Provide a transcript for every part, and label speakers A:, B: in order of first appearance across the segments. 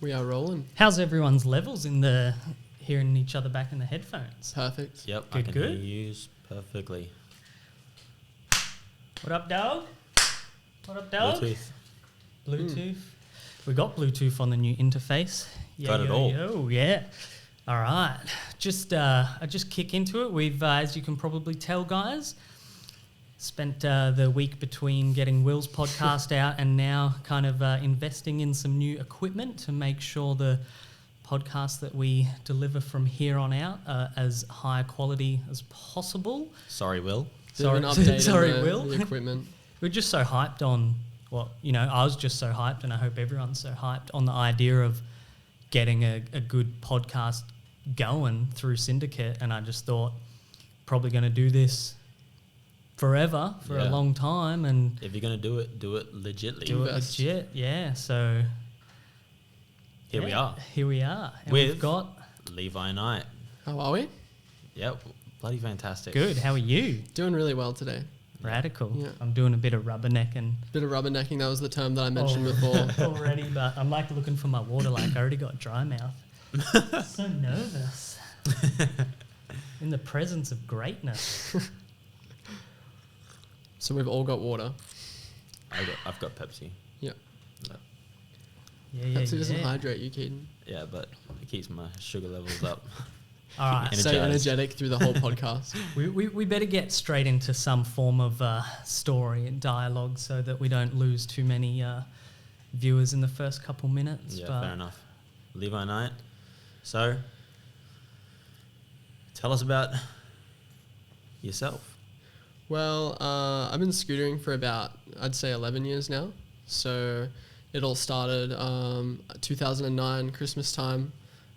A: We are rolling.
B: How's everyone's levels in the hearing each other back in the headphones?
A: Perfect.
C: Yep,
B: Good,
C: I can
B: good.
C: hear you perfectly.
B: What up, dog? What up, dog? Bluetooth. We got Bluetooth on the new interface.
C: Got it all.
B: Yeah. All right. I just kick into it. We've, as you can probably tell, guys, spent the week between getting Will's podcast out and now kind of investing in some new equipment to make sure the podcasts that we deliver from here on out are as high quality as possible.
C: Sorry, Will.
B: Sorry, Will.
A: The equipment.
B: We're just so hyped on I was just so hyped, and I hope everyone's so hyped on the idea of getting a good podcast going through Syndicate. And I just thought, probably going to do this forever for a long time. And
C: if you're going to do it legitly.
B: Do it legit, yeah. So
C: Here we are.
B: And
C: With
B: we've got
C: Levi Knight.
A: How are we?
C: Yep, bloody fantastic.
B: good. How are you?
A: Doing really well today.
B: Radical.
A: Yeah.
B: I'm doing a bit of rubbernecking.
A: Bit of rubbernecking, that was the term that I mentioned before.
B: Already, but I'm like looking for my water, like I already got dry mouth. So nervous. In the presence of greatness.
A: So we've all got water.
C: I've got Pepsi.
A: Yeah.
B: Yeah.
A: Pepsi doesn't hydrate you, Keaton.
C: Yeah, but it keeps my sugar levels up.
B: All right.
A: Stay energetic through the whole podcast.
B: We better get straight into some form of story and dialogue so that we don't lose too many viewers in the first couple minutes.
C: Yeah, fair enough. Levi Knight. So, tell us about yourself.
A: Well, I've been scootering for about, I'd say 11 years now. So it all started 2009, Christmas time.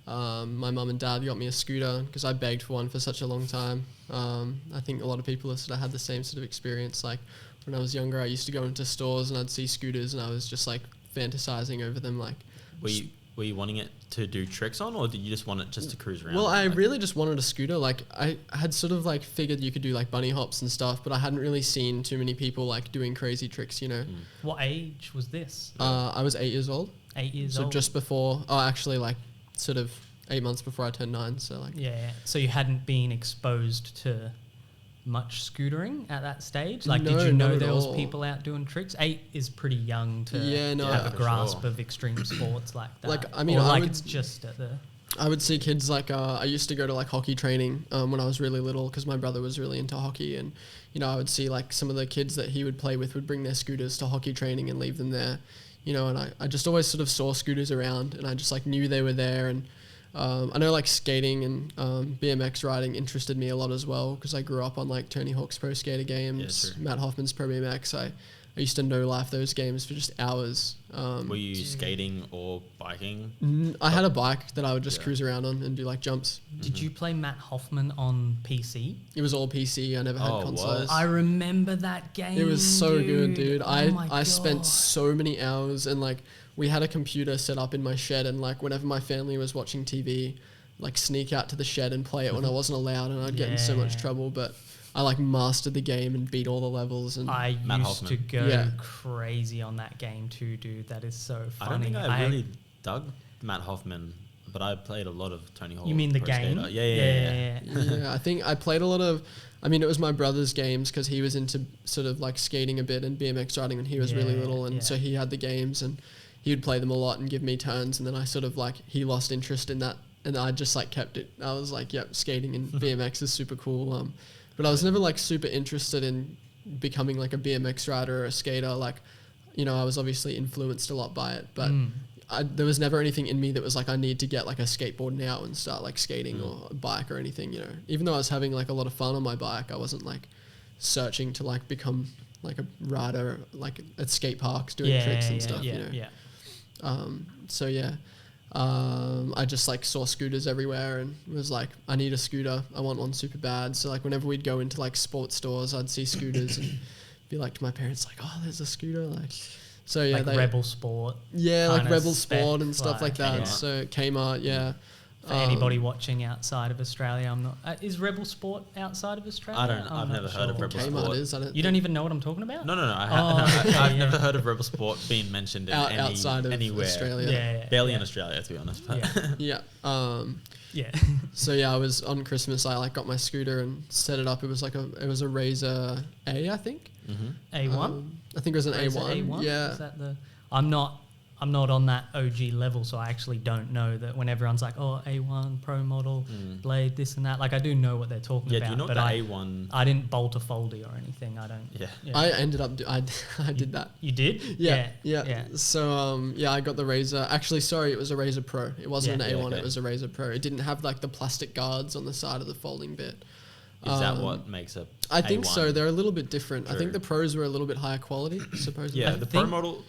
A: My mum and dad got me a scooter because I begged for one for such a long time. I think a lot of people have sort of had the same sort of experience. Like when I was younger, I used to go into stores and I'd see scooters and I was just like fantasizing over them. Like,
C: Were you wanting it to do tricks on, or did you just want it just to cruise around?
A: Well, I really just wanted a scooter. Like I had sort of like figured you could do like bunny hops and stuff, but I hadn't really seen too many people like doing crazy tricks, you know.
B: What age was this?
A: I was 8 years old.
B: 8 years old.
A: So just before, actually like sort of 8 months before I turned 9. So like.
B: Yeah. So you hadn't been exposed to much scootering at that stage? Like, did you know there was people out doing tricks? 8 is pretty young to have a grasp of extreme sports like that.
A: Like, I mean,
B: it's just at the...
A: I would see kids like, I used to go to like hockey training when I was really little because my brother was really into hockey, and, you know, I would see like some of the kids that he would play with would bring their scooters to hockey training and leave them there, you know, and I just always sort of saw scooters around and I just like knew they were there. And I know like skating and BMX riding interested me a lot as well because I grew up on like Tony Hawk's Pro Skater games, Matt Hoffman's Pro BMX. I used to no life those games for just hours.
C: Were you skating or biking?
A: I had a bike that I would just cruise around on and do like jumps.
B: Did you play Matt Hoffman on PC?
A: It was all PC. I never had consoles.
B: I remember that game.
A: It was so good, dude.
B: I
A: I spent so many hours, and like we had a computer set up in my shed, and like whenever my family was watching TV, like sneak out to the shed and play it when I wasn't allowed, and I'd get in so much trouble. But I like mastered the game and beat all the levels. And
B: I used to go crazy on that game too, dude. That is so funny.
C: I don't think I really dug Matt Hoffman, but I played a lot of Tony Hawk.
B: You mean the game?
C: Yeah.
A: Yeah, I think I played a lot of... I mean, it was my brother's games because he was into sort of like skating a bit and BMX riding when he was really little, and so he had the games and he would play them a lot and give me turns, and then I sort of like, he lost interest in that and I just like kept it. I was like, yep, skating and BMX is super cool. But I was never like super interested in becoming like a BMX rider or a skater. Like, you know, I was obviously influenced a lot by it, but there was never anything in me that was like, I need to get like a skateboard now and start like skating or a bike or anything, you know. Even though I was having like a lot of fun on my bike, I wasn't like searching to like become like a rider like at skate parks doing tricks and stuff, you know. So yeah. I just like saw scooters everywhere and was like, I need a scooter. I want one super bad. So like whenever we'd go into like sports stores, I'd see scooters and be like to my parents like, oh, there's a scooter. Like, so yeah,
B: like Rebel Sport.
A: Yeah, like Rebel Sport and stuff like that.
C: Kmart.
A: So Kmart, yeah.
B: For anybody watching outside of Australia, I'm not. Is Rebel Sport outside of Australia?
C: I've never heard of Rebel
A: Kmart
C: Sport.
A: is,
B: You don't even know what I'm talking about?
C: No.
B: Okay,
C: I've never heard of Rebel Sport being mentioned in
A: outside of
C: anywhere.
A: Australia.
B: Yeah.
C: Barely in Australia, to be honest. But
B: Yeah.
A: Yeah.
B: Yeah.
A: So yeah, I was on Christmas. I got my scooter and set it up. It was a Razor A, I think.
B: A1?
A: I think it was an
B: Razor
A: A1.
B: A1?
A: Yeah.
B: Is that the? I'm not on that OG level, so I actually don't know that when everyone's like, oh, A1 Pro model, blade, this and that. Like, I do know what they're talking about.
C: do you know what
B: but
C: the A1?
B: I didn't bolt a foldy or anything. I don't.
C: Yeah.
A: I ended up. I did that.
B: You did?
A: Yeah. So I got the Razor. Actually, sorry, it was a Razor Pro. It wasn't an A1.
C: okay.
A: It was a Razor Pro. It didn't have like the plastic guards on the side of the folding bit.
C: Is that what makes a
A: I think
C: A1?
A: so. They're a little bit different. I think
C: True.
A: the Pros were a little bit higher quality, supposedly.
C: Yeah,
B: I
C: the Pro
B: think-
C: model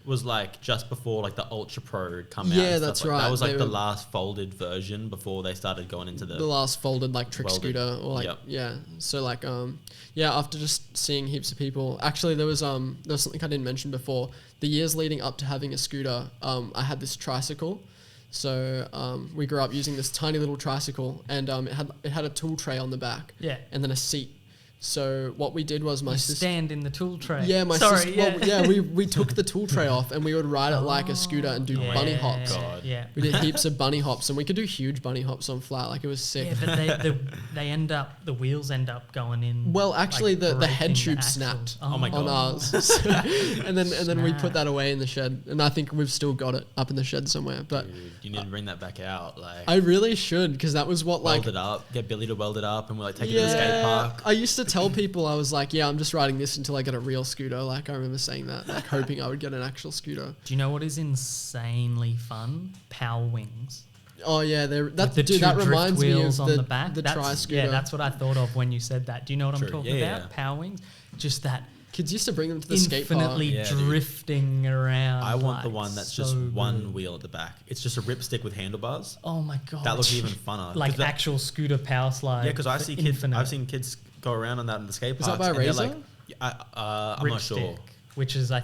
C: was like just before like the Ultra Pro come out.
A: Yeah,
C: and
A: that's
C: stuff like
A: right.
C: That was like
A: They
C: the
A: were-
C: last folded version before they started going into
A: The last folded like trick
C: Welded.
A: scooter or like
C: Yep.
A: yeah. So like after just seeing heaps of people, actually there was something I didn't mention before. The years leading up to having a scooter, I had this tricycle. So we grew up using this tiny little tricycle, and it had a tool tray on the back.
B: Yeah.
A: And then a seat. So what we did was my
B: You
A: sister.
B: stand in the tool tray.
A: Yeah, my
B: Sorry,
A: sister.
B: yeah.
A: Well, yeah, we took the tool tray off and we would ride it like a scooter and do bunny hops.
C: God.
B: Yeah.
A: We did heaps of bunny hops, and we could do huge bunny hops on flat. Like it was sick.
B: Yeah, but they end up, the wheels end up going in.
A: Well, actually,
B: like,
A: the head
B: breaking
A: tube
B: axles.
A: snapped
C: Oh my
A: on
C: God.
A: ours, So- and then we put
B: Snap.
A: that away in the shed, and I think we've still got it up in the shed somewhere. But
C: Dude, you need to bring that back out. Like
A: I really should, because that was what
C: weld
A: like.
C: it up, get Billy to weld it up, and we're like take it to the skate
A: Yeah,
C: park.
A: I used to tell people I was like, yeah, I'm just riding this until I get a real scooter. Like I remember saying that, like hoping I would get an actual scooter.
B: Do you know what is insanely fun? Power wings.
A: Oh yeah,
B: With the
A: dude.
B: two
A: That
B: drift
A: reminds me
B: wheels
A: of
B: on the back.
A: the
B: That's,
A: tri-scooter.
B: yeah, that's what I thought of when you said that. Do you know what I'm
C: True.
B: talking
C: Yeah,
B: about?
C: yeah.
B: Power wings. Just that
A: Kids used to bring them to the skate park.
B: infinitely
C: Yeah, dude.
B: drifting around.
C: I want the
B: like,
C: one that's
B: so
C: just one
B: good.
C: wheel at the back. It's just a ripstick with handlebars.
B: Oh my god.
C: That looks even funner.
B: like
C: 'Cause that-
B: actual scooter power slide.
C: Yeah, because I
B: for
C: see kids.
B: infinite.
C: I've seen kids go around on that in the skate
A: Is
C: parks.
A: that by
C: and they're
A: Razor?
C: Like, I'm not sure.
B: Ripstick, which is
C: Not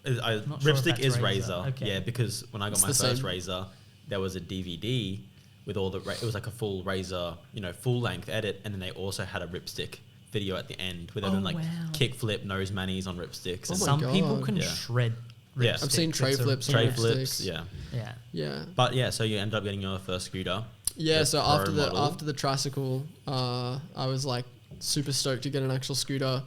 C: sure
B: if
C: Ripstick
B: that's
C: is
B: Razor.
C: Razor.
B: Okay.
C: Yeah, because when I got
A: It's
C: my
A: the
C: first
A: same.
C: Razor, there was a DVD with all the. It was like a full Razor, full length edit, and then they also had a Ripstick video at the end where they were doing like
B: wow.
C: kickflip, nose manis on Ripsticks.
A: Oh
C: and
A: my
B: some people
A: God.
B: can
C: Yeah.
B: shred.
C: Yeah.
B: Ripstick.
A: I've seen tray
B: It's a-
A: flips.
C: tray
A: on
C: flips.
A: Ripsticks.
C: Yeah.
B: Yeah.
A: Yeah.
C: But yeah, so you ended up getting your first scooter.
A: Yeah,
C: the
A: so
C: Pro model.
A: after the tricycle, I was like super stoked to get an actual scooter.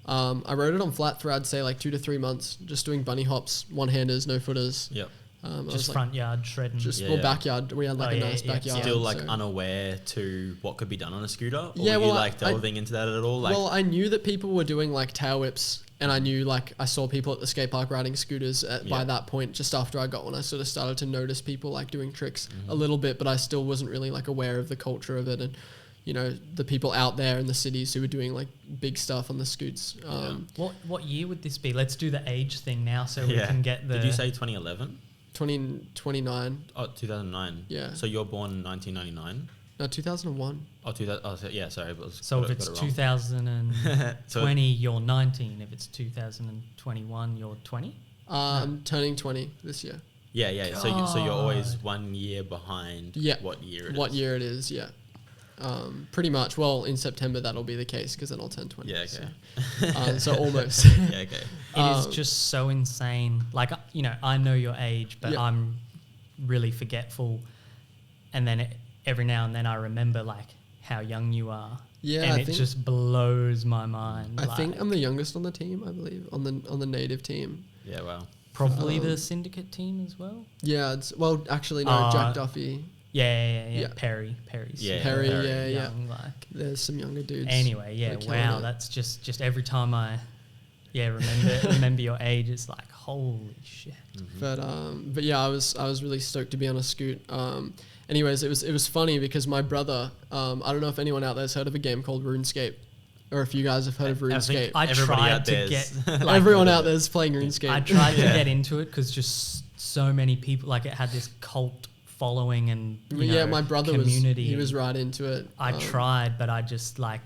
A: I rode it on flat for I'd say like 2 to 3 months, just doing bunny hops, one handers, no footers.
C: Yep.
A: I was
B: Just
A: like,
B: front yard shredding.
A: just
C: Yeah,
A: well
C: yeah.
A: backyard. We had like
B: Oh,
A: a
B: yeah,
A: nice
B: yeah.
A: backyard.
C: Still like
A: so-
C: unaware to what could be done on a scooter. Or
A: Yeah,
C: were
A: well,
C: you like
A: I-
C: delving into that at all? Like,
A: well, I knew that people were doing like tail whips, and I knew like I saw people at the skate park riding scooters by
C: Yeah.
A: that point. Just after I got one, I sort of started to notice people like doing tricks
C: Mm-hmm.
A: a little bit, but I still wasn't really like aware of the culture of it and the people out there in the cities who were doing like big stuff on the scoots.
B: What year would this be? Let's do the age thing now, so we
C: yeah.
B: can get the.
C: Did you say 2011?
A: 29,
C: Oh, 2009.
A: Yeah.
C: So you're born in 1999.
A: no, 2001.
C: Oh, 2000. Oh, yeah. Sorry, but
B: So if it's 2020,
C: So-
B: you're 19. If it's 2021, you're 20.
A: I'm turning 20 this year.
C: yeah. So you're always
B: God.
C: 1 year behind.
A: Yeah.
C: What year? It
A: What
C: is.
A: year it is? Yeah. Pretty much. Well, in September that'll be the case because then I'll turn 20.
C: Yeah.
A: So,
C: Okay.
A: so almost.
C: Yeah. Okay.
B: It is just so insane. Like, I know your age, but
A: Yeah.
B: I'm really forgetful. And then every now and then I remember like how young you are.
A: Yeah,
B: And
A: I
B: it
A: think-
B: just blows my mind.
A: I think
B: like,
A: I'm the youngest on the team. I believe on the native team.
C: Yeah. Wow.
B: probably the Syndicate team as well.
A: Yeah. Well, actually, no. Jack Duffy.
B: Yeah.
A: Yeah.
B: Perry's
C: Yeah.
A: Perry.
C: Perry,
A: Yeah.
B: young, like.
A: There's some younger dudes.
B: Anyway, yeah,
A: They're killing
B: wow,
A: it.
B: that's just every time I remember your age, it's like holy shit.
A: But yeah, I was really stoked to be on a scoot. Anyways, it was funny because my brother. I don't know if anyone out there has heard of a game called RuneScape, or if you guys have heard of
C: I think
A: RuneScape.
B: I
C: Everybody
B: tried
C: out
B: to
C: there
B: get
C: is-
B: like,
A: Everyone out there is playing RuneScape.
B: I tried to
C: Yeah.
B: get into it because just so many people, like it had this cult following and
A: yeah, my brother
B: community.
A: he was
B: and
A: right into it.
B: I tried, but I just like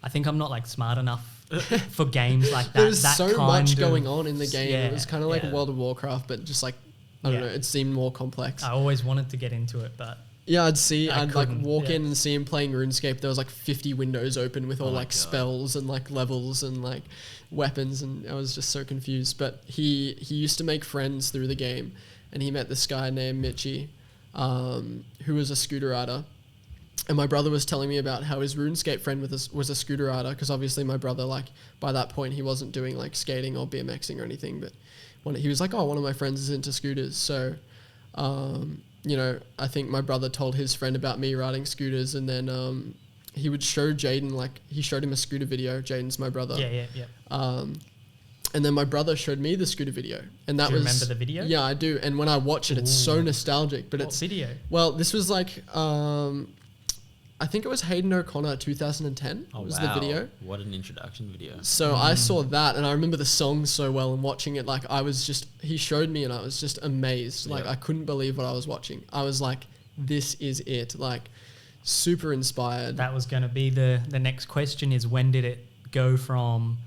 B: I think I'm not like smart enough for games like that.
A: There was
B: that
A: so
B: kind
A: much
B: of-
A: going on in the game.
B: Yeah,
A: It was kind of like
C: yeah.
A: World of Warcraft, but just like I don't
B: Yeah.
A: know. It seemed more complex.
B: I always wanted to get into it, but
A: Yeah, I'd like walk in
B: yeah.
A: and see him playing RuneScape. There was like 50 windows open with all
C: my
A: like
C: God.
A: spells and like levels and like weapons, and I was just so confused. But he used to make friends through the game, and he met this guy named Mitchie, who was a scooter rider. And my brother was telling me about how his RuneScape friend was a scooter rider, because obviously my brother, like, by that point he wasn't doing like skating or BMXing or anything, but he was like, oh, one of my friends is into scooters. So, you know, I think my brother told his friend about me riding scooters, and then he would show Jaden, like, he showed him a scooter video. Jaden's my brother.
B: Yeah.
A: And then my brother showed me the scooter video, and that
B: Do you
A: was
B: remember the video?
A: Yeah, I do. And when I watch it, it's so nostalgic. But
B: What video?
A: Well, this was like I think it was Hayden O'Connor 2010 was the video.
C: What an introduction video.
A: So I saw that, and I remember the song so well, and watching it, like, I was just, he showed me and I was just amazed. Like, I couldn't believe what I was watching. I was like, this is it. Like, super inspired.
B: That was going to be the next question, is when did it go from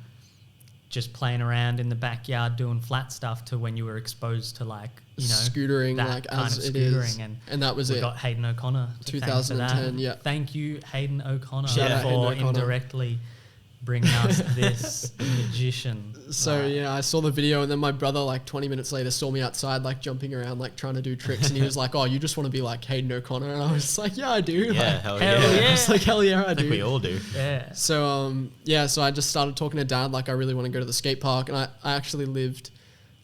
B: just playing around in the backyard doing flat stuff to when you were exposed to, like, you know,
A: scootering,
B: that
A: like,
B: kind
A: as
B: of
A: it is.
B: scootering,
A: And that was
B: we
A: it.
B: got Hayden O'Connor to
A: 2010,
B: thank for that.
A: yeah.
B: Thank you, Hayden O'Connor,
A: Shout out
B: for
A: Hayden O'Connor.
B: indirectly bringing us this magician.
A: So
B: Like,
A: yeah, I saw the video, and then my brother, like 20 minutes later, saw me outside, like jumping around, like trying to do tricks, and he was like, "Oh, you just want to be like Hayden O'Connor?" And I was like, "Yeah, I do."
C: Yeah,
A: Like,
C: hell
B: hell
C: yeah.
B: yeah.
A: I was like, "Hell yeah, I
C: I think we
A: do."
C: all do.
B: yeah.
A: So yeah, so I just started talking to Dad, like, I really want to go to the skate park, and I actually lived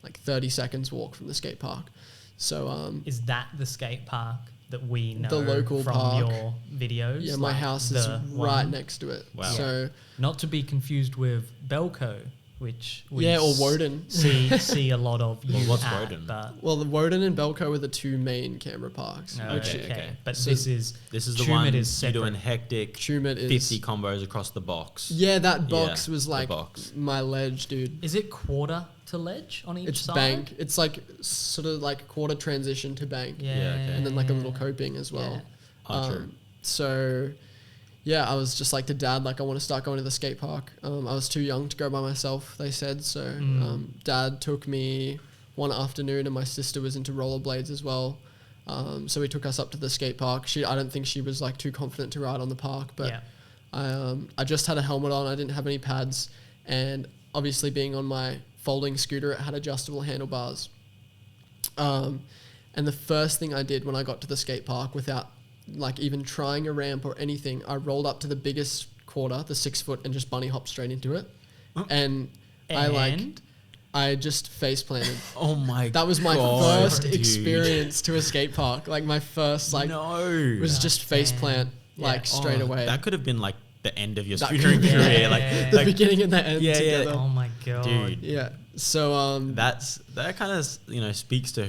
A: like 30 seconds walk from the skate park. So
B: Is that the skate park that we know
A: The local
B: from
A: park.
B: your videos?
A: yeah, my
B: like
A: house is
B: the
A: right
B: one?
A: next to it.
C: Wow.
A: So
B: Not to be confused with Belco, which we
A: yeah, or Woden.
B: see a lot of you
C: what's
B: at,
C: Woden?
B: but
A: Well, the Woden and Belco are the two main camera parks.
B: no,
A: which
C: okay.
B: But
A: So
B: this is
C: the
B: Tumut
C: one
B: is
C: you're
B: separate.
C: doing hectic
A: Tumut is
C: 50 combos across the box.
A: Yeah, that box
C: Yeah,
A: was
C: the
A: like
C: box.
A: my ledge, dude.
B: Is it quarter to ledge on each
A: It's
B: side?
A: bank. It's like sort of like quarter transition to bank,
B: Yeah,
C: Yeah, okay.
A: and then like a little coping as well.
C: Oh, true.
A: So yeah, I was just like to Dad, like, I want to start going to the skate park. I was too young to go by myself, they said. So Dad took me one afternoon, and my sister was into rollerblades as well. So he took us up to the skate park. I don't think she was like too confident to ride on the park, but
B: Yeah.
A: I just had a helmet on. I didn't have any pads, and obviously being on my folding scooter, it had adjustable handlebars. And the first thing I did when I got to the skate park, without like even trying a ramp or anything, I rolled up to the biggest quarter, the 6 foot, and just bunny hopped straight into it. And I just face planted.
C: Oh my god.
A: That was my
C: God,
A: first
C: dude.
A: experience to a skate park. Like my first, like,
C: No.
A: was just face plant, like
B: Yeah.
A: straight away.
C: That could have been like the end of your
A: That
C: scootering
A: could be-
C: career.
B: Yeah.
C: Like,
A: the
C: like
A: beginning and the end
C: Yeah, yeah.
A: together.
B: Oh my god,
C: dude.
A: Yeah. So
C: that kind of speaks to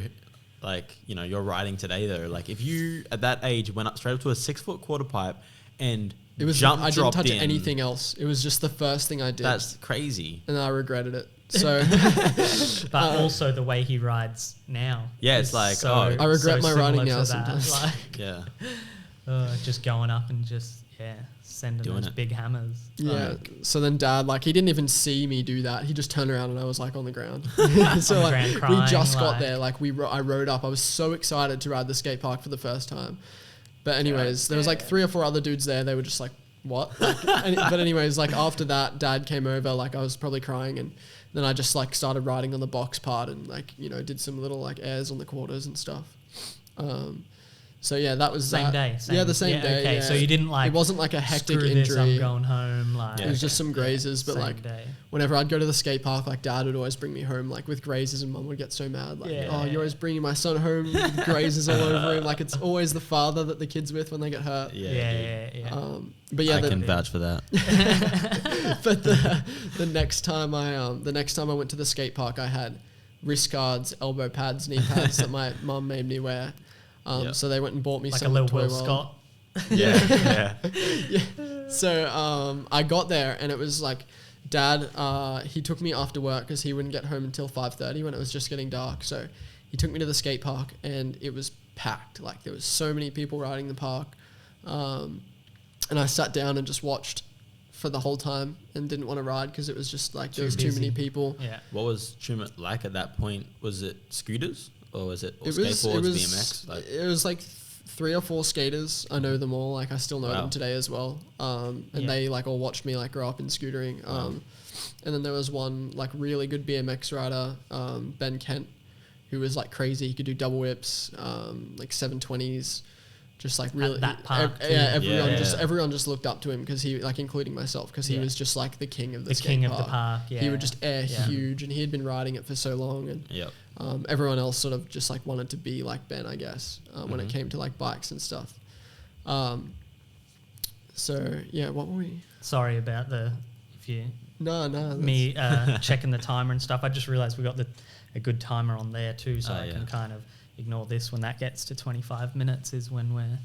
C: like your riding today though. Like if you at that age went up straight up to a 6 foot quarter pipe and
A: it was
C: jump
A: I didn't
C: dropped
A: touch
C: in,
A: anything else. It was just the first thing I did,
C: That's crazy.
A: and I regretted it. So
B: But also the way he rides now.
C: Yeah, it's
B: is
C: like,
B: so,
C: oh.
A: I regret my riding
B: similar
A: now
B: to that.
A: sometimes.
B: Like,
C: Yeah.
B: just going up and just sending
C: Doing
B: those
C: it.
B: big hammers.
A: yeah. So then Dad, like, he didn't even see me do that. He just turned around and I was like on the ground. So
B: On the
A: like
B: ground
A: we
B: crying,
A: just got
B: like-
A: there. Like I rode up. I was so excited to ride the skate park for the first time. But anyways, there was like 3 or 4 other dudes there. They were just like, what? Like, but anyways, like after that, Dad came over. Like I was probably crying, and then I just like started riding on the box part and like did some little like airs on the quarters and stuff. So yeah, that was
B: Same
A: that.
B: day.
A: Yeah, the same day.
B: Okay,
A: yeah.
B: so you didn't like.
A: It wasn't like a hectic
B: Screw
A: injury.
B: this, I'm going home. Like
A: It was just some grazes, but
B: same
A: like
B: day.
A: whenever I'd go to the skate park, like Dad would always bring me home like with grazes, and Mum would get so mad, like,
B: Yeah.
A: oh, you're always bringing my son home with grazes all over him. Like it's always the father that the kid's with when they get hurt.
B: Yeah.
A: But yeah,
C: I can vouch for that.
A: but the next time I went to the skate park, I had wrist guards, elbow pads, knee pads that my mum made me wear. So they went and bought me
B: Like a
A: some
B: little
A: Toy
B: Will
A: World.
B: Scott.
C: Yeah.
A: So I got there, and it was like Dad, he took me after work because he wouldn't get home until 5:30 when it was just getting dark. So he took me to the skate park, and it was packed. Like there was so many people riding the park, and I sat down and just watched for the whole time and didn't want to ride because it was just like there was too many people.
B: Yeah.
C: What was Tumut like at that point? Was it scooters or was it
A: It was
C: skateboards,
A: it was
C: BMX? Like,
A: it was like 3 or 4 skaters. I know them all. Like I still know them today as well. And they like all watched me like grow up in scootering. And then there was one like really good BMX rider, Ben Kent, who was like crazy. He could do double whips, like 720s. Just like really,
B: at that park,
A: everyone just looked up to him because he, like, including myself, because he was just like the king of the skate park.
B: Of the park. Yeah,
A: he would just air huge, and he had been riding it for so long, and everyone else sort of just like wanted to be like Ben, I guess, when it came to like bikes and stuff. So yeah, what were we?
B: Sorry about me checking the timer and stuff. I just realised we got a good timer on there too, so I can kind of ignore this. When that gets to 25 minutes is when we're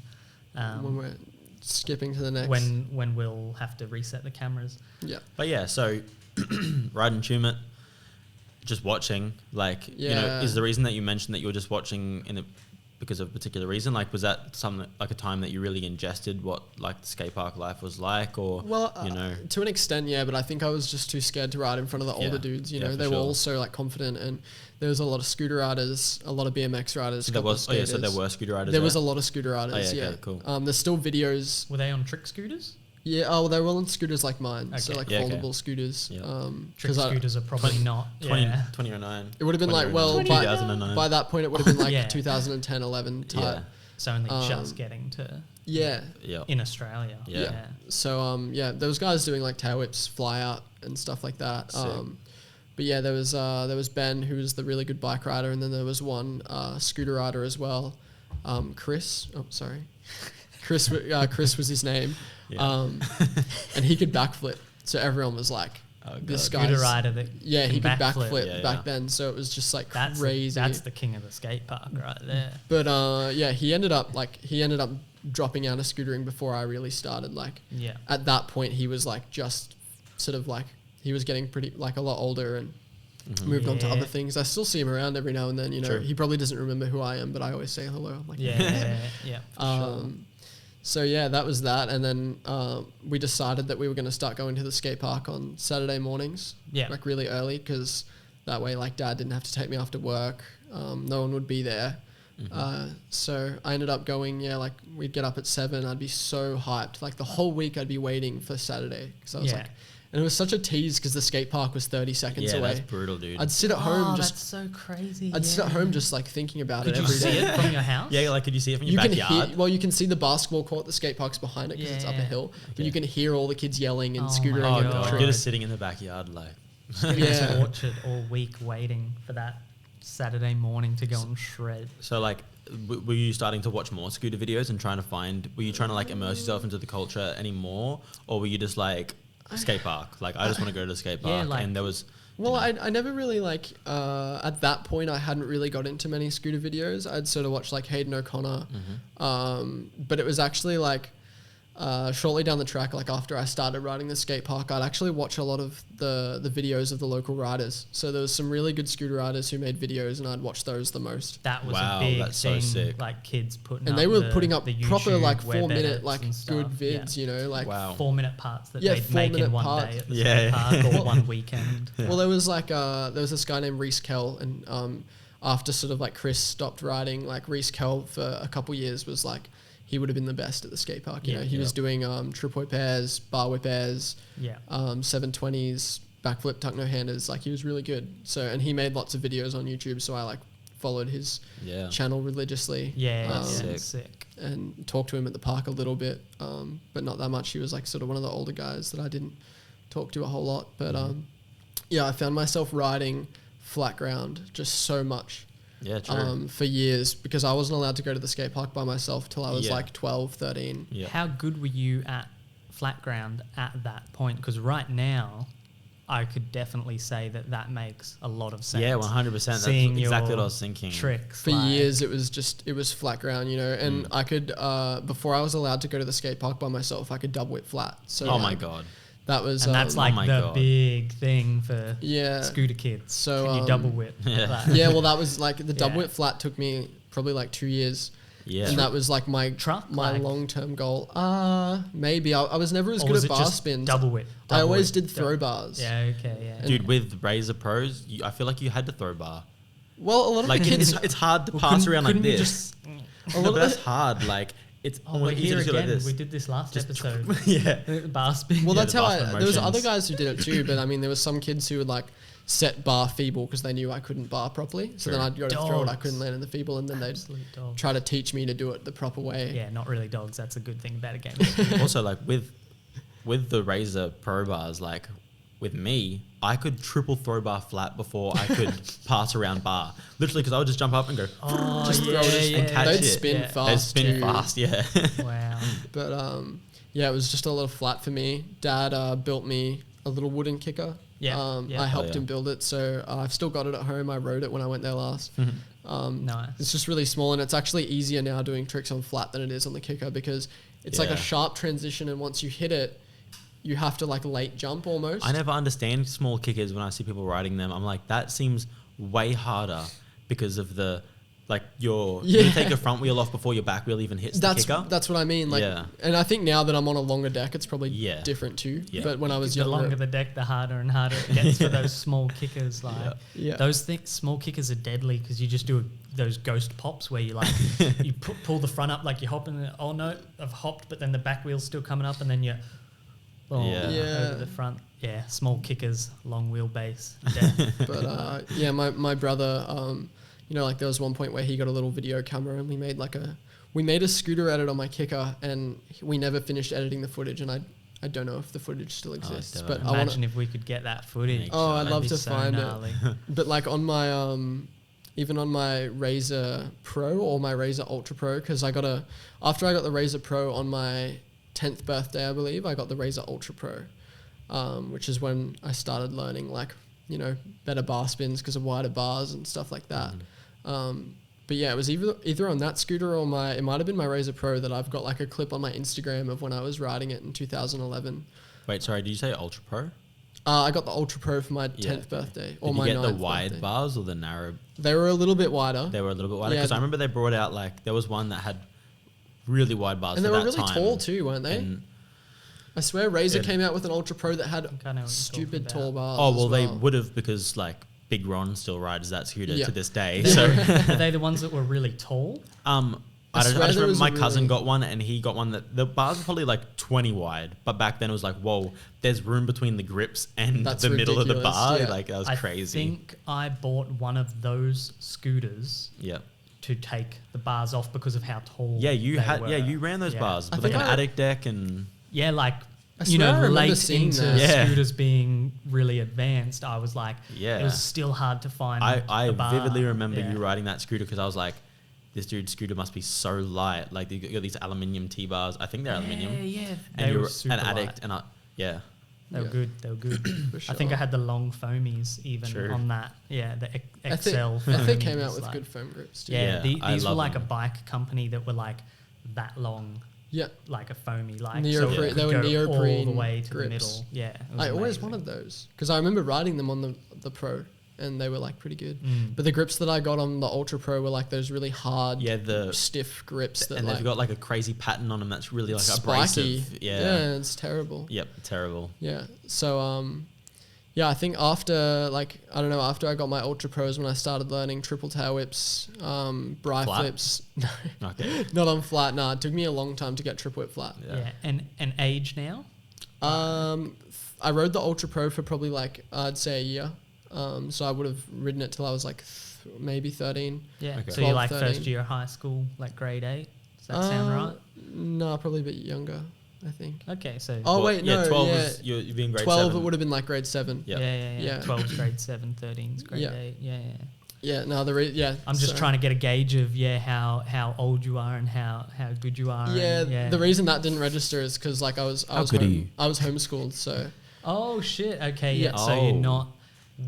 A: skipping to the next.
B: When we'll have to reset the cameras.
A: Yeah.
C: But yeah, so riding Tumut, just watching, like, you know, is the reason that you mentioned that you were just watching because of a particular reason? Like, was that something like a time that you really ingested what like the skate park life was like, or you know?
A: To an extent, yeah, but I think I was just too scared to ride in front of the older dudes. You know, they were all so like confident, and there was a lot of scooter riders, a lot of BMX riders.
C: So there were scooter riders.
A: There was a lot of scooter riders.
C: Okay, cool.
A: There's still videos.
B: Were they on trick scooters?
A: Yeah, well, they were on scooters like mine, so like foldable scooters.
B: Trick scooters are probably not.
C: 2009.
A: It would have been like, well, by that point, it would have been like 2010, 11 type.
C: Yeah.
B: So only just getting to in Australia.
A: Yeah. So there was guys doing like tail whips, fly out, and stuff like that. But yeah, there was Ben, who was the really good bike rider, and then there was one scooter rider as well, Chris. Oh, sorry. Chris was his name. And he could backflip, so everyone was like, "This guy's
B: scooter rider that
A: he could backflip back then." So it was just like crazy.
B: That's the king of the skate park right there.
A: But he ended up dropping out of scootering before I really started. Like at that point, he was like just sort of like he was getting pretty like a lot older and moved on to other things. I still see him around every now and then. You know, he probably doesn't remember who I am, but I always say hello. I'm like,
B: sure.
A: So yeah, that was that, and then we decided that we were going to start going to the skate park on Saturday mornings, like really early, because that way, like, Dad didn't have to take me after work. No one would be there. So I ended up going. Like, we'd get up at 7. I'd be so hyped. Like the whole week, I'd be waiting for Saturday because I was like. And it was such a tease because the skate park was 30 seconds away.
C: Yeah, that's brutal, dude.
A: I'd sit at home
B: that's so crazy.
A: I'd sit at home just like thinking about it every day.
B: Could you see it from your house?
C: Yeah, like could you see it from your backyard?
A: You can see the basketball court, the skate park's behind it because it's up a hill. But you can hear all the kids yelling and scootering.
C: Oh god, you're just sitting in the backyard like.
B: Tortured all week waiting for that Saturday morning to go and shred.
C: So like, were you starting to watch more scooter videos and were you trying to like immerse yourself into the culture anymore, or were you just like skate park? Like, I just want to go to the skate park, and there was. Well,
A: I never really like at that point I hadn't really got into many scooter videos. I'd sort of watched like Hayden O'Connor, but it was actually like shortly down the track, like after I started riding the skate park, I'd actually watch a lot of the videos of the local riders. So there was some really good scooter riders who made videos, and I'd watch those the most.
B: That was a big thing. So sick. Like kids putting,
A: and they were putting up proper like 4-minute like good vids, you know, like
B: 4-minute parts that they'd make in one day at the skate park or one weekend.
A: Well, there was like there was this guy named Reese Kell, and after sort of like Chris stopped riding, like Reese Kell for a couple years was like. He would have been the best at the skate park. You know, he was doing trip whip airs, bar whip airs, 720s, backflip tuck no handers. Like, he was really good. So, and he made lots of videos on YouTube. So I like followed his channel religiously.
B: Sick.
A: And talked to him at the park a little bit, but not that much. He was like sort of one of the older guys that I didn't talk to a whole lot. But I found myself riding flat ground just so much.
C: Yeah, true.
A: For years, because I wasn't allowed to go to the skate park by myself till I was like 12, 13.
B: Yeah. How good were you at flat ground at that point? Because right now, I could definitely say that makes a lot of sense.
C: Yeah, 100%. That's exactly what I was thinking.
B: Tricks.
A: For years, it was flat ground, you know, and I could, before I was allowed to go to the skate park by myself, I could double whip flat. So
C: my God.
A: That was,
B: and that's like the big thing for scooter kids. So can you double whip?
A: Well, that was like the double whip flat took me probably like 2 years. Yeah, and that was like my long-term goal. Maybe I was never as good at bar spins.
B: Double whip.
A: I always did throw bars.
B: Yeah, okay, yeah.
C: Dude, with Razor Pros, I feel like you had to throw bar.
A: Well, a lot of
C: Like
A: the kids.
C: it's hard to pass around like
B: couldn't you
C: this.
A: A lot
C: No,
A: of
C: but that's
A: the-
C: hard. Like it's
B: Oh,
C: almost
B: we're
C: easier
B: here
C: to do like
B: again.
C: this.
B: We did this last
C: Just
B: episode.
C: yeah.
B: Bar spin.
A: Well,
C: Yeah,
A: that's
C: the
A: how
C: Boston
A: there was other
C: motions.
A: guys who did it too, but I mean, there was some kids who would like set bar feeble because they knew I couldn't bar properly. So then
C: Sure.
A: I'd go to throw it, I
B: Dogs.
A: couldn't land in the feeble, and then they'd
B: Absolute dog.
A: try to teach me to do it the proper way.
B: Yeah, not really dogs. That's a good thing about a game.
C: Also, like with the Razor Pro bars, like with me, I could triple throw bar flat before I could pass around bar. Literally, because I would just jump up and go.
B: Oh,
A: Just
B: yeah,
A: throw it
B: yeah,
C: and catch
A: They'd
C: it.
A: spin
B: yeah.
A: fast.
C: They spin
A: too.
C: fast, yeah.
B: Wow.
A: But yeah, it was just a little flat for me. Dad built me a little wooden kicker.
B: Yeah, yeah.
A: I helped
C: Oh, yeah.
A: him build it, so I've still got it at home. I rode it when I went there last.
B: Nice.
A: It's just really small, and it's actually easier now doing tricks on flat than it is on the kicker because it's like
C: Yeah.
A: a sharp transition, and once you hit it, you have to like late jump almost.
C: I never understand small kickers when I see people riding them. I'm like, that seems way harder because of the like you take your front wheel off before your back wheel even hits the kicker.
A: That's what I mean. Like,
C: Yeah.
A: and I think now that I'm on a longer deck, it's probably
C: Yeah.
A: different too.
C: Yeah.
A: But when I was
B: The
A: younger,
B: longer the deck, the harder and harder it gets for those small kickers. Like
A: Yeah.
B: those small kickers are deadly because you just do those ghost pops where you like you pull the front up like you're hopping. Oh no, I've hopped, but then the back wheel's still coming up, and then you're
C: Yeah.
B: over the front. Yeah, small kickers, long wheelbase. Death.
A: but yeah, my brother, you know, like there was one point where he got a little video camera, and we made a scooter edit on my kicker, and we never finished editing the footage, and I don't know if the footage still exists,
C: don't.
A: but I want
B: Imagine if we could get that footage.
A: Oh, I'd
B: That'd
A: love
B: be
A: to
B: so
A: find
B: gnarly.
A: it. But like on my even on my Razor Pro or my Razor Ultra Pro, because after I got the Razor Pro on my 10th birthday, I believe, I got the Razor Ultra Pro, which is when I started learning like, you know, better bar spins because of wider bars and stuff like that. But yeah, it was either on that scooter or it might have been my Razor Pro that I've got like a clip on my Instagram of when I was riding it in 2011.
C: Wait, sorry, did you say Ultra Pro?
A: I got the Ultra Pro for my 10th
C: Yeah.
A: birthday or
C: Did you
A: my
C: get the
A: 9th
C: wide
A: birthday.
C: bars or the narrow?
A: They were a little bit wider.
C: They were a little bit wider
A: Yeah.
C: because I remember they brought out like there was one that had really wide bars
A: And they
C: for
A: were
C: that
A: really
C: time.
A: tall too, weren't they?
C: And-
A: I swear Razor
C: Yeah.
A: came out with an Ultra Pro that had
B: I know what you're
A: stupid
B: talking
A: tall
B: about.
A: bars.
C: oh
A: as
C: well, they would have because like Big Ron still rides that scooter
A: Yeah.
C: to this day.
B: They
C: So
B: were- are they the ones that were really tall?
C: I
A: swear
C: just
A: there
C: remember
A: was
C: my
A: a
C: cousin
A: really-
C: got one and he got one that the bars were probably like 20 wide, but back then it was like, whoa, there's room between the grips and
A: That's
C: the middle of the
A: ridiculous,
C: bar.
A: yeah.
C: Like that was
B: I
C: crazy.
B: think I bought one of those scooters
C: Yeah.
B: to take the bars off because of how tall.
C: Yeah, you
B: they
C: had
B: were.
C: you ran those
B: Yeah.
C: bars
A: I
C: with like
A: think
C: an
A: I-
C: attic deck and
B: Yeah, like
A: I
B: you
A: swear I
B: know,
A: remember
B: late
A: seeing
B: into
A: that.
C: Yeah.
B: scooters being really advanced. I was like,
C: Yeah.
B: it was still hard to find.
C: I
B: the bar.
C: vividly remember
B: Yeah.
C: you riding that scooter because I was like, this dude's scooter must be so light. Like you got these aluminium T-bars. I think they're aluminium.
B: Yeah,
C: And
B: they
C: you're
B: were super
C: an addict
B: light.
C: and yeah.
B: They were
A: Yeah.
B: good. They were good.
A: For
B: I think I
A: sure.
B: had the long foamies even
C: True.
B: on that. Yeah, the
A: I think,
B: XL.
A: I think came
B: foamies,
A: out with
B: like-
A: good foam grips too.
B: Yeah,
C: Yeah, I
B: these were
C: love
B: like
C: them.
B: a bike company that were like that long,
A: Yeah.
B: like a foamy, like
A: Neoprene-
B: so it
A: they
B: could
A: were
B: go all
A: neoprene
B: the way to the
A: grips.
B: middle. Yeah, it was
A: I always
B: amazing.
A: wanted those because I remember riding them on the Pro and they were like pretty good.
B: Mm.
A: But the grips that I got on the Ultra Pro were like those really hard,
C: Yeah, the
A: stiff grips that
C: and
A: like
C: they've got like a crazy pattern on them that's really like
A: spiky.
C: abrasive.
A: Yeah, it's terrible.
C: Yep, terrible.
A: Yeah. So yeah, I think after like I don't know, after I got my Ultra Pros when I started learning triple tail whips, bri
C: Flat?
A: flips. No.
C: Okay.
A: Not on flat, nah. It took me a long time to get triple whip flat.
B: Yeah, and age now.
A: I rode the Ultra Pro for probably like I'd say a year. So I would have ridden it till I was like maybe 13.
B: Yeah,
C: Okay.
B: so you're like
A: 13.
B: first year of high school, like grade 8. Does that sound right?
A: No, probably a bit younger, I think.
B: Okay, so
A: Oh wait,
C: yeah,
A: no,
C: 12
A: yeah.
C: was you're being grade
A: 12
C: 7.
A: it would have been like grade 7.
C: Yeah.
B: yeah.
A: Yeah.
B: 12's grade 7, 13's grade
A: Yeah.
B: 8. Yeah.
A: Yeah, no, yeah.
B: I'm just trying to get a gauge of how old you are and how good you are.
A: Yeah,
B: and,
A: the reason that didn't register is because like I was
C: good are you?
A: I was homeschooled, so
B: Oh shit. Okay.
A: Yeah.
B: Yeah. So you're
C: Oh.
B: not.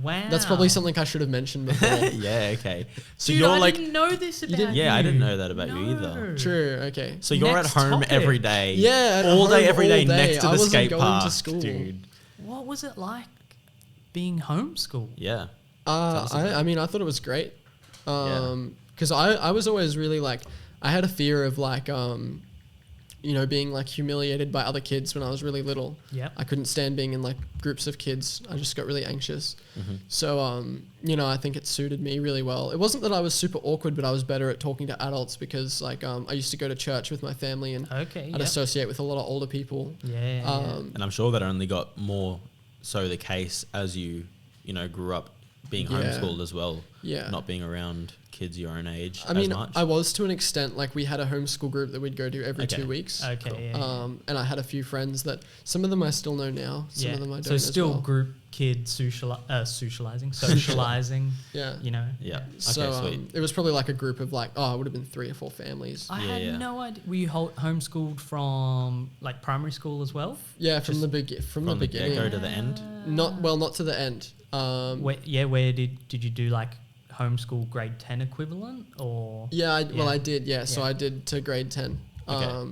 B: Wow.
A: that's probably something I should have mentioned before.
C: Yeah, okay. So
B: Dude,
C: you're
B: I
C: like
B: didn't know this about
A: didn't-
B: you.
C: Yeah, I didn't know that about you either.
A: True. Okay.
C: So you're
B: Next
C: at home
B: topic.
C: every day.
A: Yeah, at
C: all day,
A: home
C: every
A: all
C: day,
A: day.
C: next to
A: I
C: the
A: wasn't
C: skate
A: going
C: park,
A: to school.
C: dude.
B: What was it like being homeschooled?
C: Yeah.
A: I mean, I thought it was great. Because I was always really like, I had a fear of like, you know, being like humiliated by other kids when I was really little.
B: Yeah.
A: I couldn't stand being in like groups of kids. I just got really anxious.
C: Mm-hmm.
A: So, you know, I think it suited me really well. It wasn't that I was super awkward, but I was better at talking to adults because like I used to go to church with my family and I'd associate with a lot of older people.
C: And I'm sure that only got more so the case as you know, grew up being homeschooled as well.
A: Yeah.
C: Not being around kids your own age
A: I mean,
C: much.
A: I was to an extent. Like we had a homeschool group that we'd go to every 2 weeks.
B: Okay.
A: And I had a few friends that some of them I still know now. Some of them I don't.
B: So still
A: as well.
B: group kid socializing.
A: Yeah.
B: You know.
C: Yeah. Okay,
A: So
C: sweet.
A: it was probably like a group of like, it would have been 3 or 4 families.
B: I had no idea. Were you homeschooled from like primary school as well?
A: Yeah, from the beginning.
C: Get-go to the end.
A: Not to the end.
B: Where did you do like homeschool grade 10 equivalent or?
A: Well, I did. Yeah. So I did to grade 10.
C: Okay.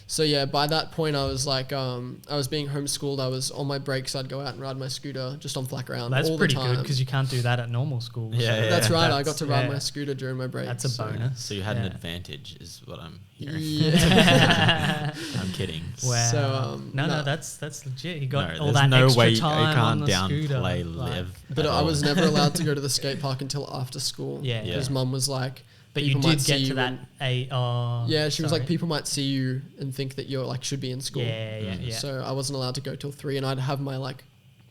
A: So yeah, by that point I was like, I was being homeschooled. I was on my breaks. I'd go out and ride my scooter just on flat ground.
B: That's
A: all
B: pretty
A: the time.
B: good because you can't do that at normal school.
C: Yeah,
A: That's right. I got to ride my scooter during my breaks.
B: That's a bonus.
C: So you had an advantage, is what I'm hearing.
A: Yeah.
C: I'm kidding.
B: Wow.
A: So,
B: no, that's legit. He got all
C: there's
B: that
C: no
B: extra
C: way
B: time
C: you
B: on
C: can't
B: the scooter.
C: downplay Liv.
A: But I was never allowed to go to the skate park until after school.
B: Yeah.
A: Because mum was like,
B: but you did get to that
A: she was like, people might see you and think that you're like should be in school.
B: Yeah.
A: So I wasn't allowed to go till 3, and I'd have my like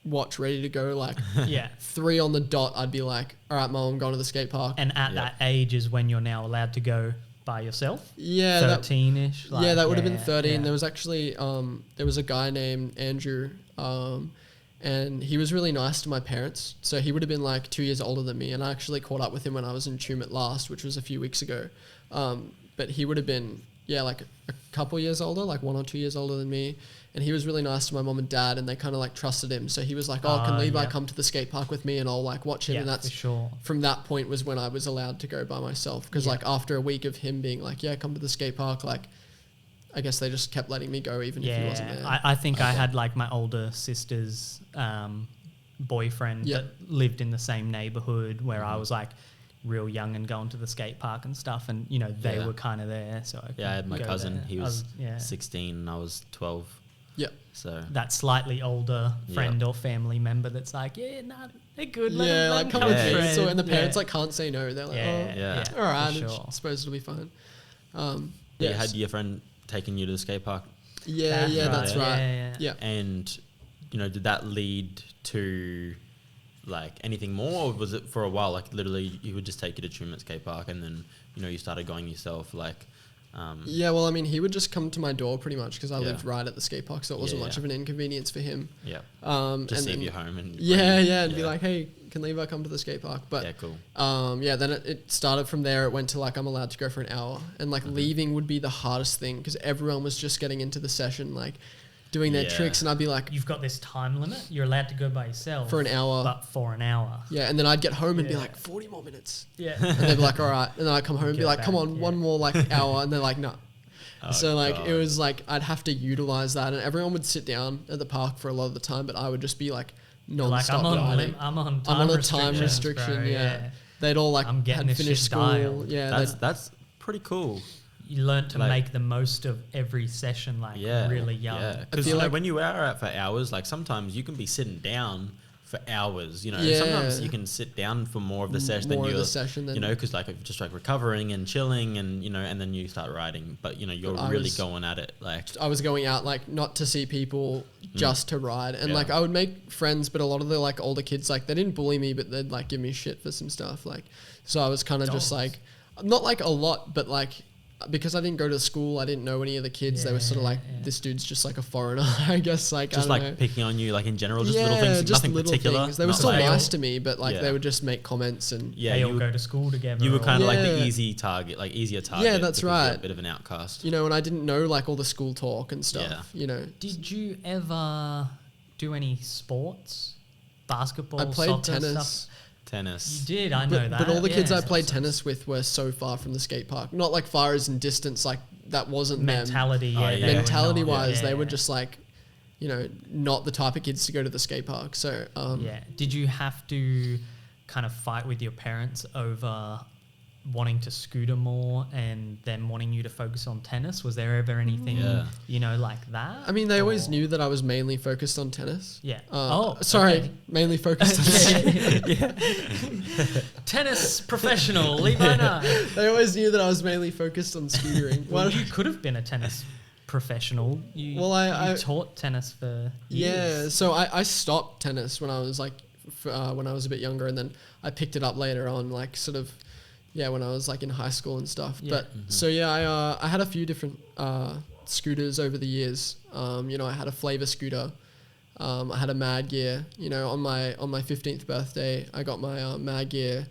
A: watch ready to go. Like 3 on the dot, I'd be like, all right, mum, I'm going to the skate park.
B: And at that age is when you're now allowed to go by yourself.
A: Yeah,
B: 13ish.
A: That would have been 13. Yeah. There was actually there was a guy named Andrew. And he was really nice to my parents. So he would have been like 2 years older than me. And I actually caught up with him when I was in Tumut last, which was a few weeks ago. But he would have been, like a couple years older, like 1 or 2 years older than me. And he was really nice to my mom and dad, and they kind of like trusted him. So he was like, can Levi come to the skate park with me and I'll like watch him. And that's from that point was when I was allowed to go by myself. Because like after a week of him being like, come to the skate park, like I guess they just kept letting me go even if he wasn't there.
B: I think I had like my older sister's boyfriend that lived in the same neighborhood where I was like real young and going to the skate park and stuff, and you know they were kind of there. So I
C: had my cousin.
B: There.
C: He was 16 and I was 12.
A: Yep.
C: So
B: that slightly older friend or family member that's like, they're good.
A: Like come with me. So and the parents like can't say no. They're like, all right, I suppose it'll be fine.
C: You had your friend taking you to the skate park.
A: That's right. Yeah.
C: And you know, did that lead to like anything more, or was it for a while like literally you would just take you to Tumut skate park and then you know you started going yourself like?
A: Well, I mean, he would just come to my door pretty much because I lived right at the skate park, so it wasn't much of an inconvenience for him.
C: Just leave you home and
A: and be like, hey, can Levi come to the skate park? But
C: cool.
A: Then it started from there. It went to like I'm allowed to go for an hour, and like leaving would be the hardest thing because everyone was just getting into the session, like doing their tricks, and I'd be like,
B: you've got this time limit. You're allowed to go by yourself
A: for an hour,
B: but for an hour.
A: Yeah, and then I'd get home and be like 40 more minutes.
B: Yeah,
A: and they'd be like, all right, and then I'd come home and be like, come on, one more like hour, and they're like, no. So like it was like I'd have to utilize that, and everyone would sit down at the park for a lot of the time, but I would just be like non-stop riding.
B: I'm on a time restriction.
A: Bro, they'd all like had finished school.
B: Dialed.
C: That's pretty cool.
B: You learn to make the most of every session, like really young.
C: Yeah, because like when you are out for hours, like sometimes you can be sitting down for hours. You know, sometimes you can sit down for more of the session than you know, because like just like recovering and chilling, and you know, and then you start riding. But you know, you're really going at it. Like
A: I was going out like not to see people, just to ride, and like I would make friends, but a lot of the like older kids like they didn't bully me, but they'd like give me shit for some stuff. Like so I was kind of just like not like a lot, but like. Because I didn't go to school, I didn't know any of the kids. They were sort of like, this dude's just like a foreigner, I guess. Like
C: just like picking on you, like in general, just little things,
A: just
C: nothing
A: little
C: particular.
A: Things. They were still nice to me, but like they would just make comments and
B: they all go to school together.
C: You were kind of like the easier target.
A: Yeah, that's right.
C: You're a bit of an outcast.
A: You know, and I didn't know like all the school talk and stuff. Yeah. You know.
B: Did you ever do any sports? Basketball,
A: I played
B: soccer,
A: tennis.
B: Stuff?
C: Tennis.
B: You did, I know that.
A: But all the kids I played tennis with were so far from the skate park. Not like far as in distance, like that wasn't
B: mentality.
A: them. Mentality wise, they were just like, you know, not the type of kids to go to the skate park. So
B: Did you have to kind of fight with your parents over wanting to scooter more and them wanting you to focus on tennis? Was there ever anything, like that?
A: I mean, they always knew that I was mainly focused on tennis.
B: Yeah.
A: Mainly focused on tennis.
B: Tennis professional, Levi Knight.
A: They always knew that I was mainly focused on scootering.
B: Well, you could have been a tennis professional. You taught tennis for years.
A: Yeah, so I stopped tennis when I was when I was a bit younger, and then I picked it up later on, like sort of, when I was like in high school and stuff.
B: Yeah.
A: But I had a few different scooters over the years. I had a Flavor scooter. I had a Mad Gear. On my 15th birthday, I got my Mad Gear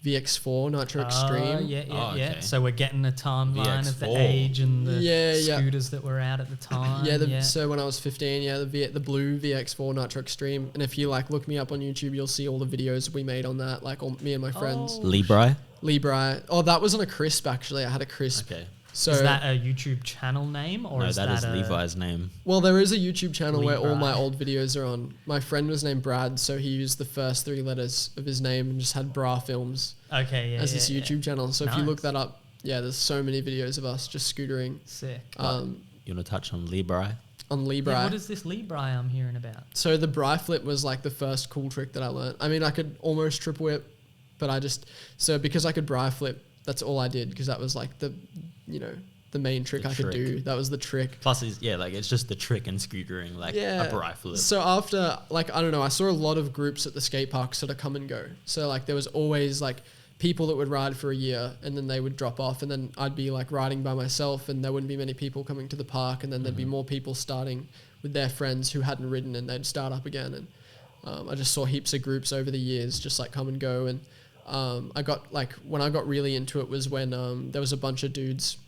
A: VX4 Nitro Extreme.
B: Okay. So we're getting a timeline
C: VX4.
B: of the age and the scooters that were out at the time.
A: So when I was 15, the blue VX4 Nitro Extreme. And if you look me up on YouTube, you'll see all the videos we made on that, all me and my friends.
C: Libri?
A: Oh, that was on a Crisp, actually. I had a Crisp.
C: Okay.
B: So is that a YouTube channel name, or is that
C: is Levi's name?
A: Well, there is a YouTube channel where all my old videos are on. My friend was named Brad, so he used the first 3 letters of his name and just had Bra Films as his YouTube channel. So if you look that up, there's so many videos of us just scootering.
B: Sick.
C: You want to touch on Libri?
A: On Libri.
B: Yeah, what is this Libri I'm hearing about?
A: So the Bri Flip was the first cool trick that I learned. I mean, I could almost triple whip, but because I could Bri Flip, that's all I did, because that was the main trick I could do. That was the trick.
C: Plus, it's just the trick and scootering, a Bri Flip.
A: So after, I don't know, I saw a lot of groups at the skate park sort of come and go. So there was always people that would ride for a year and then they would drop off, and then I'd be riding by myself and there wouldn't be many people coming to the park, and then there'd be more people starting with their friends who hadn't ridden, and they'd start up again. And I just saw heaps of groups over the years just come and go. And I got when I got really into it was when there was a bunch of dudes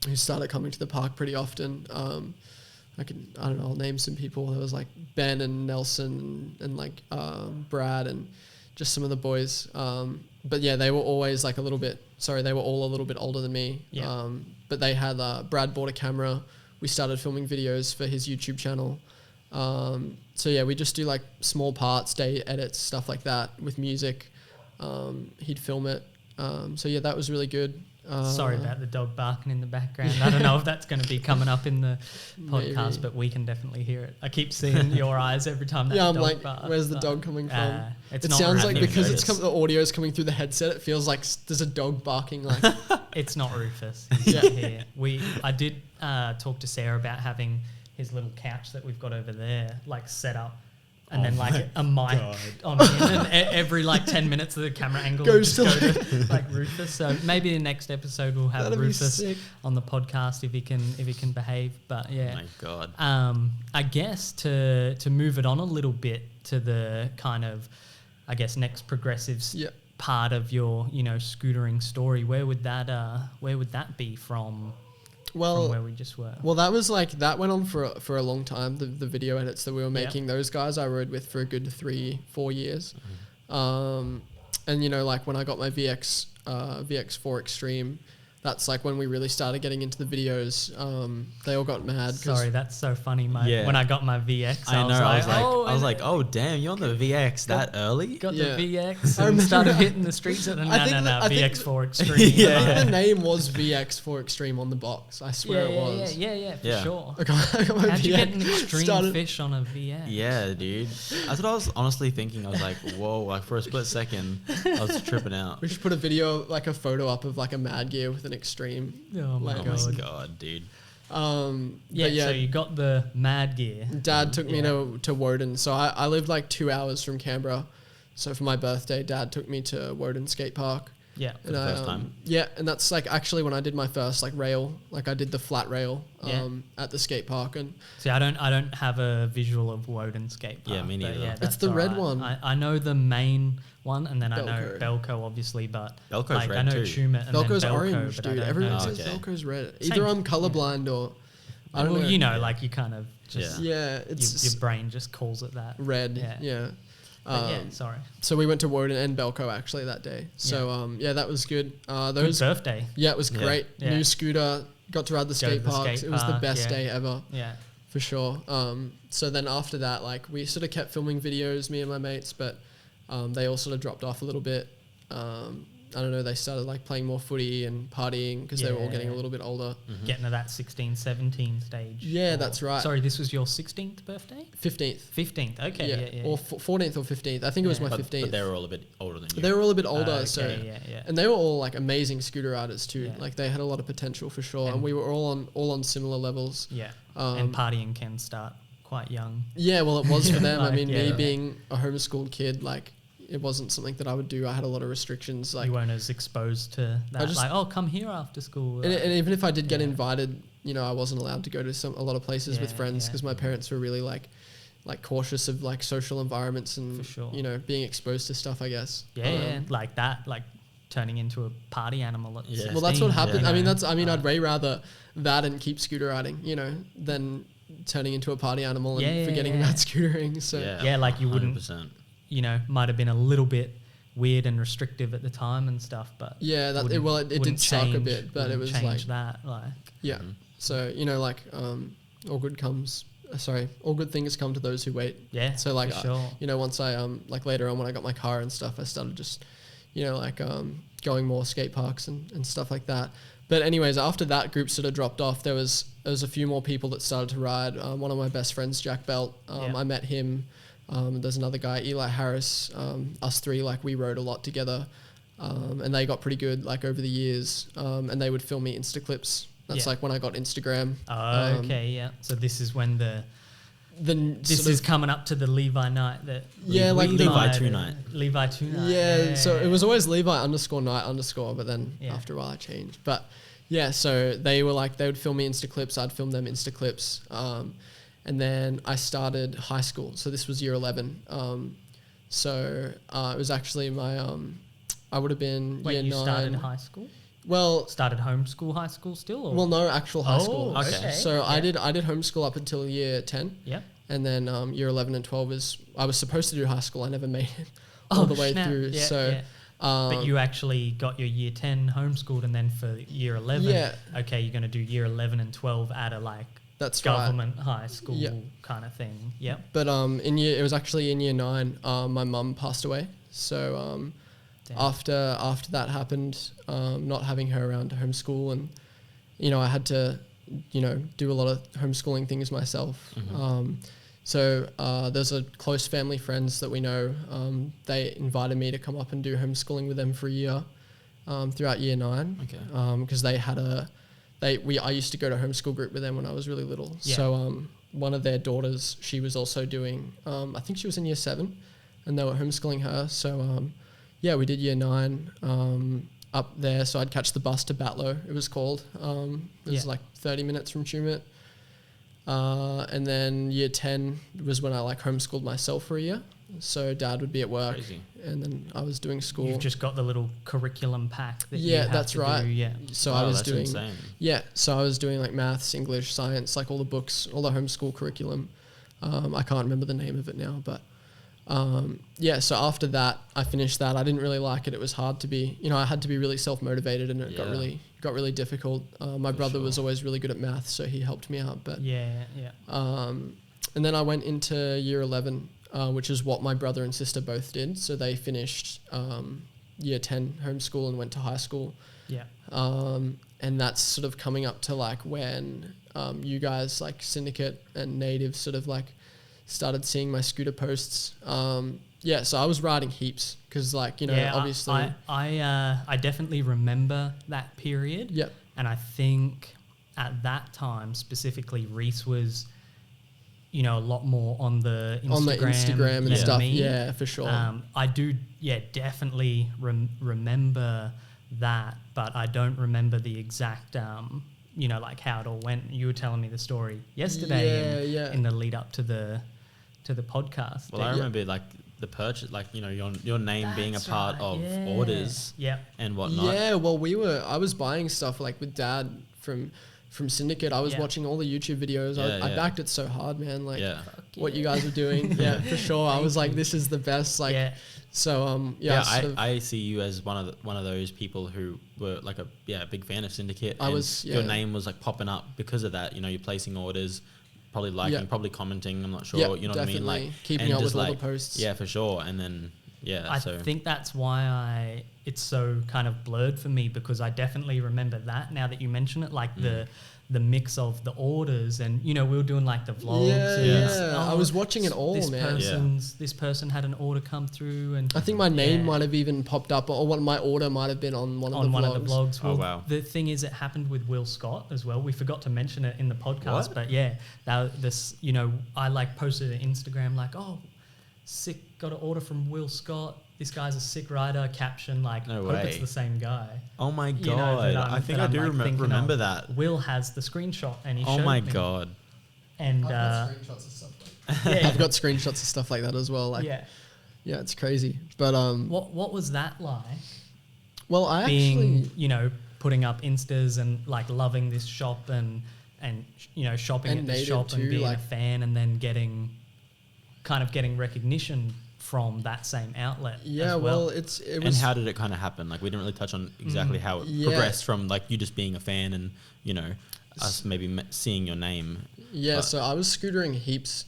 A: who started coming to the park pretty often. I'll name some people. There was Ben and Nelson and Brad and just some of the boys. But they were always they were all a little bit older than me.
B: Yeah.
A: But they had, Brad bought a camera. We started filming videos for his YouTube channel. We just do small parts, day edits, stuff like that with music. He'd film it. That was really good.
B: Sorry about the dog barking in the background. I don't know if that's going to be coming up in the podcast, but we can definitely hear it. I keep seeing your eyes every time that dog barks.
A: Where's the dog coming from?
B: It
A: sounds because the audio is coming through the headset, it feels like there's a dog barking.
B: It's not Rufus. He's here. I did talk to Sarah about having his little couch that we've got over there set up. And then a mic on him, and every 10 minutes the camera angle goes to Rufus. So maybe the next episode we'll have Rufus on the podcast if he can behave. But yeah,
C: oh my God.
B: I guess to move it on a little bit to the kind of next progressives part of your scootering story. Where would that be from? From where we just were.
A: Well, that was that went on for a long time. The video edits that we were making, those guys I rode with for a good 3-4 years. And when I got my VX4 Extreme, that's when we really started getting into the videos. They all got mad.
B: Sorry, that's so funny, mate. Yeah. When I got my VX,
C: I was like, oh damn, you're on the VX that early?
B: Got the VX and started hitting the streets. And VX4 Extreme.
A: I think the name was VX4 Extreme on the box. I swear it was.
B: Yeah, for sure.
A: I got my
B: How'd
A: VX,
B: you get an extreme fish on a VX?
C: Yeah, dude. That's what I was honestly thinking. I was like, whoa, for a split second, I was tripping out.
A: We should put a video, a photo up of a Mad Gear with an Extreme.
B: Oh my
C: God, dude.
B: So you got the Mad Gear.
A: Dad took me to Woden. So I lived 2 hours from Canberra. So for my birthday, Dad took me to Woden Skate Park.
B: Yeah.
C: For the first time.
A: Yeah, and that's actually when I did my first rail. I did the flat rail at the skate park. And
B: see, I don't have a visual of Woden Skate Park.
C: Yeah, me neither.
A: Yeah, it's the red one.
B: I know the main one, and then
A: Belco.
B: I know Belco, obviously, but
C: Belco's red
B: I know
C: too.
B: Tumut and
A: Belco's
B: then Belco,
A: orange,
B: but
A: dude. Everyone says Belco's red. Either I'm colorblind or I don't know.
B: You kind of just your brain just calls it that.
A: Red. Yeah.
B: Sorry.
A: So we went to Woden and Belco actually that day. So that was good.
B: Good birthday.
A: Yeah, it was great.
B: Yeah.
A: New scooter. Got to ride the skate parks. It was the best day ever.
B: Yeah.
A: For sure. So then after that, we sort of kept filming videos, me and my mates, but they all sort of dropped off a little bit. I don't know, they started like playing more footy and partying because they were all getting a little bit older.
B: Getting to that 16, 17 stage.
A: Yeah, that's right.
B: Sorry, this was your 16th birthday?
A: 15th.
B: 15th, okay. Yeah.
A: Or 14th or 15th. I think it was my 15th.
C: But they were all a bit older than you.
A: They were all a bit older,
B: Okay,
A: so
B: yeah.
A: and they were all like amazing scooter riders too.
B: Yeah.
A: Like they had a lot of potential for sure, and we were all on similar levels.
B: Yeah, and partying can start quite young.
A: Yeah, well, it was for them.
B: Like,
A: I mean, me being a homeschooled kid, like it wasn't something that I would do. I had a lot of restrictions. Like
B: you weren't as exposed to that. Like, oh, come here after school.
A: And even if I did get invited, you know, I wasn't allowed to go to a lot of places with friends because my parents were really like cautious of like social environments and you know, being exposed to stuff, I guess.
B: Yeah, like that, like turning into a party animal at 16.
A: Well, that's what happened.
B: Yeah.
A: I mean, I'd way rather that and keep scooter riding, you know, than turning into a party animal and forgetting about scootering. So
B: like you wouldn't
C: 100%.
B: You know, might have been a little bit weird and restrictive at the time and stuff, but
A: it did suck a bit, but it was like
B: that, like
A: So you know, like all good things come to those who wait.
B: Yeah.
A: So like
B: sure.
A: you know, once I like later on when I got my car and stuff, I started just you know like going more skate parks and stuff like that. But anyways, after that group sort of dropped off, there was a few more people that started to ride. One of my best friends, Jack Belt, I met him. There's another guy, Eli Harris. Us three, like we rode a lot together, and they got pretty good like over the years. And they would film me Insta clips. That's like when I got Instagram.
B: Oh, okay, yeah. So this is when this is coming up to the Levi Knight that
C: Levi 2 Knight.
B: Levi 2 Knight.
A: Yeah, so it was always Levi_Knight_, but then after a while I changed. But yeah, so they would film me Insta clips. I'd film them Insta clips. And then I started high school. So this was year 11. So it was actually my, I would have been year 9.
B: You started high school?
A: Well,
B: started homeschool high school still? Or?
A: Well, no, actual high school.
B: Okay.
A: So I did homeschool up until year 10.
B: Yep.
A: And then year 11 and 12 I was supposed to do high school. I never made it all the way through.
B: Yeah, but you actually got your year 10 homeschooled, and then for year 11, okay, you're going to do year 11 and 12 at a
A: that's
B: government high school kind of thing. Yep.
A: But it was actually in year 9, my mum passed away. So after that happened, not having her around to homeschool, and you know I had to do a lot of homeschooling things myself. So there's a close family friends that we know. They invited me to come up and do homeschooling with them for a year throughout year 9.
C: Okay.
A: Because they had I used to go to homeschool group with them when I was really little. Yeah. So one of their daughters, she was also doing, I think she was in year 7, and they were homeschooling her. So we did year 9 up there. So I'd catch the bus to Batlow, it was called. It was like 30 minutes from Tumut. And then year 10 was when I homeschooled myself for a year. So Dad would be at work.
C: Crazy.
A: And then I was doing school.
B: You've just got the little curriculum pack that you have
A: that's
B: to
A: right.
B: do. Yeah.
A: So I was
C: that's
A: doing
C: insane.
A: So I was doing maths, English, science, all the books, all the homeschool curriculum. I can't remember the name of it now, but so after that I finished that. I didn't really like it. It was hard to be, I had to be really self-motivated, and it got really difficult. My brother was always really good at maths, so he helped me out, but and then I went into year 11, which is what my brother and sister both did. So they finished year 10 homeschool and went to high school.
B: Yeah.
A: And that's sort of coming up to when you guys Syndicate and Native sort of started seeing my scooter posts. So I was riding heaps because obviously.
B: I definitely remember that period.
A: Yep.
B: And I think at that time specifically, Reese was a lot more on the Instagram
A: and stuff.
B: Me.
A: Yeah, for sure.
B: I do, definitely remember that, but I don't remember the exact, how it all went. You were telling me the story yesterday in the lead up to the podcast.
C: Well, I remember the purchase, your name being a part of orders and whatnot.
A: Yeah, well, I was buying stuff with Dad from Syndicate. I was watching all the YouTube videos. I backed it so hard, man. What you guys were doing. Yeah, for sure. I was this is the best. So
C: I see you as one of those people who were a big fan of Syndicate. Your name was popping up because of that. You're placing orders, probably liking, probably commenting. I'm not sure. You know
A: definitely.
C: what I mean?
A: Keeping up with all the posts.
C: Yeah, for sure. And then Yeah.
B: I think that's why it's so kind of blurred for me, because I definitely remember that now that you mention it, like the mix of the orders, and we were doing like the vlogs.
A: I was watching it all,
B: This person had an order come through, and
A: I think my name might have even popped up, or my order might have been on one of the vlogs.
B: Well, wow. The thing is, it happened with Will Scott as well. We forgot to mention it in the podcast, but I like posted an Instagram like, sick, got an order from Will Scott. This guy's a sick rider. Caption like, hope it's the same guy.
C: Oh my god! I think I do remember that.
B: Will has the screenshot, and he showed me.
C: Oh my god!
B: And
A: I've got screenshots of stuff like that. I've got screenshots of stuff like that as well. Like, yeah, it's crazy. But
B: what was that like?
A: Well, I actually
B: putting up instas and like loving this shop and shopping at this shop and being a fan, and then getting recognition from that same outlet.
A: Yeah, as well. It was.
C: And how did it kind of happen? Like, we didn't really touch on exactly how it progressed from like you just being a fan and us maybe seeing your name.
A: Yeah, so I was scootering heaps,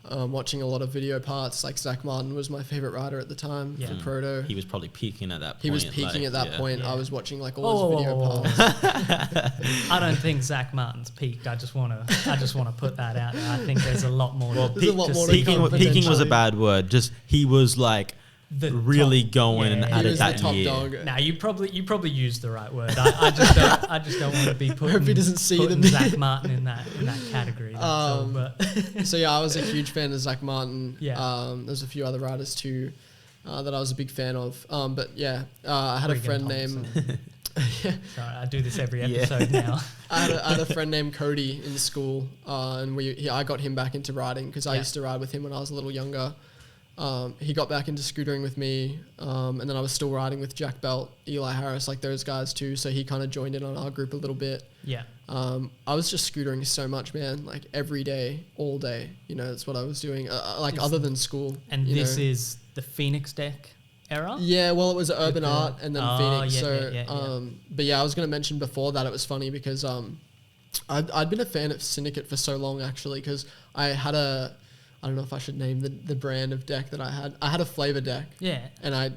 A: watching a lot of video parts. Like Zach Martin was my favorite rider at the time for Proto.
C: He was probably peaking at that point.
A: He was peaking at that point. Yeah. I was watching like all his video parts.
B: I don't think Zach Martin's peaked. I just want to put that out there. I think there's a lot more.
A: Well,
C: peaking was a bad word. Just he was like really going at it that year.
A: Dog.
B: Now you probably used the right word. I just don't want to be putting.
A: Hope he doesn't see them.
B: Zach Martin in that category.
A: So I was a huge fan of Zach Martin. Yeah. There's a few other riders too that I was a big fan of. I had a friend named.
B: Sorry, I do this every episode now.
A: I had a friend named Cody in school, and I got him back into riding because I used to ride with him when I was a little younger. He got back into scootering with me, and then I was still riding with Jack Belt, Eli Harris, like those guys too. So he kind of joined in on our group a little bit.
B: Yeah.
A: I was just scootering so much, man. Like every day, all day. That's what I was doing. Other than school.
B: And this is the Phoenix deck era.
A: Yeah. Well, it was Urban Art and then Phoenix. But yeah, I was going to mention before that it was funny because I'd been a fan of Syndicate for so long actually, because I had I don't know if I should name the brand of deck that I had. I had a flavor deck.
B: Yeah.
A: And I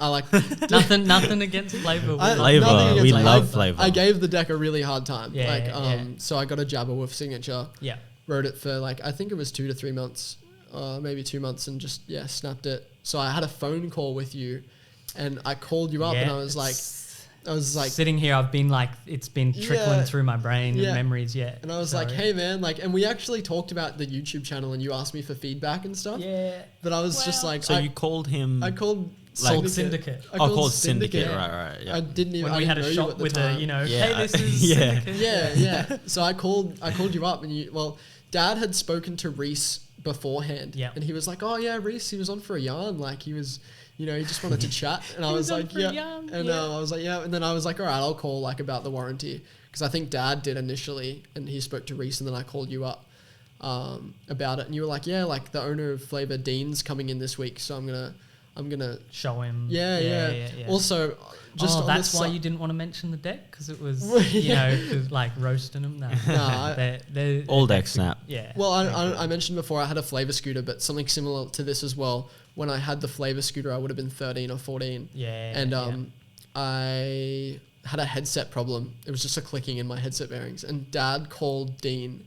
A: like
B: nothing against flavor.
C: We love flavor.
A: I gave the deck a really hard time.
B: Yeah,
A: So I got a Jabberwolf signature.
B: Yeah.
A: Rode it for I think it was 2 to 3 months, maybe 2 months, and just snapped it. So I had a phone call with you, and I called you up, and I was like
B: sitting here, I've been like, it's been trickling through my brain and memories. Yeah.
A: And I was like, hey man, and we actually talked about the YouTube channel and you asked me for feedback and stuff.
B: Yeah.
A: But I was just like,
C: so you called him.
A: I called
B: Syndicate.
C: Called Syndicate. Right. Yeah.
A: I didn't even.
B: When we had a shop with hey, this is Syndicate.
A: Yeah. So I called you up, and Dad had spoken to Reese beforehand.
B: Yeah.
A: And he was like, oh yeah, Reese, he was on for a yarn. Like he was. He just wanted to chat, and I was like, yeah, and I was like, yeah, and then I was like, all right, I'll call about the warranty, because I think Dad did initially, and he spoke to Reese, and then I called you up about it, and you were like, yeah, like the owner of Flavor Dean's coming in this week, so I'm gonna
B: show him.
A: Yeah. Also, just
B: that's why you didn't want to mention the deck, because it was like roasting them.
C: They're all deck snap.
B: Yeah.
A: Well, I mentioned before I had a Flavor scooter, but something similar to this as well. When I had the Flavor scooter, I would have been 13 or 14.
B: Yeah.
A: And I had a headset problem. It was just a clicking in my headset bearings. And Dad called Dean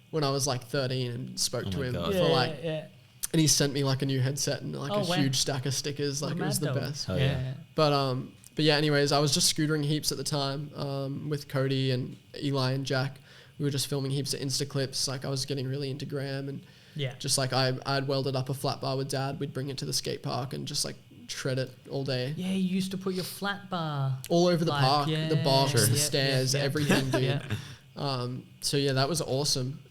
A: when I was like 13 and spoke to him and he sent me like a new headset and huge stack of stickers. Like it was the best.
C: Oh, yeah.
A: But yeah, anyways, I was just scootering heaps at the time with Cody and Eli and Jack. We were just filming heaps of Insta clips. Like I was getting really into Gram and just like I'd welded up a flat bar with Dad. We'd bring it to the skate park and just like shred it all day.
B: Yeah, you used to put your flat bar
A: all over the park, the box, the stairs, everything, dude.
B: Yeah.
A: So yeah, that was awesome.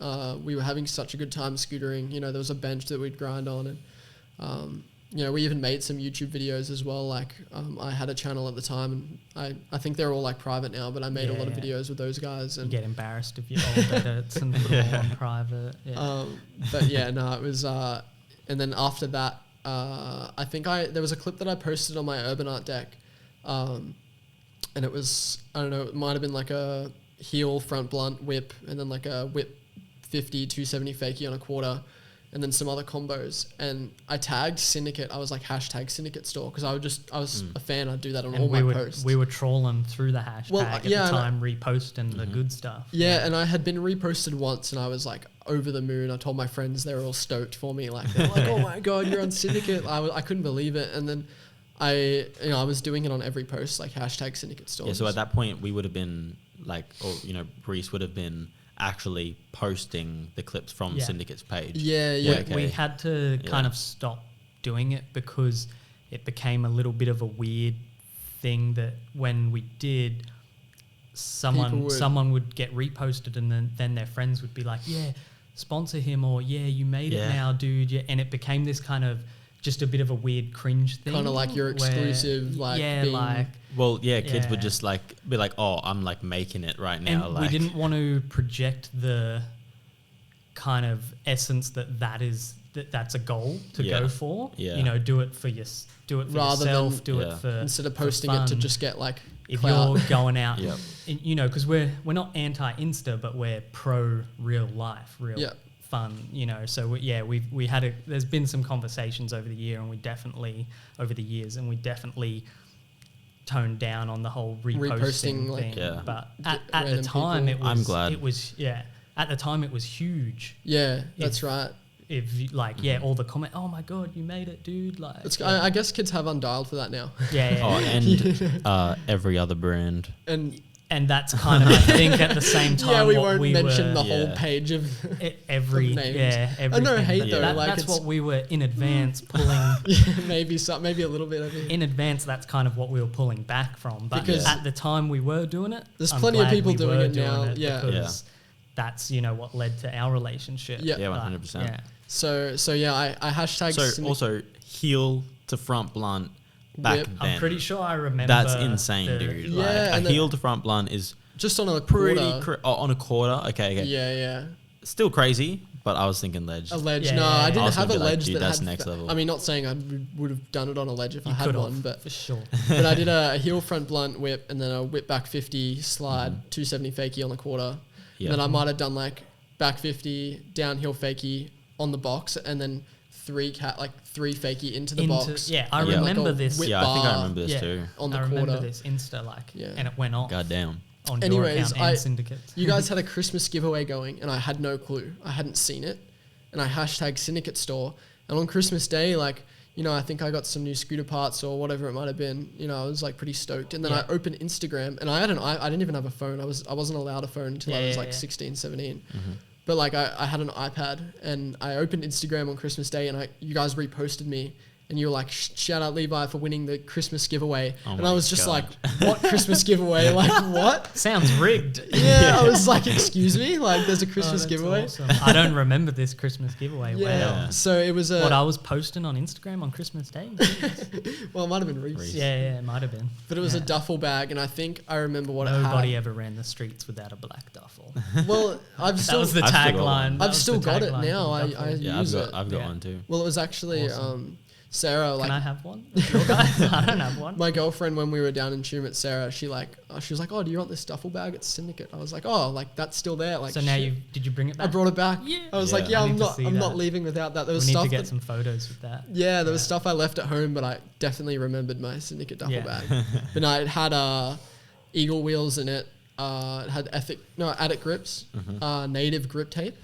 A: We were having such a good time scootering. There was a bench that we'd grind on, and we even made some YouTube videos as well. Like I had a channel at the time, and I think they're all like private now, but I made a lot of videos with those guys. And
B: you get embarrassed if you old edits and put them all on private. Yeah.
A: But yeah, no, it was. And then after that, I think there was a clip that I posted on my Urban Art deck, and it was, I don't know, it might have been like a heel front blunt whip, and then like a whip 50 270 fakie on a quarter. and then some other combos. And I tagged Syndicate. I was like #Syndicate store because I was a fan. I'd do that on all my posts.
B: We were trolling through the hashtag at the time, reposting the good stuff.
A: Yeah, and I had been reposted once, and I was like over the moon. I told my friends, they were all stoked for me. Like, they're like, oh my God, you're on Syndicate. I couldn't believe it. And then I was doing it on every post, like #Syndicate store.
C: Yeah, so at that point, we would have been like, or, Brees would have been actually posting the clips from Syndicate's page.
A: Yeah.
B: We had to kind of stop doing it because it became a little bit of a weird thing that when we did, someone would get reposted and then their friends would be like, yeah, sponsor him, or yeah, you made it now, dude. Yeah, and it became this kind of just a bit of a weird cringe thing.
A: Kind of like your exclusive,
C: kids would just like be like, oh, I'm like making it right now.
B: And
C: like,
B: we didn't want to project the kind of essence that's a goal to go for. Yeah. Do it for yourself. Do it for
A: instead of posting it to just get like.
B: If you're going out, because we're not anti-Insta, but we're pro real life, fun, So we had there's been some conversations over the years, and we definitely toned down on the whole reposting thing.
A: Like,
B: but at the time,
A: people.
C: I'm glad.
B: It was at the time it was huge.
A: Yeah, that's right.
B: If all the comment, oh my God, you made it, dude! Like,
A: I guess kids have Undialed for that now.
B: Yeah.
C: Oh, and every other brand.
B: And that's kind of, I think, at the same time.
A: We won't mention the whole page of
B: every
A: everything. No hate though.
B: That's what we were in advance pulling.
A: Maybe a little bit of it.
B: In advance, that's kind of what we were pulling back from. But because at the time we were doing it,
A: there's plenty of people doing it now.
B: Because that's what led to our relationship.
C: Yeah, 100%.
A: So I hashtag.
C: So also heel to front blunt. Back then.
B: I'm pretty sure I remember.
C: That's insane, dude.
A: Yeah,
C: like, a heel to front blunt is
A: just on a
C: pretty on a quarter. Okay.
A: Yeah.
C: Still crazy, but I was thinking ledge.
A: A ledge. No, I didn't have a ledge that
C: that's
A: had
C: next level.
A: I mean, not saying I would have done it on a ledge if I had one, but
B: for sure.
A: But I did a heel front blunt whip and then a whip back 50 slide 270 fakie on the quarter. Yeah. And then I might have done like back 50 downhill fakie on the box and then 3 fakie into the box.
B: Yeah, I remember this.
C: Yeah, I think I remember this too.
A: On the
B: I
A: quarter.
B: remember this Insta and it went off.
C: God damn.
B: On your account and Syndicate.
A: You guys had a Christmas giveaway going and I had no clue. I hadn't seen it. And I hashtag Syndicate store. And on Christmas Day, I think I got some new scooter parts or whatever it might have been. I was like pretty stoked. And then I opened Instagram and I didn't even have a phone. I wasn't allowed a phone until I was 16, 17. Mm-hmm. But I had an iPad and I opened Instagram on Christmas Day and you guys reposted me and you were like, shout out Levi for winning the Christmas giveaway. And I was just like, what Christmas giveaway? Like, what?
B: Sounds rigged.
A: Yeah, I was like, excuse me? Like, there's a Christmas giveaway?
B: Awesome. I don't remember this Christmas giveaway.
A: Yeah.
B: Wow.
A: So it was
B: what I was posting on Instagram on Christmas Day?
A: Well, it might have been Reese.
B: Yeah, it might have been.
A: But it was a duffel bag and I think I remember what it had.
B: Nobody ever ran the streets without a black duffel.
A: Well, that
B: was the tagline.
A: I've still got it now. I use it.
C: I've got one too.
A: Well, it was actually... Awesome. Sarah,
B: can I have one? I don't have one.
A: My girlfriend, when we were down in Tumut, Sarah, she was like, oh, do you want this duffel bag? It's Syndicate. I was like, oh, like that's still there. Like,
B: so now did you bring it back?
A: I brought it back.
B: Yeah.
A: I was like, I'm not leaving without that. There was
B: we need
A: stuff
B: to get some photos with that.
A: Yeah, there was stuff I left at home, but I definitely remembered my Syndicate duffel bag. But no, it had eagle wheels in it. It had Attic grips, native grip tape,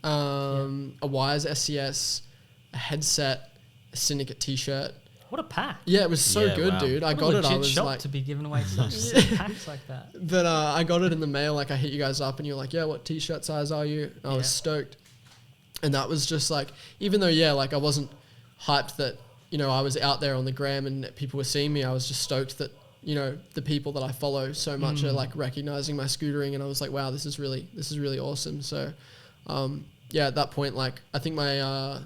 A: a Wires SCS, a headset, a Syndicate t-shirt.
B: What a pack.
A: Yeah, it was so good, dude. I got it. I was
B: shop
A: like
B: to be giving away such sick packs like that.
A: But I got it in the mail. Like I hit you guys up and you're like, yeah, what t-shirt size are you? And I was stoked. And that was just like, even though, I wasn't hyped that, I was out there on the gram and people were seeing me, I was just stoked that, the people that I follow so much are like recognizing my scootering. And I was like, wow, this is really awesome. So, at that point, like I think my,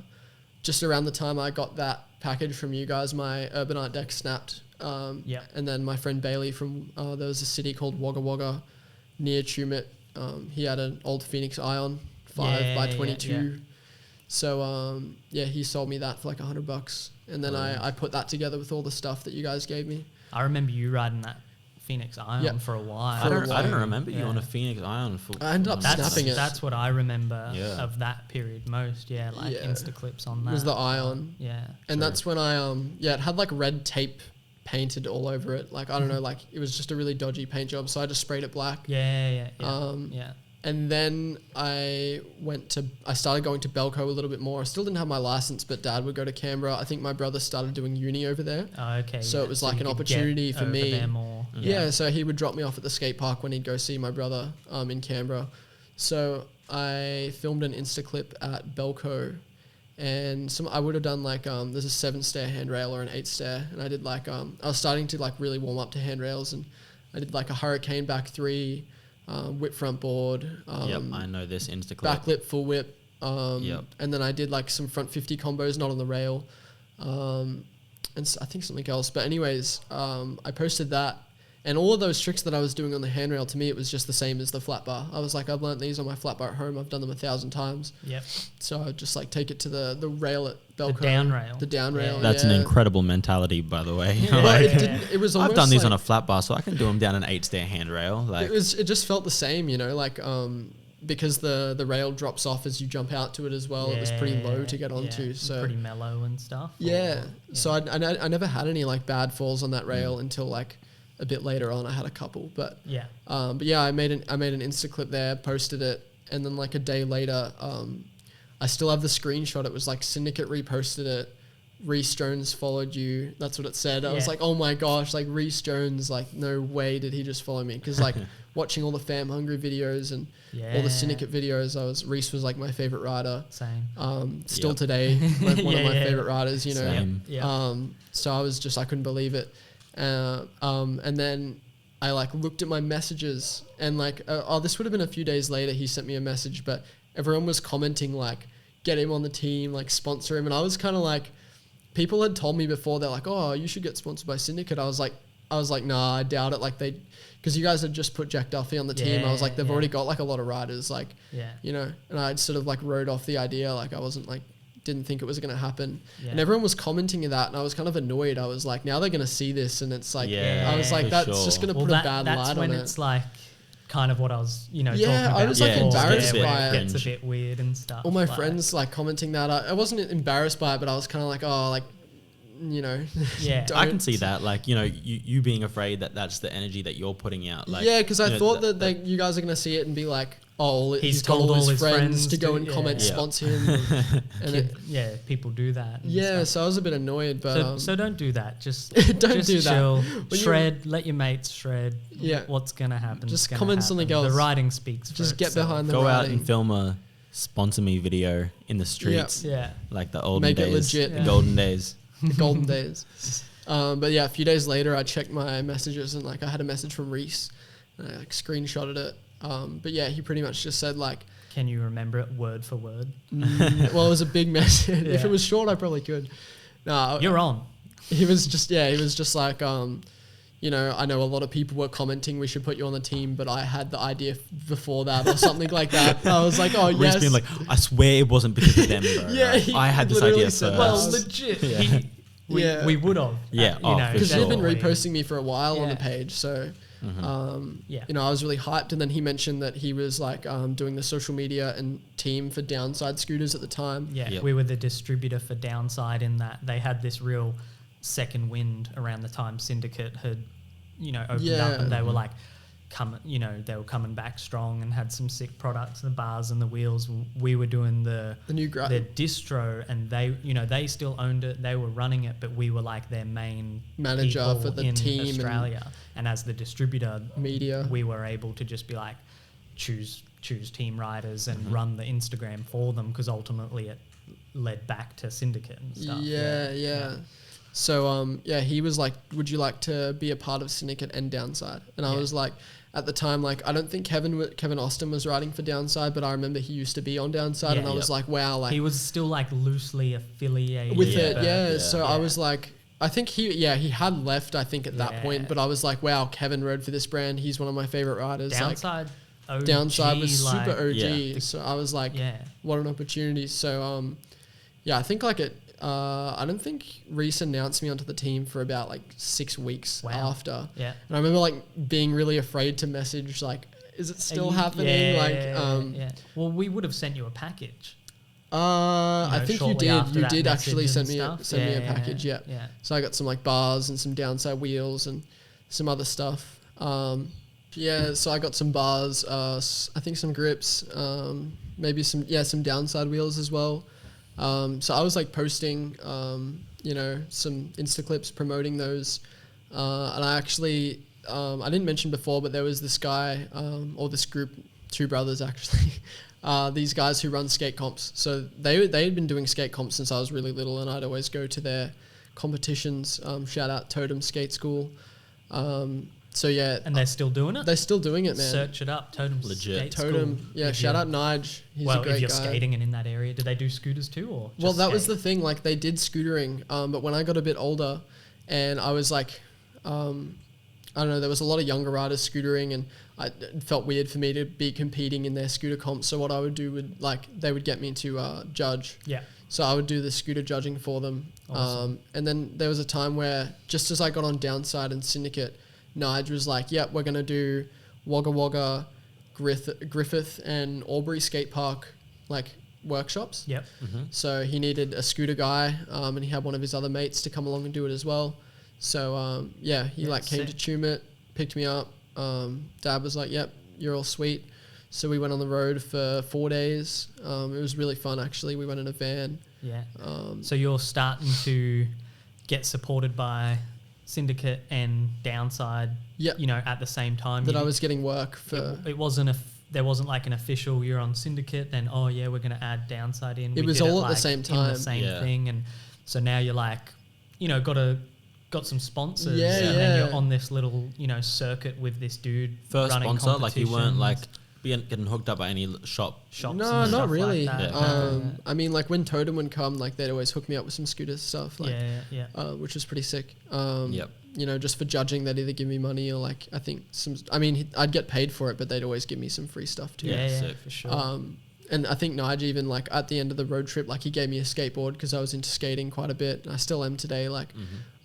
A: just around the time I got that package from you guys, my Urbanite deck snapped. And then my friend Bailey from, there was a city called Wagga Wagga near Tumut. He had an old Phoenix Ion 5x22. Yeah. So, he sold me that for like $100. And then I put that together with all the stuff that you guys gave me.
B: I remember you riding that Phoenix Ion for a while.
C: I don't remember you on a Phoenix Ion.
A: I ended up snapping it.
B: That's what I remember of that period most. Yeah, like Insta clips on that.
A: It was the Ion. And that's when I it had like red tape painted all over it. Like I don't know, like it was just a really dodgy paint job, so I just sprayed it black. And then I started going to Belco a little bit more. I still didn't have my license, but Dad would go to Canberra. I think my brother started doing uni over there.
B: Oh, okay.
A: So it was like an opportunity for me.
B: There more.
A: Yeah, so he would drop me off at the skate park when he'd go see my brother in Canberra. So I filmed an Insta clip at Belco, and I would have done like there's a 7-stair handrail or an 8-stair, and I did like I was starting to like really warm up to handrails, and I did like a hurricane back 3. Whip front board.
C: I know this Insta clip.
A: Backlip, full whip. And then I did like some front 50 combos, not on the rail. And I think something else. But anyways, I posted that. And all of those tricks that I was doing on the handrail, to me, it was just the same as the flat bar. I was like, I've learnt these on my flat bar at home. I've done them 1,000 times.
B: Yep.
A: So I'd just like take it to the rail at Belco.
B: The down rail.
A: The down rail.
C: That's an incredible mentality, by the way.
A: It was almost
C: I've done these
A: like,
C: on a flat bar, so I can do them down an 8-stair handrail. Like
A: it just felt the same, you know, like because the rail drops off as you jump out to it as well. It was pretty low to get onto, so
B: pretty mellow and stuff.
A: So I never had any like bad falls on that rail until like a bit later on. I had a couple, but I made an Insta clip there, posted it, and then like a day later, I still have the screenshot. It was like Syndicate reposted it. Reece Jones followed you. That's what it said. I was like, oh my gosh, like Reece Jones, like no way did he just follow me? Because like watching all the Fam Hungry videos and all the Syndicate videos, Reece was like my favorite rider.
B: Same.
A: Still today, like one of my favorite riders, you know.
C: Same.
A: So I couldn't believe it. And then I like looked at my messages and like, this would have been a few days later. He sent me a message, but everyone was commenting like, get him on the team, like sponsor him. And I was kind of like, people had told me before, they're like, oh, you should get sponsored by Syndicate. I was like, nah, I doubt it. Like because you guys had just put Jack Duffy on the team. I was like, they've already got like a lot of riders, like, you know, and I'd sort of like wrote off the idea. Like I wasn't like, didn't think it was going to happen. And everyone was commenting that, and I was kind of annoyed. I was like, now they're going to see this, and it's like, I was like, that's just going to put a bad light on it.
B: That's when it's like kind of what I was, talking about.
A: I was like embarrassed by it.
B: It's a bit weird and stuff.
A: All my friends like commenting that. I wasn't embarrassed by it, but I was kind of like, oh, like, you know.
C: I can see that. Like, you know, you being afraid that that's the energy that you're putting out. Like,
A: because I thought that you guys are going to see it and be like, oh, he's told all his friends to go and comment, sponsor him. And
B: people do that.
A: So I was a bit annoyed, but
B: so don't do that. Just
A: don't do
B: chill,
A: that.
B: Shred. Let your mates shred. What's gonna happen?
A: Just comment something else.
B: The riding speaks.
A: Just get behind the
C: riding. Go out
A: riding.
C: and film a sponsor me video in the streets. Like the olden days.
A: Make it legit.
C: The golden days.
A: The golden days. But a few days later, I checked my messages and like I had a message from Reece. And I like screenshotted it. But he pretty much just said like,
B: can you remember it word for word?
A: Well, it was a big message. If it was short, I probably could. No,
B: you're on.
A: He was just like, you know, I know a lot of people were commenting we should put you on the team, but I had the idea before that or something like that. I was like, oh, yes.
C: Being like, I swear it wasn't because of them, bro. I had this idea first.
B: Well, legit. We would have.
A: Because they've been reposting me for a while on the page, so... you know, I was really hyped, and then he mentioned that he was like doing the social media and team for Downside scooters at the time.
B: We were the distributor for Downside in that they had this real second wind around the time Syndicate had, opened up, and they were like they were coming back strong and had some sick products, the bars and the wheels. We were doing the
A: new
B: the distro, and they still owned it. They were running it, but we were like their main
A: manager for the
B: in
A: team
B: Australia. And as the distributor,
A: media,
B: we were able to just be like, choose team riders and run the Instagram for them, because ultimately it led back to Syndicate and stuff.
A: So he was like, would you like to be a part of Syndicate and Downside? And I was like, at the time, like, I don't think Kevin Austin was riding for Downside, but I remember he used to be on Downside, and I was like, wow, like,
B: he was still like loosely affiliated
A: with it. So I was like, I think he had left, I think, at that point, but I was like, wow, Kevin rode for this brand. He's one of my favorite riders.
B: Downside,
A: like, Downside was super OG. So I was like, what an opportunity. So, I think like I don't think Reese announced me onto the team for about like 6 weeks after.
B: Yeah.
A: And I remember like being really afraid to message like, is it still happening?
B: Yeah. Well, we would have sent you a package.
A: I think you did. You did actually send me a package. Yeah. So I got some like bars and some downside wheels and some other stuff. So I got some bars. I think some grips. Maybe some downside wheels as well. So I was like posting, some Insta clips promoting those. And I actually, I didn't mention before, but there was this guy, or this group, 2 brothers actually, these guys who run skate comps. So they had been doing skate comps since I was really little, and I'd always go to their competitions. Shout out Totem Skate School. And
B: they're still doing it?
A: They're still doing it, man.
B: Search it up, Totem
C: Legit.
B: Skate
A: Totem,
B: School.
A: yeah, shout out Nige. He's a great guy.
B: If you're skating and in that area, do they do scooters too, or just
A: Well, that
B: skate?
A: was the thing, like they did scootering, but when I got a bit older and I was like, I don't know, there was a lot of younger riders scootering, and it felt weird for me to be competing in their scooter comps. So what I would do they would get me to judge.
B: Yeah.
A: So I would do the scooter judging for them. Awesome. And then there was a time where just as I got on Downside and Syndicate, Nige was like, yep, we're going to do Wagga Wagga, Griffith and Albury skate park like workshops.
B: Yep.
C: Mm-hmm.
A: So he needed a scooter guy, and he had one of his other mates to come along and do it as well. So he came to Tumut, picked me up. Dad was like, yep, you're all sweet. So we went on the road for 4 days. It was really fun, actually. We went in a van.
B: Yeah. So you're starting to get supported by Syndicate and Downside, at the same time.
A: I was getting work for...
B: It wasn't there wasn't like an official, you're on Syndicate, then, we're going to add Downside in.
A: It was all at the same time.
B: The same thing. And so now you're like, got some sponsors.
A: Yeah,
B: and then you're on this little, circuit with this dude.
C: First
B: running
C: sponsor, like you weren't like getting hooked up by any shops.
A: No, not really.
B: Like that.
A: I mean, like when Totem would come, like they'd always hook me up with some scooter stuff, like, which was pretty sick. Just for judging, they'd either give me money or like I'd get paid for it, but they'd always give me some free stuff too.
B: Yeah, for sure.
A: And I think Nige even like at the end of the road trip, like he gave me a skateboard because I was into skating quite a bit. And I still am today. Like,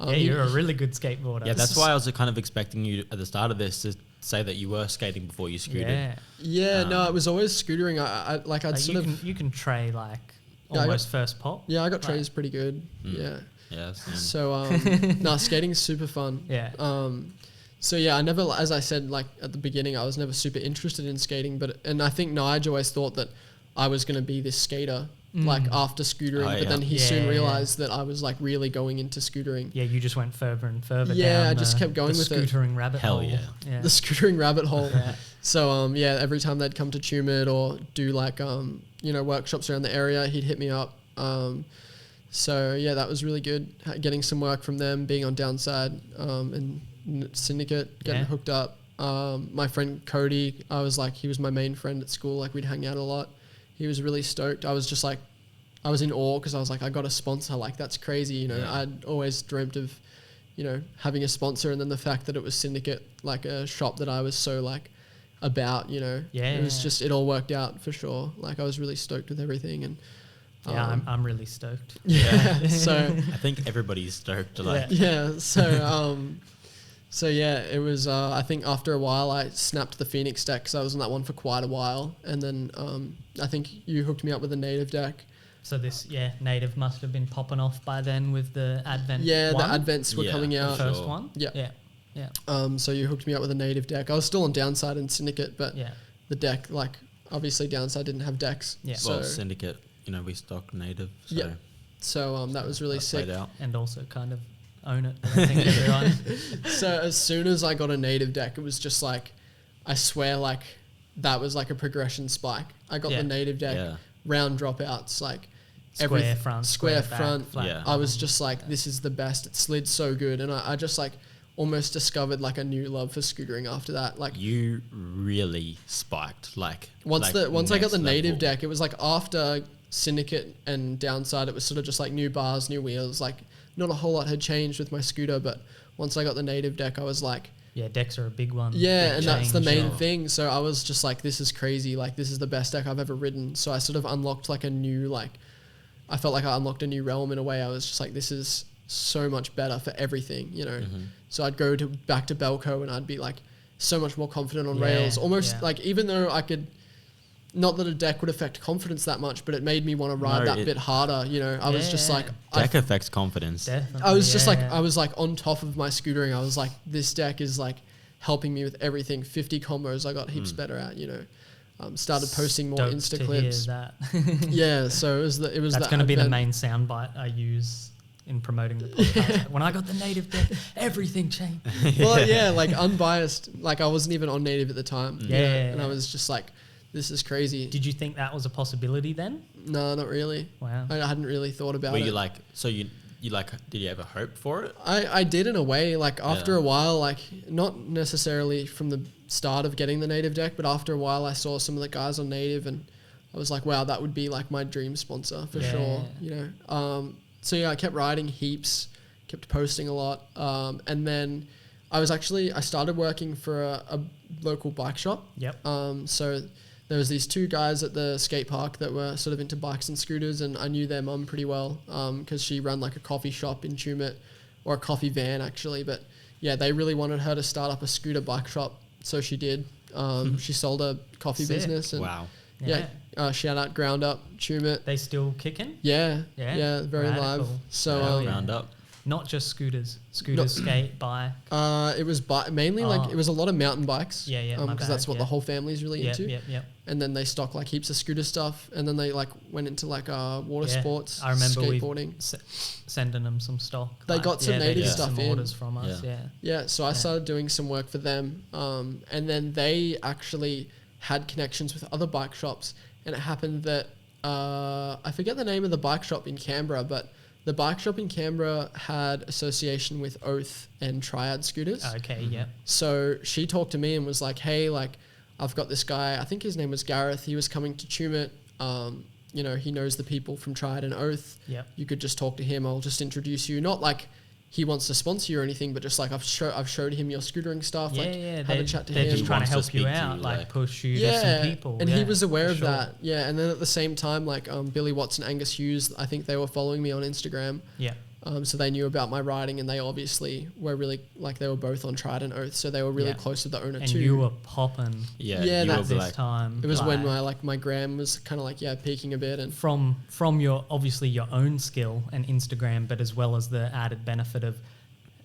B: you're a really good skateboarder.
C: Yeah, that's why I was kind of expecting you at the start of this to say that you were skating before you scooted.
A: No, it was always scootering.
B: You can tray like almost first pop.
A: Yeah, I got trays pretty good.
C: Yeah.
A: So skating's super fun.
B: Yeah.
A: I never, as I said, like at the beginning, I was never super interested in skating, and I think Nige always thought that I was going to be this skater, like after scootering, but then he soon realized that I was like really going into scootering.
B: Yeah, you just went further and further down.
A: Yeah, I just kept going with
B: the scootering rabbit hole.
C: Hell yeah.
A: The scootering rabbit hole.
B: Yeah.
A: So, every time they'd come to Tumut or do like, workshops around the area, he'd hit me up. That was really good, getting some work from them, being on Downside, and Syndicate, getting hooked up. My friend Cody, he was my main friend at school. Like we'd hang out a lot. He was really stoked. I was just like, I was in awe because I was like, I got a sponsor. Like that's crazy. I'd always dreamt of, having a sponsor, and then the fact that it was Syndicate, like a shop that I was so like about, it was just, it all worked out for sure. Like I was really stoked with everything, and
B: I'm really stoked.
A: Yeah. So
C: I think everybody's stoked. Like
A: it was, I think after a while I snapped the Phoenix deck because I was on that one for quite a while. And then I think you hooked me up with a native deck.
B: So this, native must have been popping off by then with the Advent one.
A: The Advents were coming out.
B: The first one? Yeah.
A: So you hooked me up with a native deck. I was still on Downside and Syndicate, but the deck, like obviously Downside didn't have decks.
C: Yeah. So Syndicate, we stock native. So
A: yeah. So that was really sick.
B: And also kind of own it. I think everyone.
A: So as soon as I got a native deck, it was just like, I swear, like that was like a progression spike. I got the native deck, round dropouts, like
B: square front,
A: flat. I was just like, this is the best. It slid so good, and I just like almost discovered like a new love for scootering after that. Like
C: you really spiked. Once
A: I got the native deck, it was like after Syndicate and Downside, it was sort of just like new bars, new wheels, like. Not a whole lot had changed with my scooter, but once I got the native deck, I was like...
B: Yeah, decks are a big one.
A: Yeah, and that's the main thing. So I was just like, this is crazy. Like, this is the best deck I've ever ridden. So I sort of unlocked like a new, like, I felt like I unlocked a new realm in a way. I was just like, this is so much better for everything, you know. So I'd go back to Belco and I'd be like so much more confident on rails, almost like, even though I could, not that a deck would affect confidence that much, but it made me want to ride that bit harder, you know. I was just like,
C: deck affects confidence.
B: Definitely,
A: I was just like, I was like on top of my scootering. I was like, this deck is like helping me with everything. 50 combos I got heaps better at, you know. Started posting more Insta clips. Yeah, so it was
B: that's going to be the main soundbite I use in promoting the podcast. When I got the native deck, everything changed.
A: Well, yeah, like unbiased. Like I wasn't even on native at the time. And I was just like, this is crazy.
B: Did you think that was a possibility then?
A: No, not really.
B: Wow.
A: I hadn't really thought about it.
C: Were you like, so you like, did you ever hope for it?
A: I did in a way, like after a while, like not necessarily from the start of getting the native deck, but after a while I saw some of the guys on native and I was like, wow, that would be like my dream sponsor for sure, you know. So yeah, I kept riding heaps, kept posting a lot. And then I started working for a local bike shop. So there was these two guys at the skate park that were sort of into bikes and scooters, and I knew their mum pretty well because she ran like a coffee shop in Tumut, or a coffee van actually. But yeah, they really wanted her to start up a scooter bike shop, so she did. She sold a coffee business. And shout out Ground Up Tumut.
B: They still kicking?
A: Yeah, very live. So
C: Ground Up.
B: Not just scooters, skate, bike.
A: It was mainly like it was a lot of mountain bikes.
B: Because
A: that's what the whole family's really into.
B: Yep.
A: And then they stock like heaps of scooter stuff, and then they like went into like water sports.
B: I remember
A: skateboarding.
B: Sending them some stock.
A: They got some native stuff
B: some
A: in.
B: orders from us.
A: So I started doing some work for them, and then they actually had connections with other bike shops, and it happened that I forget the name of the bike shop in Canberra, but the bike shop in Canberra had association with Oath and Triad scooters.
B: Okay, yeah.
A: So she talked to me and was like, hey, like, I've got this guy, I think his name was Gareth. He was coming to Tumut. You know, he knows the people from Triad and Oath.
B: Yep.
A: You could just talk to him. I'll just introduce you. Not like he wants to sponsor you or anything, but just like I've showed him your scootering stuff. Have a chat to him.
B: They're just trying to help you out, like push you to some people.
A: And he was aware of that. Yeah, and then at the same time, like Billy Watts and Angus Hughes, I think they were following me on Instagram.
B: Yeah.
A: So they knew about my riding, and they obviously were really, like, they were both on Tried and Oath, so they were really close to the owner too.
B: And you were popping.
A: That's
B: this time.
A: It was when my gram was kind of like peaking a bit, and
B: from your obviously your own skill and Instagram, but as well as the added benefit of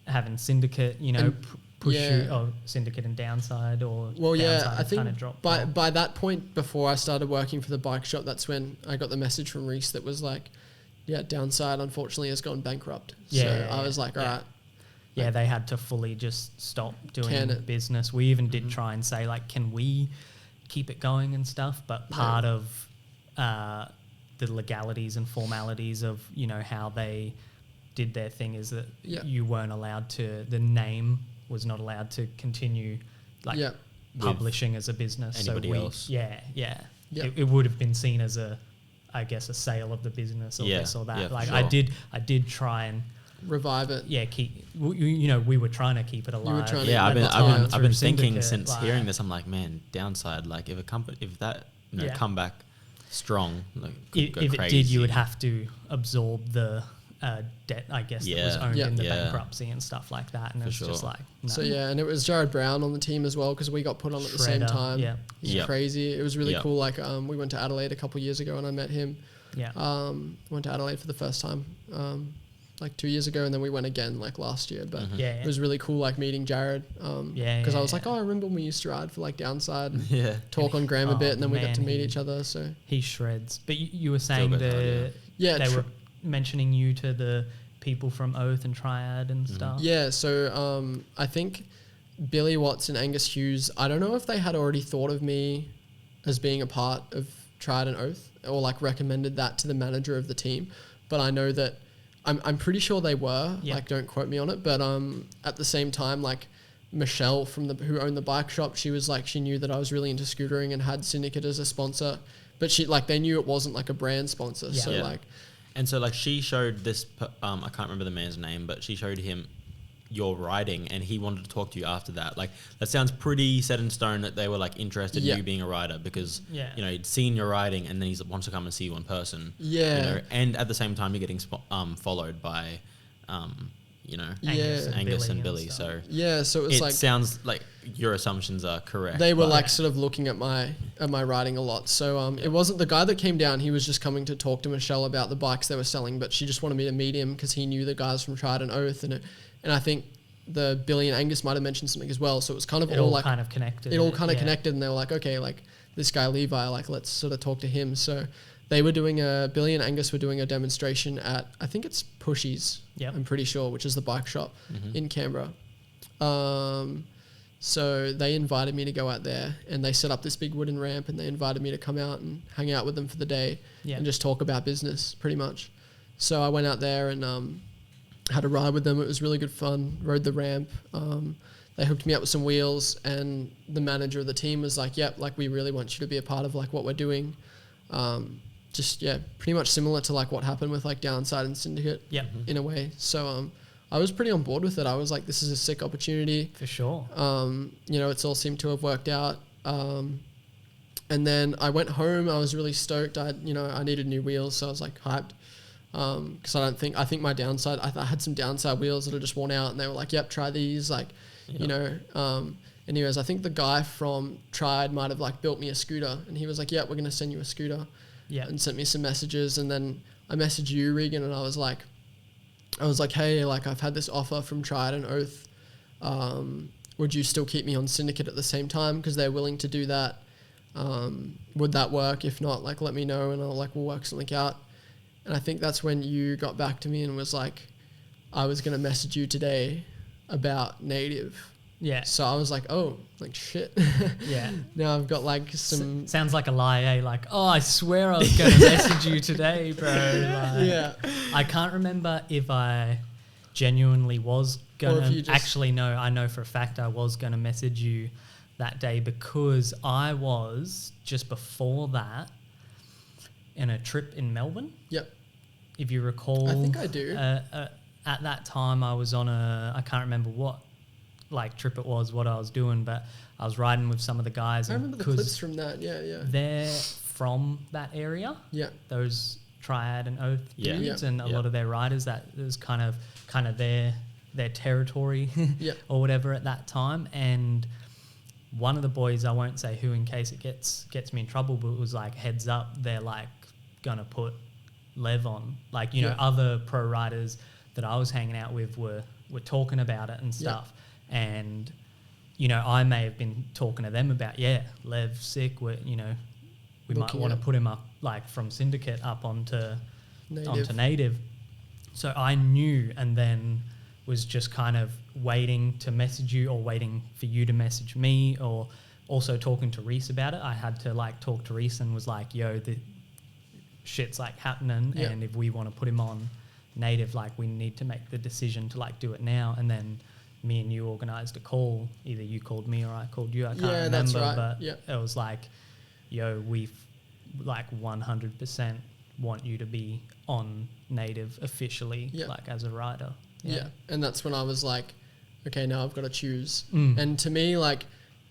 B: having Syndicate, you know, push you, or Syndicate and Downside, or Downside
A: I think
B: kind of dropped
A: by that point, before I started working for the bike shop, that's when I got the message from Reese that was like, Downside unfortunately has gone bankrupt. I was like, all right.
B: Yeah, they had to fully just stop doing business. We even did try and say, like, can we keep it going and stuff? But part of the legalities and formalities of, you know, how they did their thing is that you weren't allowed to, the name was not allowed to continue, like, publishing as a business.
C: Anybody else.
B: It would have been seen as a sale of the business or this or that. I did try and
A: revive it.
B: We were trying to keep it alive.
C: I've been thinking since hearing this. I'm like, man, Downside. Like, if that come back strong, like,
B: if it did, you would have to absorb the debt, I guess, that was owned in the bankruptcy and stuff like that. And it's just like, no.
A: So and it was Jared Brown on the team as well, because we got put on at the same time. He's crazy. It was really cool. Like, we went to Adelaide a couple years ago and I met him. Went to Adelaide for the first time like 2 years ago, and then we went again like last year. But it was really cool, like, meeting Jared, because I was like, I remember when we used to ride for like Downside and talk on Gram a bit, and then we got to meet each other. So
B: he shreds. But you were saying they were mentioning you to the people from Oath and Triad and stuff.
A: So I think Billy Watts and Angus Hughes, I don't know if they had already thought of me as being a part of Triad and Oath, or like recommended that to the manager of the team, but I know that I'm pretty sure they were. Like, don't quote me on it, but at the same time, like, Michelle who owned the bike shop, she was like, she knew that I was really into scootering and had Syndicate as a sponsor, but they knew it wasn't like a brand sponsor.
C: And so, like, she showed this, I can't remember the man's name, but she showed him your riding, and he wanted to talk to you after that. Like, that sounds pretty set in stone that they were like interested in you being a rider, because you know, he'd seen your riding, and then he wants to come and see you in person. You know, and at the same time you're getting followed by you know, Angus and Billy. So
A: so it was
C: sounds like your assumptions are correct.
A: They were like sort of looking at my riding a lot. So it wasn't the guy that came down. He was just coming to talk to Michelle about the bikes they were selling, but she just wanted me to meet him because he knew the guys from Tried and Oath, and I think the Billy and Angus might have mentioned something as well. So it was kind of all like
B: kind of connected.
A: It all kind of connected, and they were like, okay, like this guy Levi, like let's sort of talk to him. So they were doing Billy and Angus were doing a demonstration at, I think it's Pushy's, I'm pretty sure, which is the bike shop in Canberra. So they invited me to go out there, and they set up this big wooden ramp, and they invited me to come out and hang out with them for the day and just talk about business pretty much. So I went out there and had a ride with them. It was really good fun, rode the ramp. They hooked me up with some wheels, and the manager of the team was like, yep, like we really want you to be a part of like what we're doing. Pretty much similar to like what happened with like Downside and Syndicate in a way. So I was pretty on board with it. I was like, this is a sick opportunity.
B: For sure.
A: You know, it's all seemed to have worked out. And then I went home. I was really stoked. I needed new wheels, so I was like hyped. Because I think my Downside, I had some Downside wheels that had just worn out, and they were like, yep, try these. Like, you know, anyways, I think the guy from Tried might have like built me a scooter, and he was like, yep, we're going to send you a scooter. And sent me some messages, and then I messaged you, Regan, and I was like, hey, like I've had this offer from Tried and Oath. Would you still keep me on Syndicate at the same time? Because they're willing to do that. Would that work? If not, like let me know, and we'll work something out. And I think that's when you got back to me and was like, I was going to message you today about Native.
B: Yeah.
A: So I was like, oh, like shit.
B: Yeah.
A: Now I've got like some...
B: Sounds like a lie, eh? Like, oh, I swear I was going to message you today, bro. Like, I can't remember if I genuinely was going to... Actually, no, I know for a fact I was going to message you that day, because I was, just before that, in a trip in Melbourne.
A: Yep.
B: If you recall...
A: I think I do.
B: At that time, I was on I can't remember what trip it was, what I was doing, but I was riding with some of the guys.
A: I remember the clips from that, yeah.
B: They're from that area.
A: Yeah.
B: Those Triad and Oath dudes, and a lot of their riders, that was kind of their territory or whatever at that time. And one of the boys, I won't say who in case it gets me in trouble, but it was like, heads up, they're like gonna put Lev on. Like, you know, other pro riders that I was hanging out with were talking about it and stuff. And, you know, I may have been talking to them about, Lev's sick. We might want to put him up, like from Syndicate up onto Native. So I knew, and then was just kind of waiting to message you, or waiting for you to message me, or also talking to Reese about it. I had to like talk to Reese and was like, yo, the shit's like happening, and if we want to put him on Native, like we need to make the decision to like do it now. And then me and you organised a call. Either you called me or I called you. I can't remember. That's right. But it was like, yo, we like 100% want you to be on Native officially, like as a rider. Yeah.
A: And that's when I was like, okay, now I've got to choose. And to me, like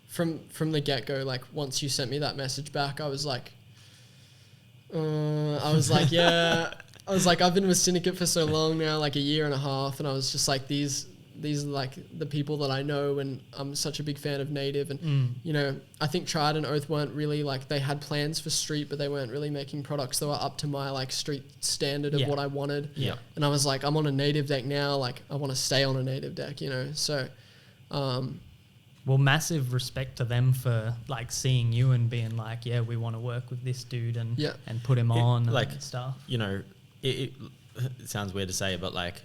A: from the get-go, like once you sent me that message back, I was like, I've been with Syndicate for so long now, like a year and a half, and I was just like, these are like the people that I know, and I'm such a big fan of Native. And you know, I think Tried and Oath weren't really like, they had plans for street, but they weren't really making products that were up to my like street standard of what I wanted. And I was like, I'm on a Native deck now, like I want to stay on a Native deck, you know. So
B: well, massive respect to them for like seeing you and being like, yeah, we want to work with this dude and put him on
C: like,
B: and stuff.
C: You know, it sounds weird to say, but like,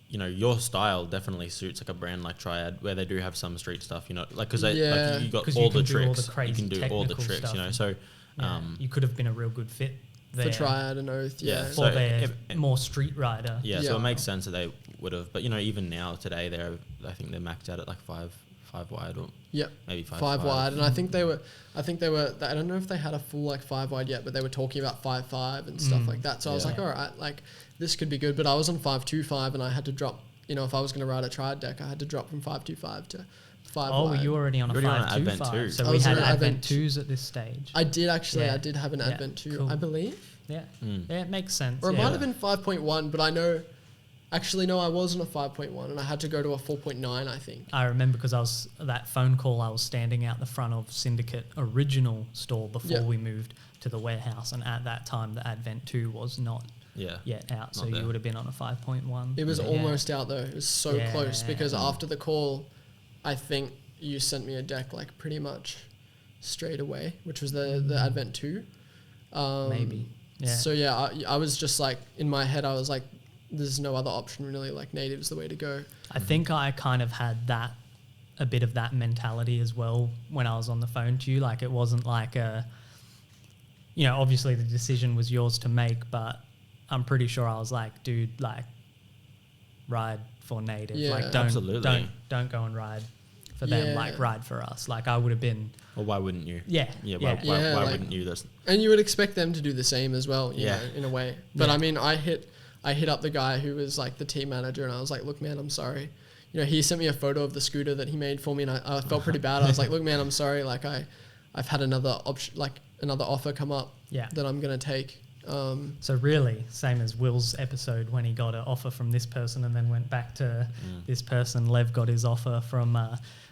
C: you know, your style definitely suits like a brand like Triad, where they do have some street stuff, you know, like, because like you got all the tricks, you can do all the tricks, you know, so
B: you could have been a real good fit there
A: for Triad and Oath,
B: for so their more street rider.
C: So it makes sense that they would have, but you know, even now today, I think they're maxed out at like five wide, or maybe five wide, and I think they were, I don't know if they had a full like 5 wide yet, but they were talking about 5.5 and stuff like that. So I was like, all right, like this could be good. But I was on 5.25 and I had to drop
A: if I was going to ride a triad deck, I had to drop from 525 to 5
B: Oh,
A: wide.
B: you were already on a
C: You're already on an
B: 525.
C: Advent 2.
B: So
A: I
B: we
A: was
B: had
A: on an
B: Advent
A: Advent
B: 2s at this stage.
A: I did actually.
B: Yeah.
A: I did have an
B: Yeah,
A: Advent 2,
B: cool.
A: I believe.
B: Yeah.
C: Mm.
B: Yeah, it makes sense.
A: Or it
B: yeah.
A: might have been 5.1, but I know... Actually, no, I was on a 5.1 and I had to go to a 4.9, I think.
B: I remember because that phone call, I was standing out the front of Syndicate original store before we moved to the warehouse, and at that time the Advent 2 was not yet out, so you would have been on a 5.1.
A: It was almost out though. It was so close because
B: Mm.
A: after the call, I think you sent me a deck like pretty much straight away, which was the Advent 2.
B: Maybe. Yeah.
A: So yeah, I was just like, in my head, I was like, there's no other option really, like native's the way to go.
B: I think I kind of had a bit of that mentality as well when I was on the phone to you. Like, it wasn't like obviously the decision was yours to make, but I'm pretty sure I was like, dude, like, ride for native.
A: Yeah,
B: like,
C: absolutely.
B: don't go and ride for them. Like, ride for us. Like, I would have been.
C: Well, why wouldn't you?
B: Yeah.
C: Yeah. Why
A: like,
C: wouldn't you?
A: And you would expect them to do the same as well, you know, in a way. But
B: Yeah.
A: I mean, I hit up the guy who was like the team manager, and I was like, look, man, I'm sorry. He sent me a photo of the scooter that he made for me, and I felt pretty bad. I was like, look, man, I'm sorry. Like, I've had another option, like another offer come up that I'm going to take.
B: So really, same as Will's episode when he got an offer from this person and then went back to this person. Lev got his offer from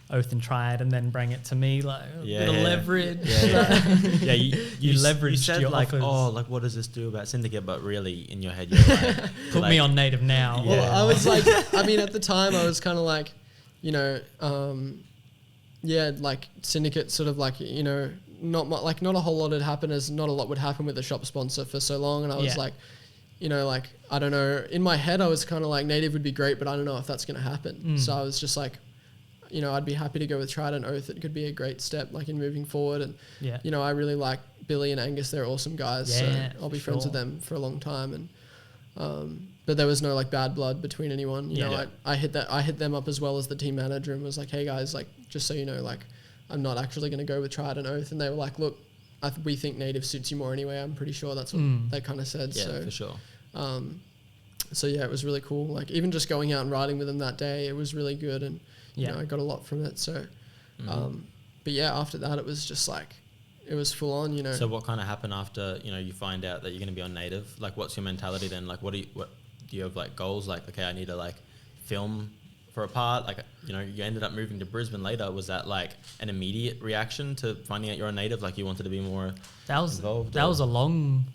B: Oath and Triad and then bring it to me, like a bit of leverage.
C: Yeah, you
B: leveraged
C: you said
B: your
C: like,
B: offers.
C: like what does this do about Syndicate? But really, in your head, you're like,
B: Put me on native now.
C: Yeah.
A: Well, I was like, I mean, at the time, I was kind of like, like Syndicate sort of like, not a whole lot had happened, as not a lot would happen with a shop sponsor for so long. And I was like, like, I don't know. In my head, I was kind of like, native would be great, but I don't know if that's going to happen. So I was just like, I'd be happy to go with Triad and Oath. It could be a great step, like, in moving forward. And, I really like Billy and Angus. They're awesome guys. So I'll be friends with them for a long time. And, but there was no like bad blood between anyone. I hit them up as well as the team manager and was like, hey guys, like, just so you know, like, I'm not actually going to go with Triad and Oath. And they were like, look, we think native suits you more anyway. I'm pretty sure that's what they kind of said.
C: Yeah,
A: so,
C: for sure.
A: So yeah, it was really cool. Like, even just going out and riding with them that day, it was really good. And, I got a lot from it. So, but yeah, after that, it was just like, it was full on,
C: So what kind of happened after, you find out that you're going to be on native? Like, what's your mentality then? Like, what do you have like goals? Like, okay, I need to like film for a part. Like, you ended up moving to Brisbane later. Was that like an immediate reaction to finding out you're on native? Like, you wanted to be more involved?
B: That was a long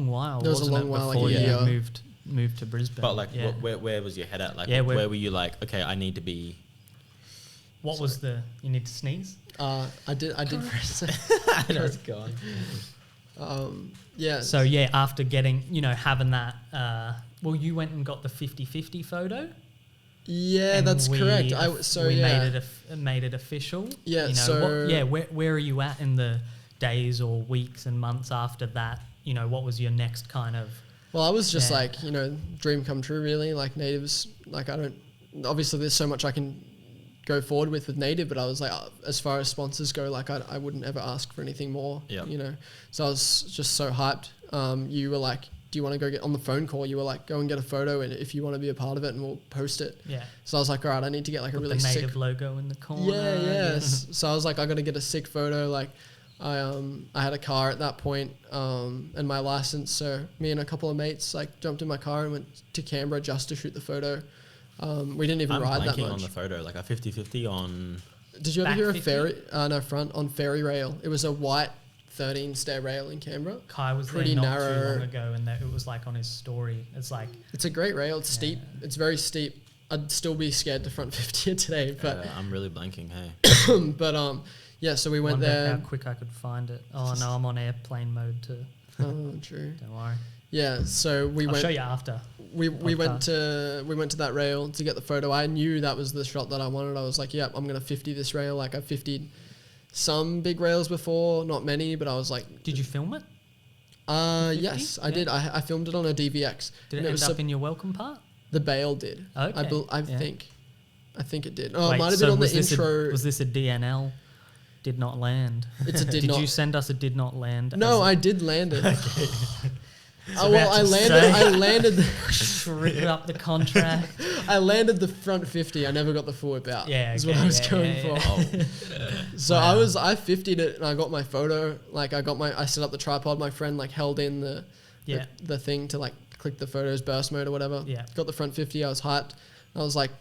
B: while.
A: There was a long while,
B: before
A: like,
B: you moved to Brisbane.
C: But like, where was your head at? Like, where were you like, okay, I need to be.
B: What was you need to sneeze?
A: I did for a second.
C: That's gone.
A: Yeah.
B: So yeah, after getting, having that, you went and got the 50-50 photo.
A: Yeah, that's correct.
B: Made it official.
A: Yeah.
B: Where are you at in the days or weeks and months after that? What was your next kind of?
A: Well, I was just like, dream come true, really. Like, natives, like, obviously there's so much I can go forward with native, but I was like, as far as sponsors go, like, I wouldn't ever ask for anything more. So I was just so hyped. You were like, do you want to go get on the phone call? You were like, go and get a photo, and if you want to be a part of it, and we'll post it.
B: Yeah.
A: So I was like, all right, I need to get like a really
B: the
A: sick
B: native logo in the corner.
A: Yeah. So I was like, I got to get a sick photo. Like, I had a car at that point, and my license. So me and a couple of mates like jumped in my car and went to Canberra just to shoot the photo. We didn't even ride that much.
C: On the photo, like a 50-50 on.
A: Did you ever hear a ferry? Front on ferry rail. It was a white 13 stair rail in Canberra.
B: Kai was pretty there not too long ago, and it was like on his story. It's like,
A: it's a great rail. It's steep. It's very steep. I'd still be scared to front 50 it today, but
C: I'm really blanking. Hey.
A: But yeah, so we went there.
B: How quick I could find it. Oh no, I'm on airplane mode too.
A: Oh, true.
B: Don't worry.
A: Yeah, so I'll
B: show you after.
A: We went to that rail to get the photo. I knew that was the shot that I wanted. I was like, yep, I'm gonna 50 this rail. Like, I've 50'd some big rails before, not many, but I was like,
B: did you film it?
A: Yes, I did. I filmed it on a DVX.
B: Did it end up in your welcome part?
A: The bail did.
B: Okay.
A: I think it did. Oh, it might have been on the intro.
B: Was this a DNL? Did not land.
A: It's a did not.
B: Did you send us a did not land?
A: No, I did land it. I landed.
B: Rip up the contract.
A: I landed the front 50. I never got the full whip out.
B: Yeah,
A: is what I was going for.
C: Oh.
A: So
B: Wow.
A: I 50'd it and I got my photo. Like I set up the tripod. My friend like held in the thing to like click the photos burst mode or whatever.
B: Yeah.
A: Got the front 50. I was hyped. I was like,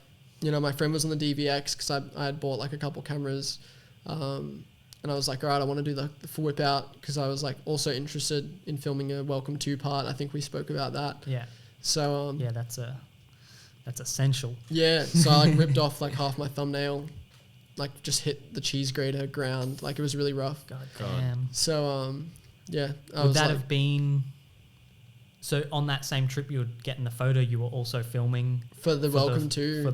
A: you know, my friend was on the DVX because I had bought like a couple cameras. And I was like, all right, I want to do the full whip out because I was like also interested in filming a Welcome To part. I think we spoke about that.
B: Yeah.
A: So
B: yeah, that's essential.
A: Yeah, so I like ripped off like half my thumbnail, like just hit the cheese grater ground. Like it was really rough.
B: God damn.
A: So yeah.
B: Would that have been? So on that same trip, you were getting the photo. You were also filming
A: for the Welcome To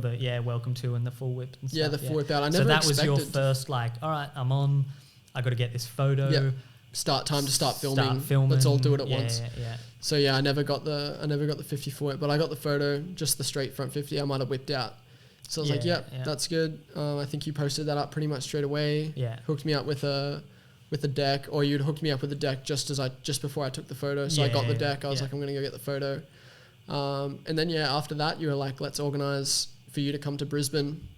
B: Welcome To and the full whip and stuff.
A: Yeah, the full whip out. I never
B: So that
A: expected.
B: was your first like, all right, I'm on. I got to get this photo.
A: Yeah. Start filming. Let's all do it at once.
B: Yeah.
A: So yeah, I never got the 50 for it, but I got the photo, just the straight front 50. I might have whipped out. So I was like, yep, that's good. I think you posted that up pretty much straight away.
B: Yeah.
A: Hooked me up with a deck, or you'd hooked me up with a deck just before I took the photo. So I got the deck. I was like, I'm gonna go get the photo. And then after that, you were like, let's organize for you to come to Brisbane.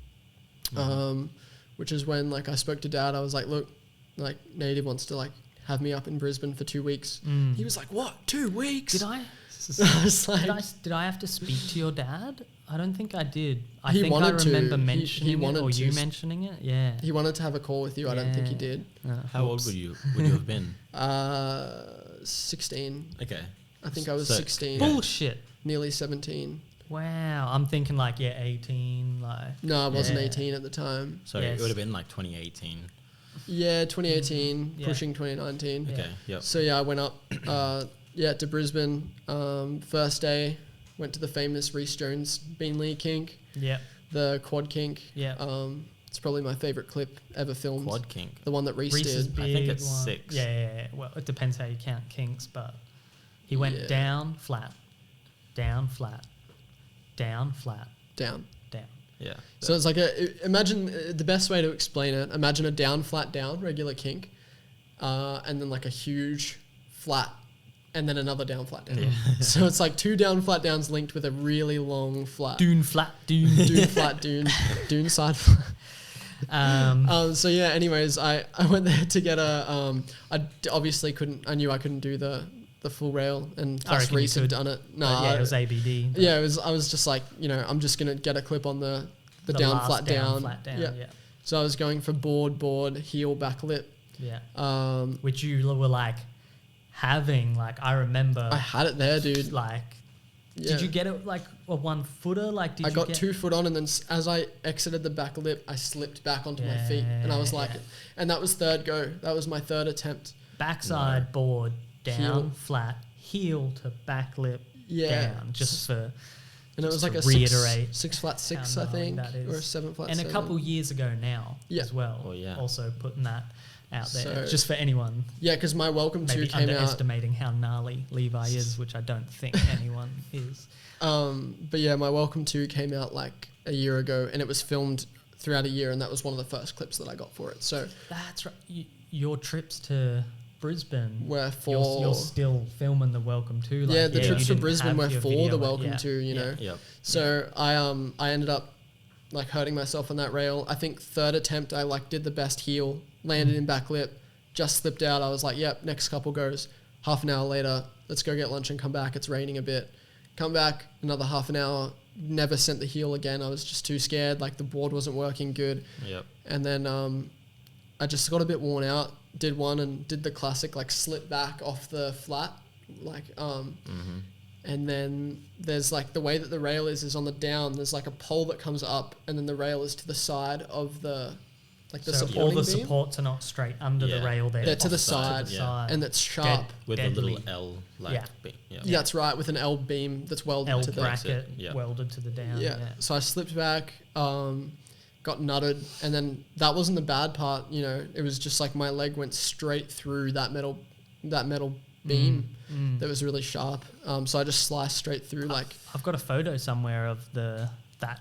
A: Which is when like I spoke to Dad. I was like, look, like Native wants to like have me up in Brisbane for 2 weeks. He was like, what, 2 weeks?
B: Did I?
A: I was like,
B: did I have to speak to your dad? I don't think I did. I
A: He
B: think I
A: wanted to.
B: remember
A: He
B: mentioning it,
A: wanted
B: or you
A: to.
B: mentioning it. Yeah.
A: he wanted to have a call with you. I don't think he did.
C: How old would you have been?
A: 16.
C: Okay.
A: I think I was 16.
B: Bullshit.
A: Nearly 17.
B: Wow. I'm thinking like 18. Like
A: No, I wasn't 18 at the time.
C: So
B: Yes.
C: it would have been like 2018.
A: Yeah, 2018,
B: Yeah.
A: pushing 2019.
C: Okay. Yep.
A: So yeah, I went up to Brisbane. First day, went to the famous Rhys Jones Beanley kink,
B: Yeah.
A: the quad kink.
B: Yeah.
A: It's probably my favorite clip ever filmed.
C: Quad kink.
A: The one that Rhys
B: Reese's
A: did.
B: big
C: I think it's
B: one.
C: 6.
B: Yeah. Well, it depends how you count kinks, but he went down, flat, down, flat, down, flat,
A: Down.
B: down.
C: Yeah.
A: So it's like imagine the best way to explain it. Imagine a down, flat, down, regular kink, and then like a huge flat, and then another down, flat, down. So it's like 2 down, flat downs linked with a really long flat.
B: Dune, flat, dune.
A: Dune, flat, dune, dune side flat. So yeah. Anyways, I went there to get a. Obviously couldn't. I knew I couldn't do the full rail, and
B: I
A: plus
B: reckon you
A: Reese had
B: could.
A: done it. No,
B: Yeah, it was ABD. but
A: yeah, it was. I was just like, I'm just gonna get a clip on the down,
B: last
A: flat, down.
B: flat down.
A: Yeah.
B: Yeah.
A: So I was going for board, heel, back lip.
B: Yeah. Which you were like having, like, I remember.
A: I had it there, dude.
B: Like,
A: Yeah.
B: did you get it like a 1 footer? Like, did
A: I
B: you
A: got
B: get
A: 2 foot on, and then as I exited the back lip, I slipped back onto my feet, and I was like, and that was third go. That was my third attempt.
B: backside board, down,
A: Heel.
B: flat, heel to back lip, down, just for.
A: And it was
B: just
A: like
B: to
A: a
B: reiterate
A: 6 flat 6,
B: how
A: I
B: gnarly
A: think,
B: that is.
A: or a 7 flat
B: And
A: 7.
B: a couple years ago now
A: Yeah.
B: as well.
C: Oh, yeah.
B: Also putting that out there,
A: So-
B: just for anyone
A: Yeah, because my Welcome To
B: maybe
A: came out.
B: underestimating how gnarly Levi is, which I don't think anyone is.
A: But yeah, my Welcome To came out like a year ago, and it was filmed throughout a year, and that was one of the first clips that I got for it. So
B: That's right. Your trips to Brisbane,
A: were
B: you're still filming the Welcome To. Like,
A: yeah, the
B: you
A: trips to
B: didn't
A: Brisbane
B: have
A: were
B: your
A: for
B: video
A: the
B: out,
A: Welcome
B: yeah.
A: To, you know.
C: Yep.
A: So I ended up like hurting myself on that rail. I think third attempt I like did the best heel, landed in back lip, just slipped out. I was like, yep, next couple goes. Half an hour later, let's go get lunch and come back. It's raining a bit. Come back, another half an hour. Never sent the heel again. I was just too scared. Like the board wasn't working good.
C: Yep.
A: And then I just got a bit worn out. Did one and did the classic like slip back off the flat, like and then there's like the way that the rail is on the down. There's like a pole that comes up, and then the rail is to the side of the like the
B: So
A: supporting
B: all the
A: beam,
B: supports are not straight under the
C: Yeah.
B: rail there.
A: They're to the
B: off
A: side,
C: yeah.
A: and it's sharp.
C: With
B: Deadly.
C: a little L like
B: Yeah.
C: bit. Yeah.
A: Yeah, that's right, with an L beam that's welded
B: L
A: to the
B: bracket
C: Yeah.
B: welded to the down.
A: Yeah. So I slipped back, got nutted, and then that wasn't the bad part. It was just like my leg went straight through that metal beam that was really sharp. So I just sliced straight through. Like
B: I've got a photo somewhere of that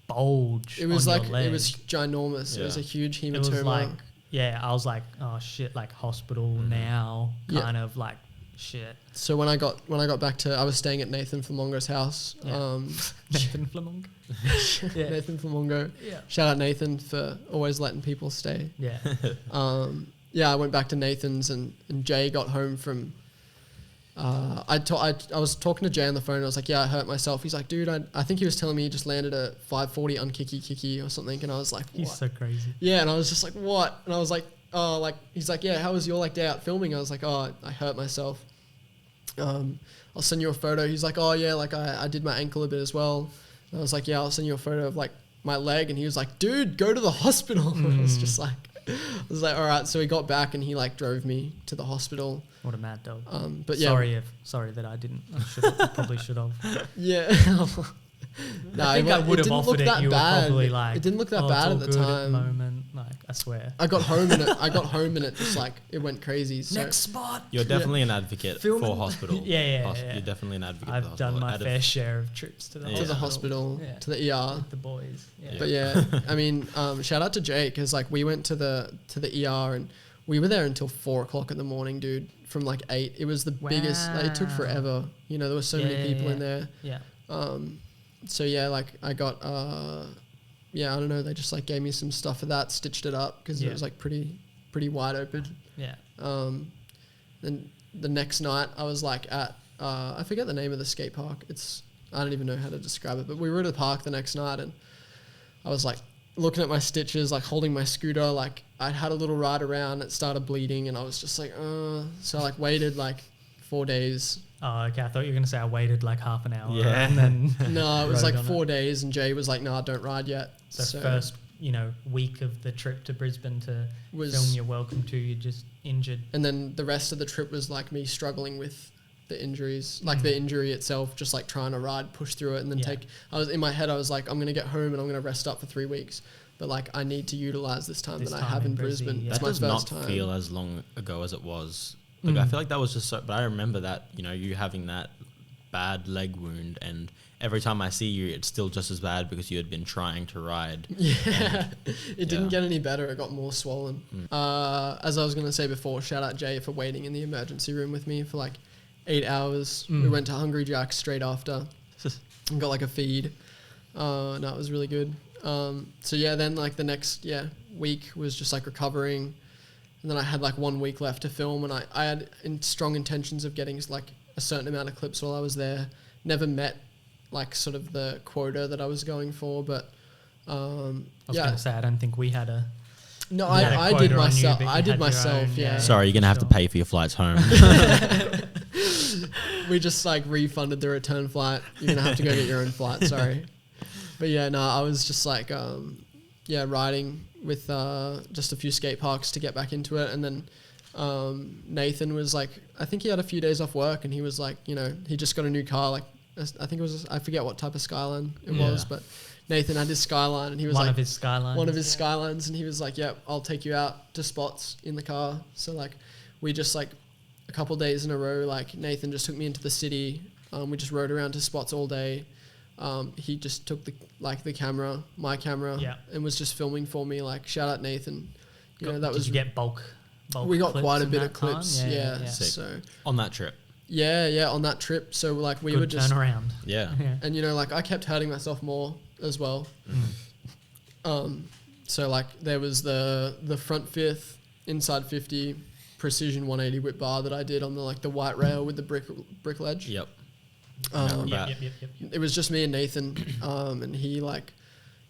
B: bulge.
A: it was
B: on
A: like
B: your leg.
A: it was ginormous. It was a
C: Yeah.
A: huge hematoma.
B: It was like, I was like, oh shit, like hospital now,
A: Yeah.
B: kind of like Shit.
A: So when I got back to, I was staying at Nathan Flamongo's house.
B: Yeah. Nathan Flamongo.
A: Yeah. Nathan Flamongo.
B: Yeah.
A: Shout out Nathan for always letting people stay.
B: Yeah.
A: I went back to Nathan's and Jay got home from. I was talking to Jay on the phone. And I was like, "Yeah, I hurt myself." He's like, "Dude, I think he was telling me he just landed a 540 unkicky or something." And I was like, "What?"
B: He's so crazy.
A: Yeah, and I was just like, "What?" And I was like, "Oh, like," he's like, "Yeah, how was your like day out filming?" I was like, "Oh, I hurt myself. I'll send you a photo." He's like, "Oh yeah, like I did my ankle a bit as well." And I was like, "Yeah, I'll send you a photo of like my leg." And he was like, "Dude, go to the hospital." And I was just like, I was like, "All right." So he got back and he like drove me to the hospital.
B: What a mad dog.
A: But yeah,
B: sorry that I didn't. I probably should have.
A: Yeah. No,
B: I think I would have offered it. You were probably like,
A: it didn't look that
B: "Oh,
A: bad
B: it's
A: at
B: all
A: the
B: good
A: time.
B: Moment, like I swear.
A: I got home and it just like it went crazy. So
B: Next spot.
C: You're definitely an advocate for hospital.
B: Yeah.
C: You're definitely an advocate for the
B: I've
C: hospital.
B: done my fair share of trips to the
A: hospital, to the ER.
B: With the boys. Yeah.
A: But yeah, I mean, shout out to Jake because like we went to the ER and we were there until 4 o'clock in the morning, dude. From like 8, it was the biggest. Like, it took forever. You know, there were so many people in there.
B: Yeah.
A: So yeah, like I got I don't know. They just like gave me some stuff for that, stitched it up because it was like pretty wide open.
B: Yeah.
A: Then the next night I was like at I forget the name of the skate park. I don't even know how to describe it, but we were at the park the next night and I was like looking at my stitches, like holding my scooter, like I'd had a little ride around, it started bleeding and I was just like, so I like waited like 4 days.
B: Oh, okay. I thought you were going to say I waited like half an hour.
C: Yeah.
B: And then
A: no, it was like 4 days and Jay was like, "Nah, don't ride yet."
B: So first, week of the trip to Brisbane to film You're Welcome To, you're just injured.
A: And then the rest of the trip was like me struggling with the injuries, like the injury itself, just like trying to ride, push through it and then I was in my head, I was like, I'm going to get home and I'm going to rest up for 3 weeks. But like I need to utilize this time that I have in Brisbane.
C: That does not feel as long ago as it was. Like I feel like that was just so, but I remember that, you having that bad leg wound and every time I see you, it's still just as bad because you had been trying to ride.
A: Yeah, it didn't get any better. It got more swollen. As I was going to say before, shout out Jay for waiting in the emergency room with me for like 8 hours. We went to Hungry Jack's straight after and got like a feed. No, it was really good. So yeah, then like the next week was just like recovering. And then I had like 1 week left to film and I had strong intentions of getting like a certain amount of clips while I was there. Never met like sort of the quota that I was going for, but
B: I was going to say, I don't think we had a...
A: No, I did myself. I did myself, yeah.
C: Sorry, you're going to have to pay for your flights home.
A: We just like refunded the return flight. You're going to have to go get your own flight, sorry. But yeah, no, I was just like, riding with just a few skate parks to get back into it. And then Nathan was like, I think he had a few days off work and he was like, he just got a new car. Like, I think it was, I forget what type of Skyline it was, but Nathan had his Skyline and he was
B: one of his Skylines,
A: and he was like, "Yep, I'll take you out to spots in the car." So like, we just like a couple days in a row, like Nathan just took me into the city. We just rode around to spots all day. He just took my camera, and was just filming for me. Like, shout out Nathan.
B: Did you get bulk?
A: We got quite a bit of clips.
B: Time?
A: Yeah. So
C: on that trip.
A: Yeah, on that trip. So like we were just
B: turnaround.
C: Yeah.
A: And like I kept hurting myself more as well. So like there was the front fifth, inside 50, precision 180 whip bar that I did on the white rail with the brick ledge.
C: Yep.
B: Yep.
A: It was just me and Nathan, and he like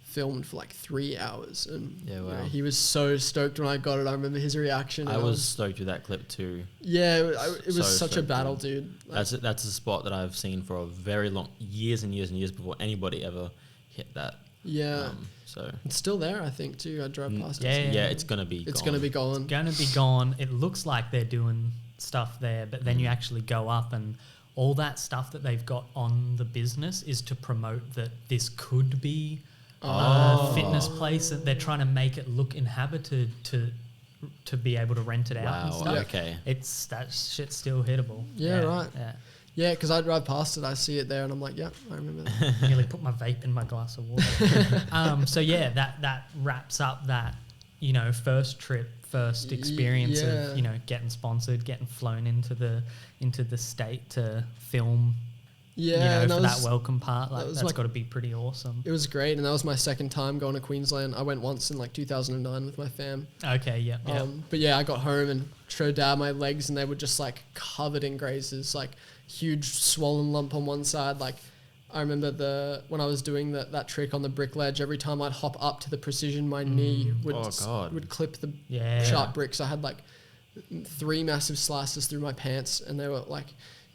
A: filmed for like 3 hours, and he was so stoked when I got it. I remember his reaction.
C: I was stoked with that clip too.
A: Yeah, it was such a battle, dude.
C: Like, that's a spot that I've seen for a very long years and years before anybody ever hit that.
A: Yeah.
C: So
A: it's still there, I think too. I drove past
C: it. Yeah, it's gonna be.
A: It's gonna be gone.
B: It's gonna be gone. It looks like they're doing stuff there, but then you actually go up and all that stuff that they've got on the business is to promote that this could be a fitness place, that they're trying to make it look inhabited to be able to rent it out and stuff.
C: Okay.
B: It's that shit's still hittable.
A: Yeah, right.
B: Yeah.
A: Yeah, because I drive past it, I see it there, and I'm like, yeah, I remember that.
B: Nearly put my vape in my glass of water. So yeah, that wraps up that first trip first experience of, you know, getting sponsored, getting flown into the state to film.
A: Yeah,
B: you know, for that welcome part, like that's got to be pretty awesome.
A: It was great, and that was my second time going to Queensland. I went once in like 2009 with my fam.
B: Okay, yeah.
A: But yeah, I got home and showed Dad my legs, and they were just like covered in grazes, like huge swollen lump on one side. Like I remember when I was doing that trick on the brick ledge, every time I'd hop up to the precision, my knee would clip the sharp bricks. I had like 3 massive slices through my pants, and they were like.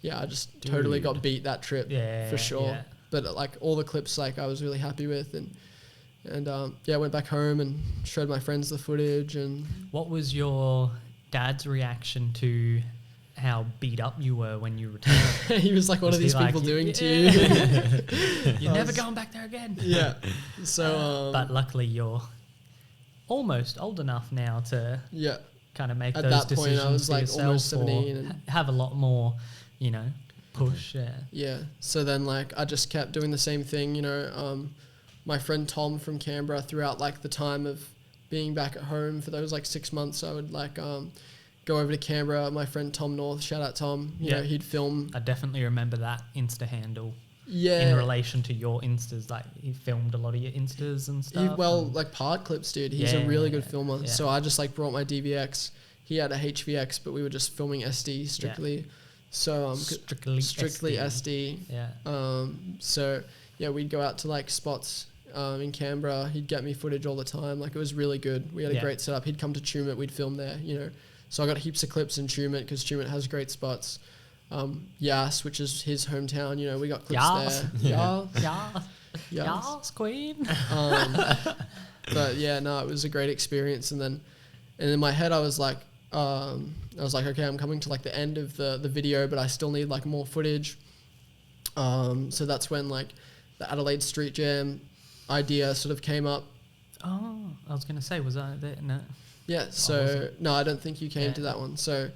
A: Yeah, I just totally got beat that trip for sure. Yeah. But like all the clips, like I was really happy with, and I went back home and showed my friends the footage. And
B: what was your dad's reaction to how beat up you were when you returned?
A: He was like, "What are these people doing to you?
B: You're never going back there again."
A: Yeah. So,
B: but luckily you're almost old enough now to kind of make those decisions. At that point, I was like almost 17 and have a lot more. You know, push,
A: Yeah. So then, like, I just kept doing the same thing, you know. My friend Tom from Canberra, throughout, like, the time of being back at home for those, like, 6 months, I would, like, go over to Canberra. My friend Tom North, shout out Tom, you know, he'd film.
B: I definitely remember that Insta handle. Yeah. In relation to your Instas, like, he filmed a lot of your Instas and stuff.
A: Like, part clips, dude. He's a really good filmer. Yeah. So I just, like, brought my DVX. He had a HVX, but we were just filming SD strictly. Yeah. So strictly SD.
B: Yeah.
A: So yeah, we'd go out to like spots in Canberra. He'd get me footage all the time. Like it was really good. We had a great setup. He'd come to Tumut. We'd film there. You know, so I got heaps of clips in Tumut because Tumut has great spots. Yas, which is his hometown. You know, we got clips there.
B: Yas, Queen.
A: But yeah, no, it was a great experience. And in my head, I was like. Okay, I'm coming to like the end of the video, but I still need like more footage. So that's when like the Adelaide Street Jam idea sort of came up.
B: Oh, I was going to say, was I there? No.
A: Yeah. So no, I don't think you came to that one. So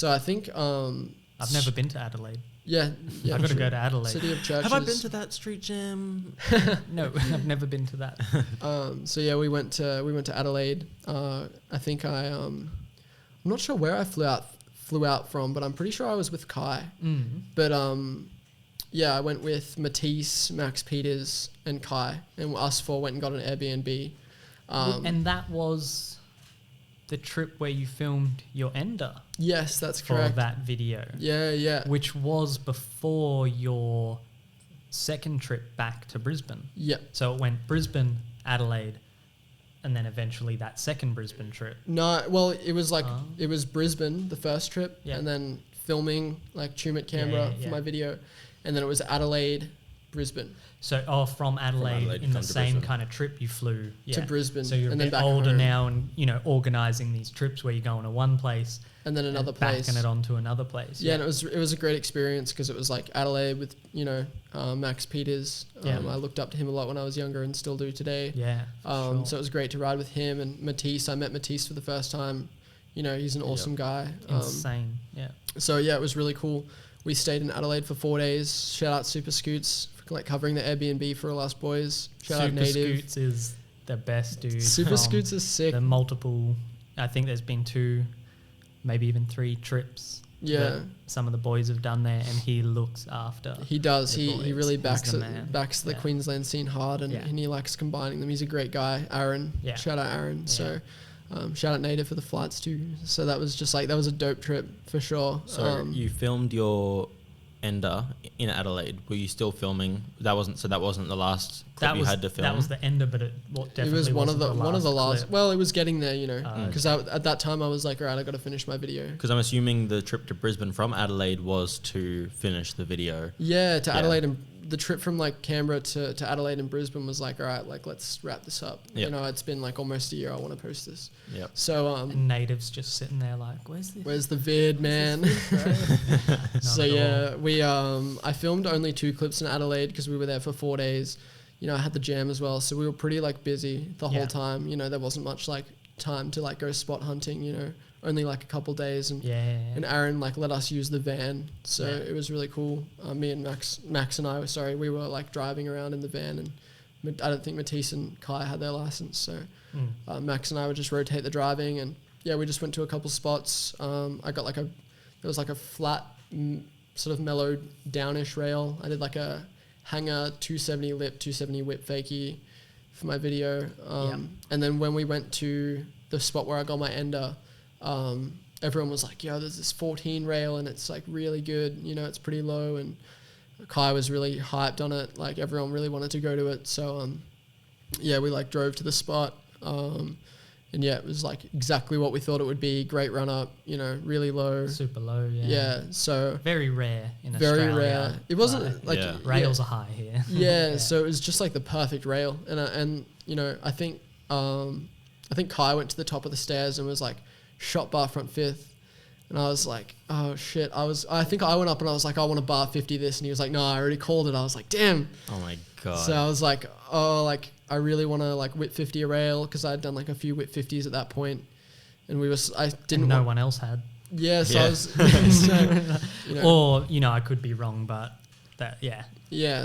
A: I think
B: I've never been to Adelaide.
A: Yeah,
B: I've got to go to Adelaide.
A: City of Churches.
C: Have I been to that street jam?
B: No, I've never been to that.
A: So yeah, we went to Adelaide. I think I'm not sure where I flew out from, but I'm pretty sure I was with Kai.
B: Mm-hmm.
A: But I went with Matisse, Max Peters, and Kai, and us 4 went and got an Airbnb.
B: And that was the trip where you filmed your Ender.
A: Yes, that's correct.
B: For that video.
A: Yeah.
B: Which was before your second trip back to Brisbane.
A: Yeah.
B: So it went Brisbane, Adelaide, and then eventually that second Brisbane trip.
A: No, well, it was like, it was Brisbane, the first trip, and then filming like Tumut, Canberra for my video. And then it was Adelaide, Brisbane.
B: So, from Adelaide in the same Brisbane. Kind of trip you flew
A: to Brisbane.
B: So you're a bit older now and, you know, organising these trips where you're going to one place
A: and then another place.
B: Backing it on to another place.
A: Yeah, and it was a great experience because it was like Adelaide with, you know, Max Peters. I looked up to him a lot when I was younger and still do today.
B: Yeah, sure.
A: So it was great to ride with him and Matisse. I met Matisse for the first time. You know, he's an awesome guy.
B: Insane,
A: So yeah, it was really cool. We stayed in Adelaide for 4 days. Shout out Super Scoots for like covering the Airbnb for all us boys. Shout out Native.
B: Super Scoots is the best dude.
A: Super Scoots is sick.
B: The multiple, I think there's been 2, maybe even 3 trips.
A: Yeah.
B: Some of the boys have done there, and he looks after.
A: He does. He really backs the Queensland scene hard, and he likes combining them. He's a great guy. Aaron. Yeah. Shout out Aaron. Yeah. So. Shout out Native for the flights too. So that was just like, that was a dope trip for sure.
C: So you filmed your Ender in Adelaide. Were you still filming? That wasn't the last clip you had to film?
B: That was the Ender, but it was
A: one of the last. Well, it was getting there, you know, because at that time I was like, all right, I got to finish my video.
C: Because I'm assuming the trip to Brisbane from Adelaide was to finish the video.
A: Yeah, Adelaide, and the trip from like Canberra to Adelaide and Brisbane was like, all right, like let's wrap this up. Yep. You know, it's been like almost a year. I want to post this.
C: Yeah.
A: So
B: and Native's just sitting there like, where's
A: the vid, man? So yeah, we I filmed only 2 clips in Adelaide because we were there for 4 days. You know, I had the jam as well, so we were pretty like busy the whole time. You know, there wasn't much like time to like go spot hunting. You know, only like a couple days, and and Aaron like let us use the van, so it was really cool. Me and Max and I we were like driving around in the van, and I don't think Matisse and Kai had their license, so Max and I would just rotate the driving, and we just went to a couple spots. I got there was like a flat, sort of mellow downish rail. I did like a hanger 270 lip, 270 whip fakie for my video. And then when we went to the spot where I got my ender, everyone was like, yo, there's this 14 rail and it's like really good, you know, it's pretty low, and Kai was really hyped on it, like everyone really wanted to go to it. So we like drove to the spot, and it was like exactly what we thought it would be. Great run up, you know, really low,
B: super low.
A: So
B: very rare in Australia.
A: Very rare. It wasn't
B: rails are high here.
A: So it was just like the perfect rail, and you know, I think Kai went to the top of the stairs and was like, shot bar front fifth, and I was like, oh shit, I think I went up and I was like, I want to bar 50 this, and he was like, no, I already called it. I was like, damn.
C: Oh my god.
A: So I was like, oh, like I really want to like whip 50 a rail, because I had done like a few whip 50s at that point, and
B: no one else had.
A: Yeah, so
C: yeah.
A: I was you know,
B: or you know, I could be wrong, but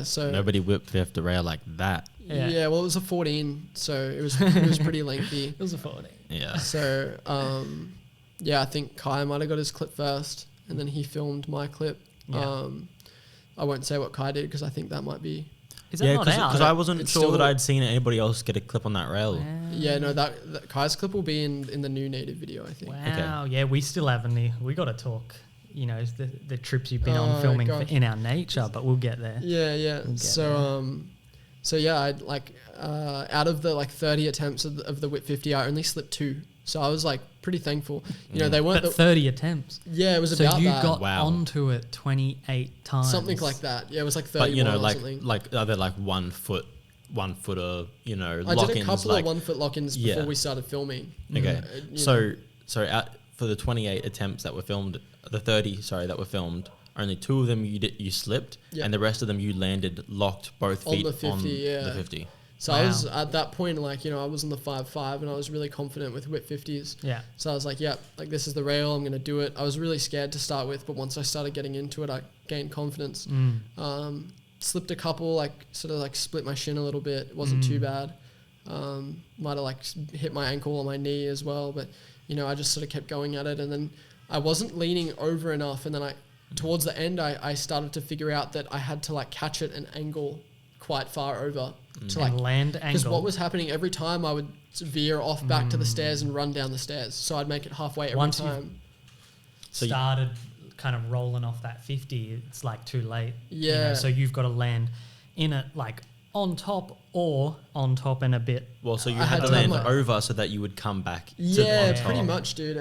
A: so
C: nobody whipped fifth a rail like that.
A: Yeah, well, it was a 14, so it was pretty lengthy.
B: It was a 14.
C: Yeah.
A: So, I think Kai might have got his clip first, and then he filmed my clip.
B: Yeah.
A: I won't say what Kai did, because I think that might be...
B: Is that not out?
C: Because I wasn't
A: It's
C: sure
A: still-
C: that I'd seen anybody else get a clip on that rail.
A: Yeah, no, that Kai's clip will be in the new native video, I think.
B: Wow. Okay. Yeah, we still haven't. We got to talk. You know, the trips you've been on filming in our nature, but we'll get there.
A: Yeah. So I like out of the like 30 attempts of the whip 50, I only slipped 2. So I was like pretty thankful. You know, they weren't...
B: But 30 attempts.
A: Yeah, it was
B: so
A: about that.
B: So you got onto it 28 times.
A: Something like that. Yeah, it was like 30.
C: But you know,
A: or something.
C: like are there like 1 footer, you know,
A: I
C: lock-ins?
A: did a couple
C: like,
A: of 1 foot lock-ins before we started filming.
C: Okay.
A: You
C: So for the 28 attempts that were filmed, the 30, that were filmed, only 2 of them you slipped, and the rest of them you landed locked both feet
A: on the
C: 50.
A: So I was at that point, like, you know, I was on the 5.5 and I was really confident with whip 50s.
B: Yeah.
A: So I was like, like this is the rail, I'm going to do it. I was really scared to start with, but once I started getting into it, I gained confidence. Slipped a couple, like sort of like split my shin a little bit. It wasn't too bad. Might have like hit my ankle or my knee as well, but you know, I just sort of kept going at it, and then I wasn't leaning over enough, and then towards the end, I started to figure out that I had to like catch it and angle quite far over to like
B: land angle.
A: Because what was happening every time, I would veer off back to the stairs and run down the stairs, so I'd make it halfway every time.
B: So started kind of rolling off that 50, it's like too late.
A: Yeah.
B: You know, so you've got to land in it like on top or on top and a bit.
C: Well, so you had to land over so that you would come back.
A: Yeah, pretty much, dude.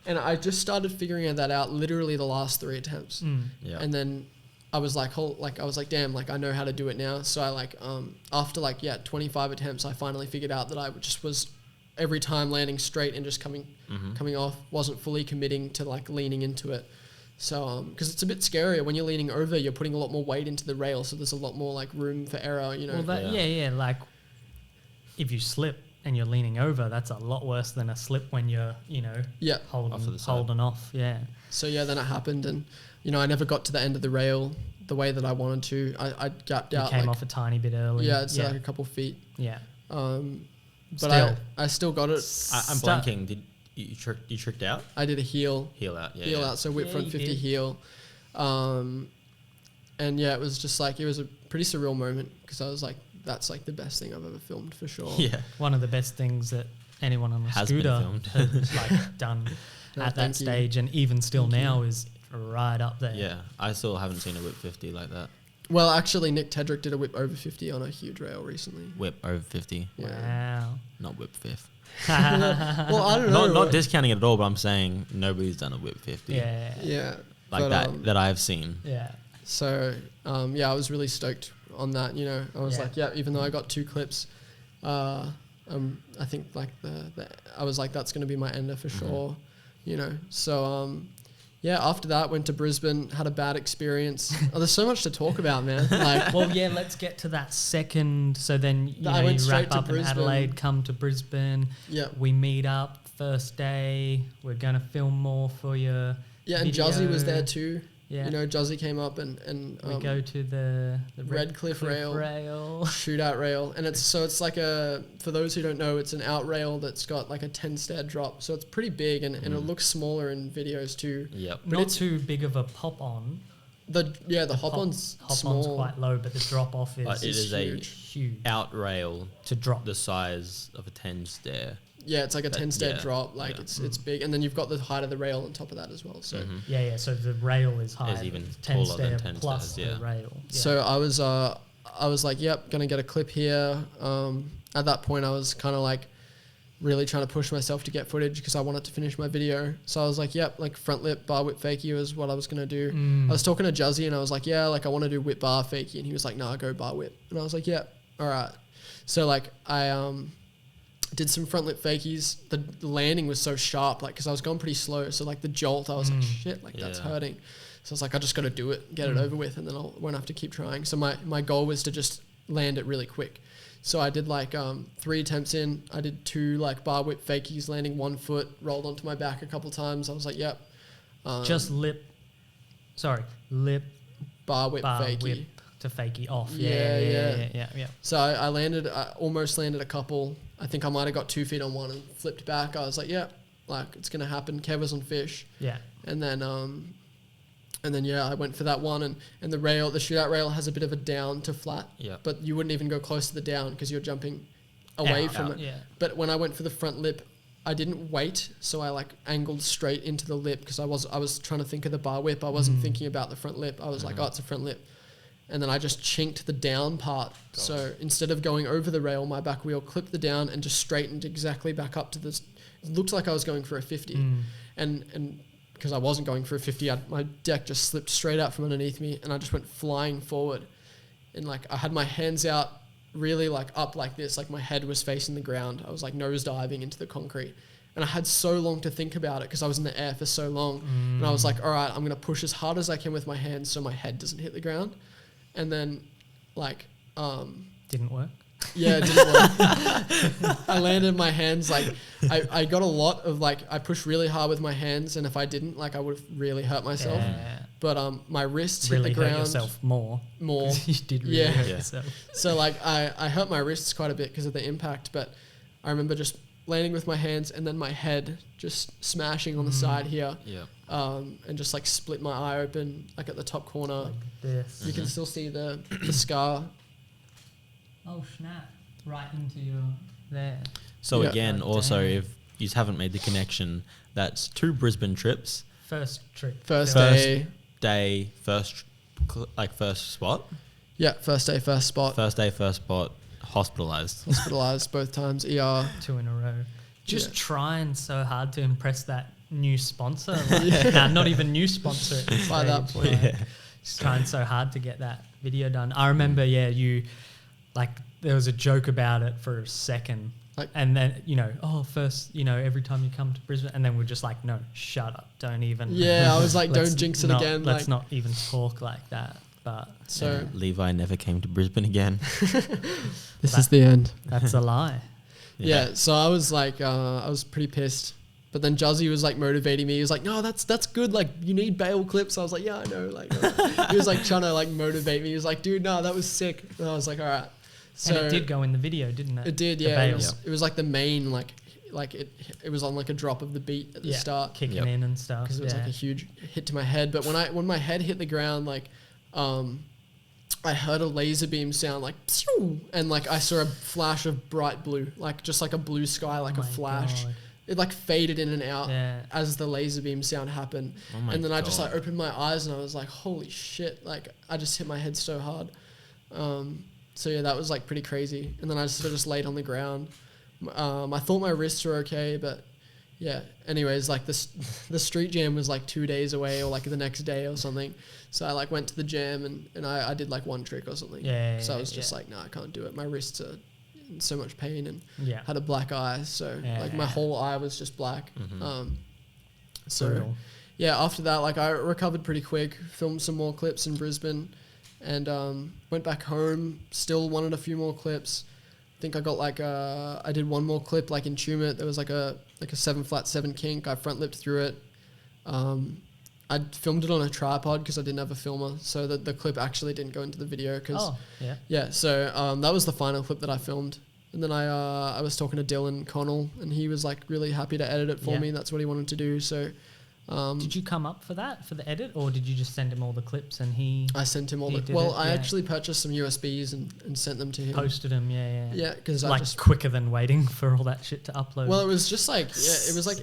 A: And I just started figuring that out literally the last 3 attempts.
C: Yeah.
A: And then I was like, damn, like I know how to do it now. So I like, after like, 25 attempts, I finally figured out that I just was every time landing straight and just coming off, wasn't fully committing to like leaning into it. So, because it's a bit scarier when you're leaning over, you're putting a lot more weight into the rail. So there's a lot more like room for error, you know.
B: Well, like if you slip and you're leaning over, that's a lot worse than a slip when you're, you know, holding off. Yeah.
A: So then it happened, and you know, I never got to the end of the rail the way that I wanted to. I gapped out.
B: You came off a tiny bit early.
A: Yeah, it's like a couple feet.
B: Yeah.
A: But I still got it.
C: I'm blanking. Did you tricked out?
A: I did a heel
C: out. Yeah.
A: Heel out. So whip front 50 heel. And it was just like, it was a pretty surreal moment, because I was like, that's like the best thing I've ever filmed for sure.
C: Yeah.
B: One of the best things that anyone on a scooter has like done at that stage, and even still now is right up there.
C: Yeah, I still haven't seen a whip 50 like that.
A: Well, actually, Nick Tedrick did a whip over 50 on a huge rail recently.
C: Whip over 50.
A: Yeah.
B: Wow.
C: Not whip fifth.
A: Well, I don't know.
C: Not discounting it at all, but I'm saying nobody's done a whip 50.
B: Yeah.
A: Yeah.
C: Like that I've seen.
B: Yeah.
A: So, I was really stoked on that, you know. I was like, even though I got 2 clips, I think like I was like, that's going to be my ender for sure, you know. So, after that, went to Brisbane, had a bad experience. There's so much to talk about, man. Like,
B: well, let's get to that second. So then you wrap up in Adelaide, come to Brisbane.
A: Yeah.
B: We meet up first day. We're going to film more for your
A: and
B: video.
A: Juzzy was there too.
B: Yeah.
A: You know, Juzzy came up and
B: we go to the
A: Red Cliff rail. Shootout rail. And it's like for those who don't know, it's an out rail that's got like a 10-stair drop. So it's pretty big and it looks smaller in videos too.
C: Yep.
B: But not too big of a pop on.
A: The hop-on's small.
B: Hop-on's quite low, but the drop-off is,
C: it is
B: huge.
C: Out rail
B: to drop
C: the size of a 10-stair.
A: Yeah, it's like a 10-stair drop. Like it's big, and then you've got the height of the rail on top of that as well. So
B: So the rail is high.
C: It's even
B: 10
C: taller
B: stair
C: than 10
B: plus
C: stairs.
B: the rail. Yeah.
A: So I was like, yep, gonna get a clip here. At that point, I was kind of like really trying to push myself to get footage because I wanted to finish my video. So I was like, yep, like front lip bar whip fakie was what I was gonna do. I was talking to Juzzy and I was like, yeah, like I want to do whip bar fakie, and he was like, nah, go bar whip, and I was like, yeah, all right. So like I did some front lip fakies. The landing was so sharp, like because I was going pretty slow. So like the jolt, I was like, shit, like that's hurting. So I was like, I just got to do it, get it over with, and then won't have to keep trying. So my goal was to just land it really quick. So I did like 3 attempts in. I did 2 like bar whip fakies, landing 1 foot, rolled onto my back a couple times. I was like, yep.
B: Just lip
A: bar whip fakie.
B: Whip to fakie off.
A: Yeah. So I almost landed a couple. I think I might have got 2 feet on one and flipped back. I was like, yeah, like it's gonna happen. Kev was on fish.
B: Yeah.
A: And then I went for that one, and the shootout rail has a bit of a down to flat.
C: Yeah.
A: But you wouldn't even go close to the down because you're jumping away from it.
B: Yeah.
A: But when I went for the front lip, I didn't wait, so I like angled straight into the lip because I was trying to think of the bar whip. I wasn't thinking about the front lip. I was like, oh, it's a front lip. And then I just chinked the down part. Gosh. So instead of going over the rail, my back wheel clipped the down and just straightened exactly back up to this. It looked like I was going for a 50. And because I wasn't going for a 50, my deck just slipped straight out from underneath me and I just went flying forward. And like I had my hands out really like up like this, like my head was facing the ground. I was like nose diving into the concrete. And I had so long to think about it because I was in the air for so long. And I was like, all right, I'm going to push as hard as I can with my hands so my head doesn't hit the ground. And then, like,
B: didn't work.
A: Yeah, it didn't work. I landed my hands like I got a lot of like I pushed really hard with my hands, and if I didn't, like I would have really hurt myself. Yeah. But my wrists
B: really
A: hit the ground.
B: Hurt yourself more.
A: You
B: did really hurt yourself.
A: So like I hurt my wrists quite a bit because of the impact, but I remember just landing with my hands and then my head just smashing on the side here.
C: Yeah.
A: And just like split my eye open like at the top corner.
B: Like this.
A: You can still see the scar.
B: Oh snap! Right into your there.
C: So again, also if you haven't made the connection, that's 2 Brisbane trips.
B: First trip.
A: First day,
C: first spot.
A: Yeah, first day, first spot.
C: First day, first spot. Hospitalized
A: both times. ER
B: 2 in a row. Just trying so hard to impress that new sponsor. Nah, not even new sponsor at this
A: by that point.
B: Just trying so hard to get that video done. I remember, you like there was a joke about it for a second. Like, and then, first, every time you come to Brisbane, and then we're just like, no, shut up. Don't even.
A: Yeah, I was like, don't jinx it again.
B: Let's not even talk like that. But
A: so
C: Levi never came to Brisbane again.
A: This is the end.
B: That's a lie.
A: Yeah, so I was like, I was pretty pissed. But then Juzzy was like motivating me. He was like, no, that's good. Like, you need bail clips. I was like, yeah, I know. Like, he was like trying to like motivate me. He was like, dude, no, that was sick. And I was like, all right. So
B: and it did go in the video, didn't it?
A: It did, yeah. It was like the main, like it was on like a drop of the beat at the start.
B: Kicking in and stuff.
A: Because it was like a huge hit to my head. But when my head hit the ground, like, I heard a laser beam sound like, pew! And like I saw a flash of bright blue, like just like a blue sky, like a flash. God. It like faded in and out as the laser beam sound happened. And then I just like opened my eyes and I was like, holy shit. Like I just hit my head so hard. So yeah, that was like pretty crazy. And then I sort of just laid on the ground. I thought my wrists were okay, but yeah. Anyways, like the street jam was like 2 days away or like the next day or something. So I like went to the jam and I did like one trick or something. So I was just like, no, I can't do it. My wrists are in so much pain and had a black eye. So like my whole eye was just black. So yeah, after that, like I recovered pretty quick, filmed some more clips in Brisbane and went back home, still wanted a few more clips. I think I got like I did one more clip like in Tumut. There was like a 7 flat 7 kink. I front lipped through it. I filmed it on a tripod because I didn't have a filmer, so that the clip actually didn't go into the video. So that was the final clip that I filmed. And then I was talking to Dylan Connell, and he was like really happy to edit it for me. That's what he wanted to do. So
B: did you come up for that, for the edit, or did you just send him all the clips and
A: I sent him all the... Well, I actually purchased some USBs and sent them to him.
B: Posted them, yeah.
A: Yeah, because
B: like quicker than waiting for all that shit to upload.
A: Well, it was just like, it was like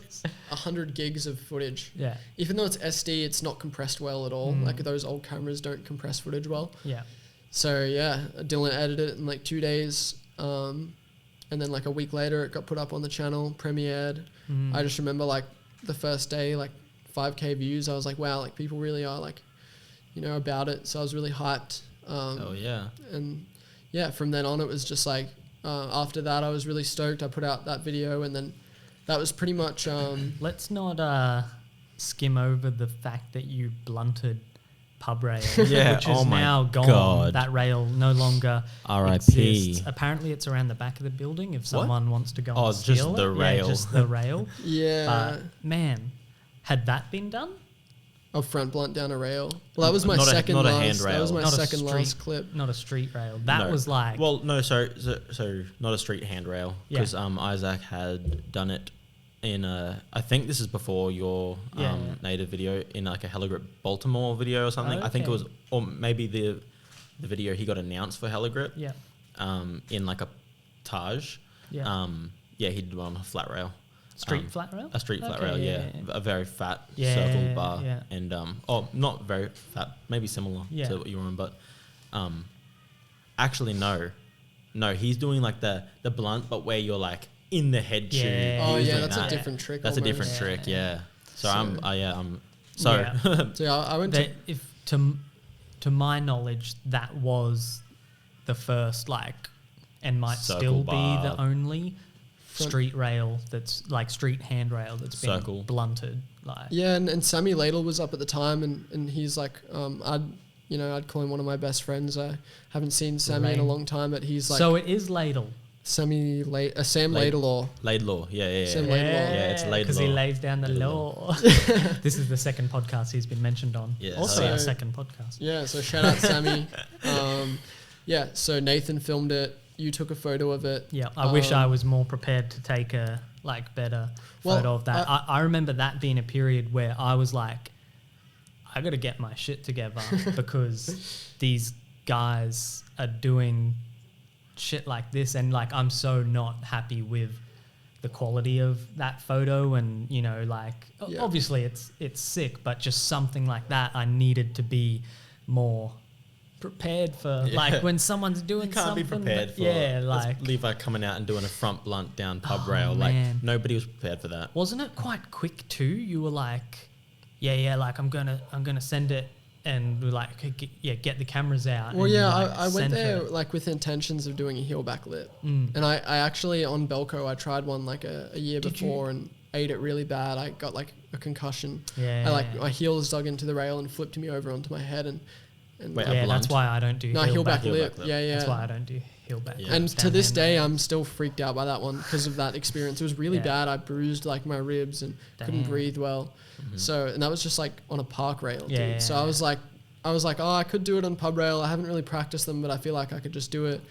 A: 100 gigs of footage.
B: Yeah.
A: Even though it's SD, it's not compressed well at all. Like those old cameras don't compress footage well.
B: Yeah.
A: So yeah, Dylan edited it in like 2 days. And then like a week later, it got put up on the channel, premiered. I just remember like the first day, like 5K views. I was like, wow, like people really are like, about it. So I was really hyped. And yeah, from then on, it was just like, after that, I was really stoked. I put out that video, and then that was pretty much...
B: Let's not skim over the fact that you blunted pub rail, which is now gone.
C: God.
B: That rail no longer exists. Apparently, it's around the back of the building if someone wants to go and steal
C: just the rail.
B: Yeah, just the rail.
A: Yeah.
B: But, man, had that been done?
A: A front blunt down a rail. Well, that was my second
C: not
A: last.
C: A handrail.
A: That was my
B: not
A: second last clip.
B: Not a street rail. That was like...
C: Well, no, so not a street handrail. Because Isaac had done it in I think this is before your native video, in like a Heligrip Baltimore video or something.
B: Okay.
C: I think it was, or maybe the video he got announced for Heligrip.
B: Yeah.
C: In like a Taj.
B: Yeah.
C: He did one on a flat rail.
B: Street flat rail?
C: A street flat rail, yeah. A very fat
B: Yeah,
C: circle bar.
B: yeah.
C: And, not very fat, maybe similar to what you were on, but actually, no, he's doing like the blunt, but where you're like in the head tube.
B: Yeah.
A: Oh,
C: He was
A: yeah,
C: doing
A: that's
C: that.
A: a different trick.
C: That's a
A: almost.
C: different trick, yeah. So
A: So yeah, I went to...
B: If to my knowledge, that was the first, like, and might
C: Circle
B: still
C: bar.
B: be the only street rail that's like street handrail that's been blunted. Like,
A: Yeah, and Sammy Ladle was up at the time, and he's like, I'd call him one of my best friends. I haven't seen Sammy in a long time, but he's like...
B: So it is Ladle.
A: Sam Laidlaw.
C: Laidlaw, yeah.
A: Sam Laidlaw.
C: Yeah, it's Laidlaw.
B: Because he lays down the law. This is the second podcast he's been mentioned on.
C: Yeah,
B: also
A: so-
B: our second podcast.
A: Yeah, so shout out Sammy. So Nathan filmed it. You took a photo of it.
B: Yeah, I wish I was more prepared to take a better photo of that. I remember that being a period where I was like, I got to get my shit together because these guys are doing shit like this, and like I'm so not happy with the quality of that photo, and obviously it's sick, but just something like that I needed to be more prepared for. Like when someone's doing
C: you can't
B: something,
C: be prepared for
B: like
C: Levi coming out and doing a front blunt down pub rail.
B: Man.
C: Like nobody was prepared for that.
B: Wasn't it quite quick too? You were like, like I'm gonna send it, and we're like, get the cameras out.
A: Well,
B: and
A: yeah,
B: like,
A: I went there
B: center it.
A: like with intentions of doing a heel back lip, and I actually on Belco I tried one like a year before and ate it really bad. I got like a concussion. My heels dug into the rail and flipped me over onto my head and
C: Wait,
B: yeah, that's why I don't do
A: heel back
B: heel
A: lip.
B: back
A: Yeah.
B: That's why I don't do heel back.
C: Yeah.
A: And to this day, I'm still freaked out by that one because of that experience. It was really bad. I bruised like my ribs and couldn't breathe well. So, and that was just like on a park rail.
B: Yeah.
A: So I was like, oh, I could do it on pub rail. I haven't really practiced them, but I feel like I could just do it.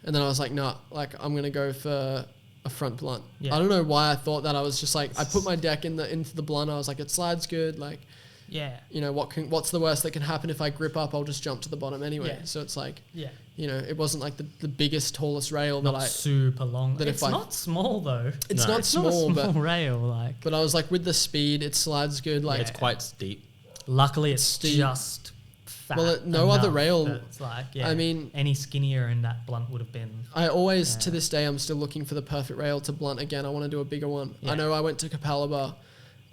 A: And then I was like, nah, like I'm gonna go for a front blunt.
B: Yeah.
A: I don't know why I thought that. I was just like, I put my deck into the blunt. I was like, it slides good. Like, what's the worst that can happen if I grip up? I'll just jump to the bottom anyway.
B: Yeah.
A: So it's like,
B: Yeah.
A: it wasn't like the biggest, tallest rail
B: Not
A: that I...
B: super long.
A: that
B: It's
A: if I-
B: not small though.
A: It's
C: No.
A: not
B: It's
A: small,
B: not a small
A: but
B: rail. Like,
A: I was like, with the speed, it slides good. Like,
C: It's quite steep.
B: luckily it's
A: steep.
B: just fat.
A: Well, no other
B: enough
A: rail-
B: that It's like,
A: I mean,
B: any skinnier and that blunt would have been.
A: I always, to this day, I'm still looking for the perfect rail to blunt again. I want to do a bigger one.
B: Yeah.
A: I know I went to Capalaba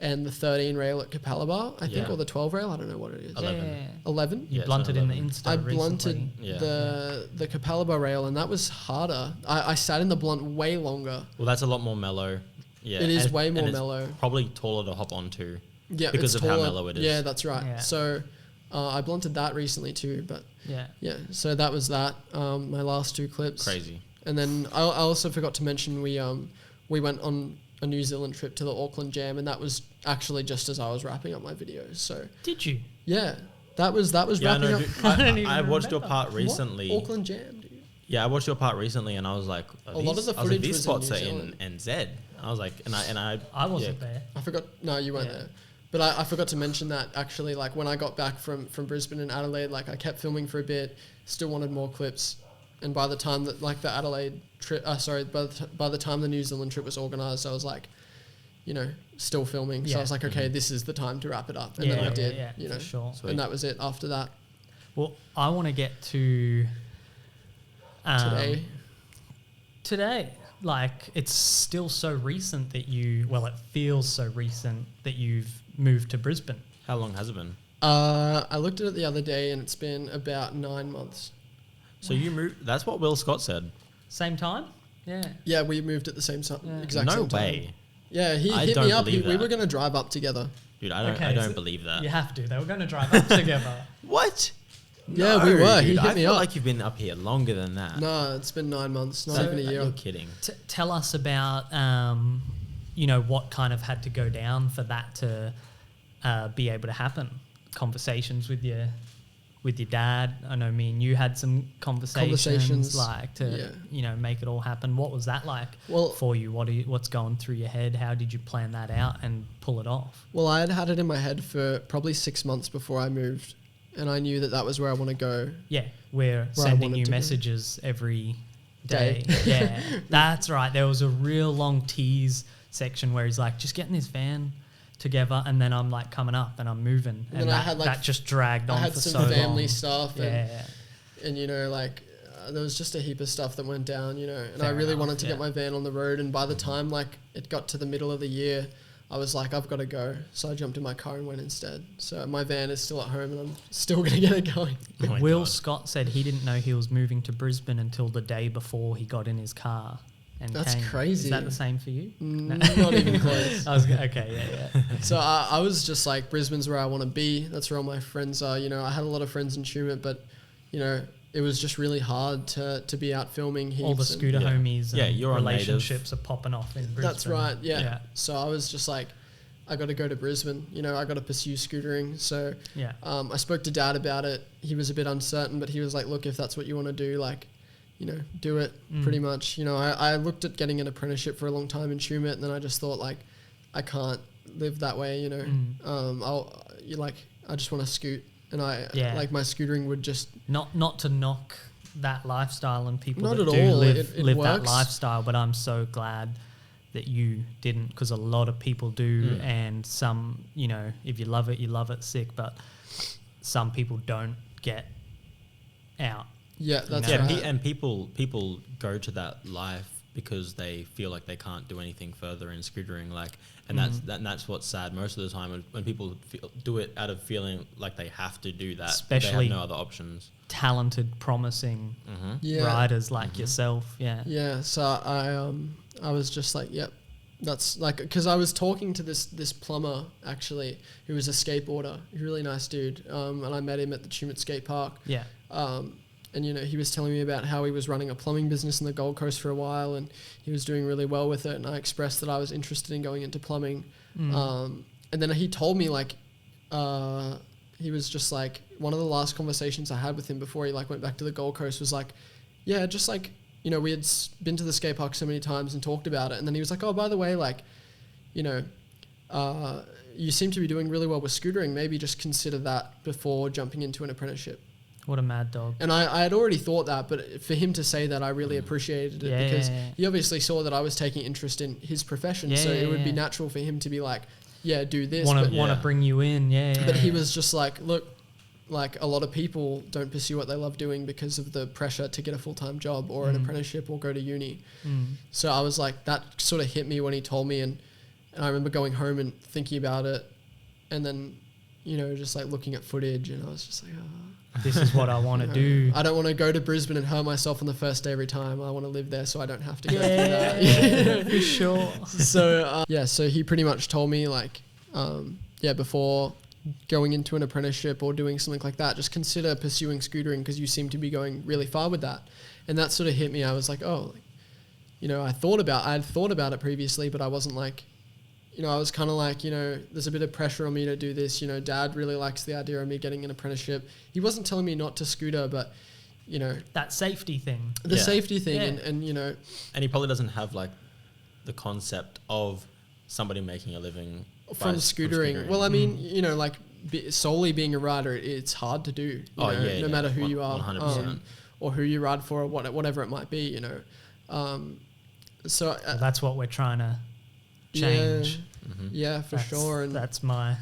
A: and the 13 rail at Capalaba, I think,
C: Yeah.
A: or the 12 rail. I don't know what it is.
C: 11.
B: Yeah.
A: 11?
B: You
C: Yeah,
B: blunted
C: it's
B: in the
C: 11.
B: Insta
A: I
B: recently.
A: blunted
C: Yeah.
A: the Capalaba rail, and that was harder. I sat in the blunt way longer.
C: Well, that's a lot more mellow. Yeah,
A: It is
C: and
A: way
C: and
A: more
C: it's
A: mellow.
C: Probably taller to hop onto.
A: Yeah,
C: Because
A: it's
C: of how
A: taller.
C: mellow it is.
A: Yeah, that's right.
B: Yeah.
A: So I blunted that recently too, but
B: Yeah.
A: yeah. So that was that. My last two clips.
C: Crazy.
A: And then I also forgot to mention we went on a New Zealand trip to the Auckland Jam, and that was actually just as I was wrapping up my videos. So
B: did you?
A: Yeah, that was wrapping up.
C: I watched your part recently.
A: What? Auckland Jam, dude.
C: Yeah, I watched your part recently, and I was like,
A: a lot of the footage
C: these
A: was
C: spots
A: in
C: are
A: New
C: in NZ. I was like,
B: I wasn't there.
A: I forgot. No, you weren't there. But I forgot to mention that actually, like when I got back from Brisbane and Adelaide, like I kept filming for a bit, still wanted more clips, and by the time that like the Adelaide trip, by the time the New Zealand trip was organised, I was like, you know, still filming. So I was like, okay, this is the time to wrap it up, and then I did. You know,
B: for sure.
A: And that was it. After that,
B: well, I want to get to today. Like, it's still so recent that it feels so recent that you've moved to Brisbane.
C: How long has it been?
A: I looked at it the other day, and it's been about 9 months.
C: So you moved. That's what Will Scott said.
B: Same time? Yeah.
A: Yeah, we moved at the same time.
B: Yeah.
A: Exact same time.
C: No way.
A: Yeah, he hit me up. We were going to drive up together.
C: Dude, I don't believe that.
B: You have to. They were going to drive up together.
C: What?
A: Yeah,
C: No,
A: we were.
C: Dude,
A: He hit
C: I
A: me
C: feel
A: up.
C: like you've been up here longer than that.
A: No, it's been 9 months, not even a year.
C: You're kidding.
B: Tell us about, you know, what kind of had to go down for that to be able to happen. Conversations with your dad. I know me and you had some conversations like to you know, make it all happen. What was that like for you? What's going through your head? How did you plan that out and pull it off?
A: Well, I had it in my head for probably 6 months before I moved, and I knew that was where I want to go.
B: Yeah, we're sending you messages every day. Yeah, that's right. There was a real long tease section where he's like, just getting this van together, and then I'm like coming up and I'm moving, and
A: then I had
B: that just dragged on for so long.
A: I had some family stuff,
B: and
A: you know, like there was just a heap of stuff that went down, you know, and I really wanted to get my van on the road, and by the time like it got to the middle of the year, I was like, I've got to go. So I jumped in my car and went instead. So my van is still at home, and I'm still going to get it going.
B: Will Scott said he didn't know he was moving to Brisbane until the day before he got in his car. And
A: that's crazy.
B: Is that the same for you?
A: Not even close.
B: Okay.
A: So I was just like, Brisbane's where I want to be. That's where all my friends are. You know, I had a lot of friends in Tumut, but, you know, it was just really hard to be out filming heaps.
B: All the scooter homies and
C: you're
B: relationships are popping off in Brisbane.
A: That's right, yeah. So I was just like, I got to go to Brisbane. You know, I got to pursue scootering. So I spoke to Dad about it. He was a bit uncertain, but he was like, look, if that's what you want to do, like, you know, do it pretty much. You know, I looked at getting an apprenticeship for a long time in Tumut, and then I just thought, like, I can't live that way, you know. I just want to scoot, and like my scootering would just...
B: Not to knock that lifestyle and people
A: not
B: that
A: at
B: do
A: all.
B: live
A: It
B: that lifestyle, but I'm so glad that you didn't, because a lot of people do, and some, you know, if you love it, sick, but some people don't get out.
A: Yeah, that's right.
C: And people go to that life because they feel like they can't do anything further in scootering, like, and that's what's sad most of the time when people do it out of feeling like they have to do that,
B: especially
C: they have no other options.
B: Talented, promising riders like yourself.
A: Yeah. So I was just like, yep. That's like, because I was talking to this plumber actually, who was a skateboarder, really nice dude, and I met him at the Tumut skate park. Yeah. And, you know, he was telling me about how he was running a plumbing business in the Gold Coast for a while, and he was doing really well with it. And I expressed that I was interested in going into plumbing. And then he told me, like, he was just like, one of the last conversations I had with him before he like went back to the Gold Coast was like, yeah, just like, you know, we had been to the skate park so many times and talked about it. And then he was like, oh, by the way, like, you know, you seem to be doing really well with scootering. Maybe just consider that before jumping into an apprenticeship.
B: What a mad dog.
A: And I had already thought that, but for him to say that, I really appreciated it, because he obviously saw that I was taking interest in his profession. So it would be natural for him to be like, yeah, do this.
B: Want to bring you in,
A: But he was just like, look, like a lot of people don't pursue what they love doing because of the pressure to get a full-time job or an apprenticeship or go to uni. So I was like, that sort of hit me when he told me, and I remember going home and thinking about it, and then, you know, just like looking at footage, and I was just like,
B: this is what I want to do.
A: I don't want to go to Brisbane and hurt myself on the first day every time. I want to live there so I don't have to go through that.
B: For sure.
A: So, so he pretty much told me, like, before going into an apprenticeship or doing something like that, just consider pursuing scootering because you seem to be going really far with that. And that sort of hit me. I was like, oh, you know, I had thought about it previously, but I wasn't like, you know, I was kind of like, you know, there's a bit of pressure on me to do this. You know, Dad really likes the idea of me getting an apprenticeship. He wasn't telling me not to scooter, but, you know,
B: that safety thing.
A: The safety thing, and you know,
C: and he probably doesn't have like the concept of somebody making a living
A: from scootering. Well, I mean, you know, like solely being a rider, it's hard to do. You know, no matter who you are, 100%. Or who you ride for, or whatever it might be. You know, so
B: that's what we're trying to change.
A: Yeah, for sure. And
B: that's my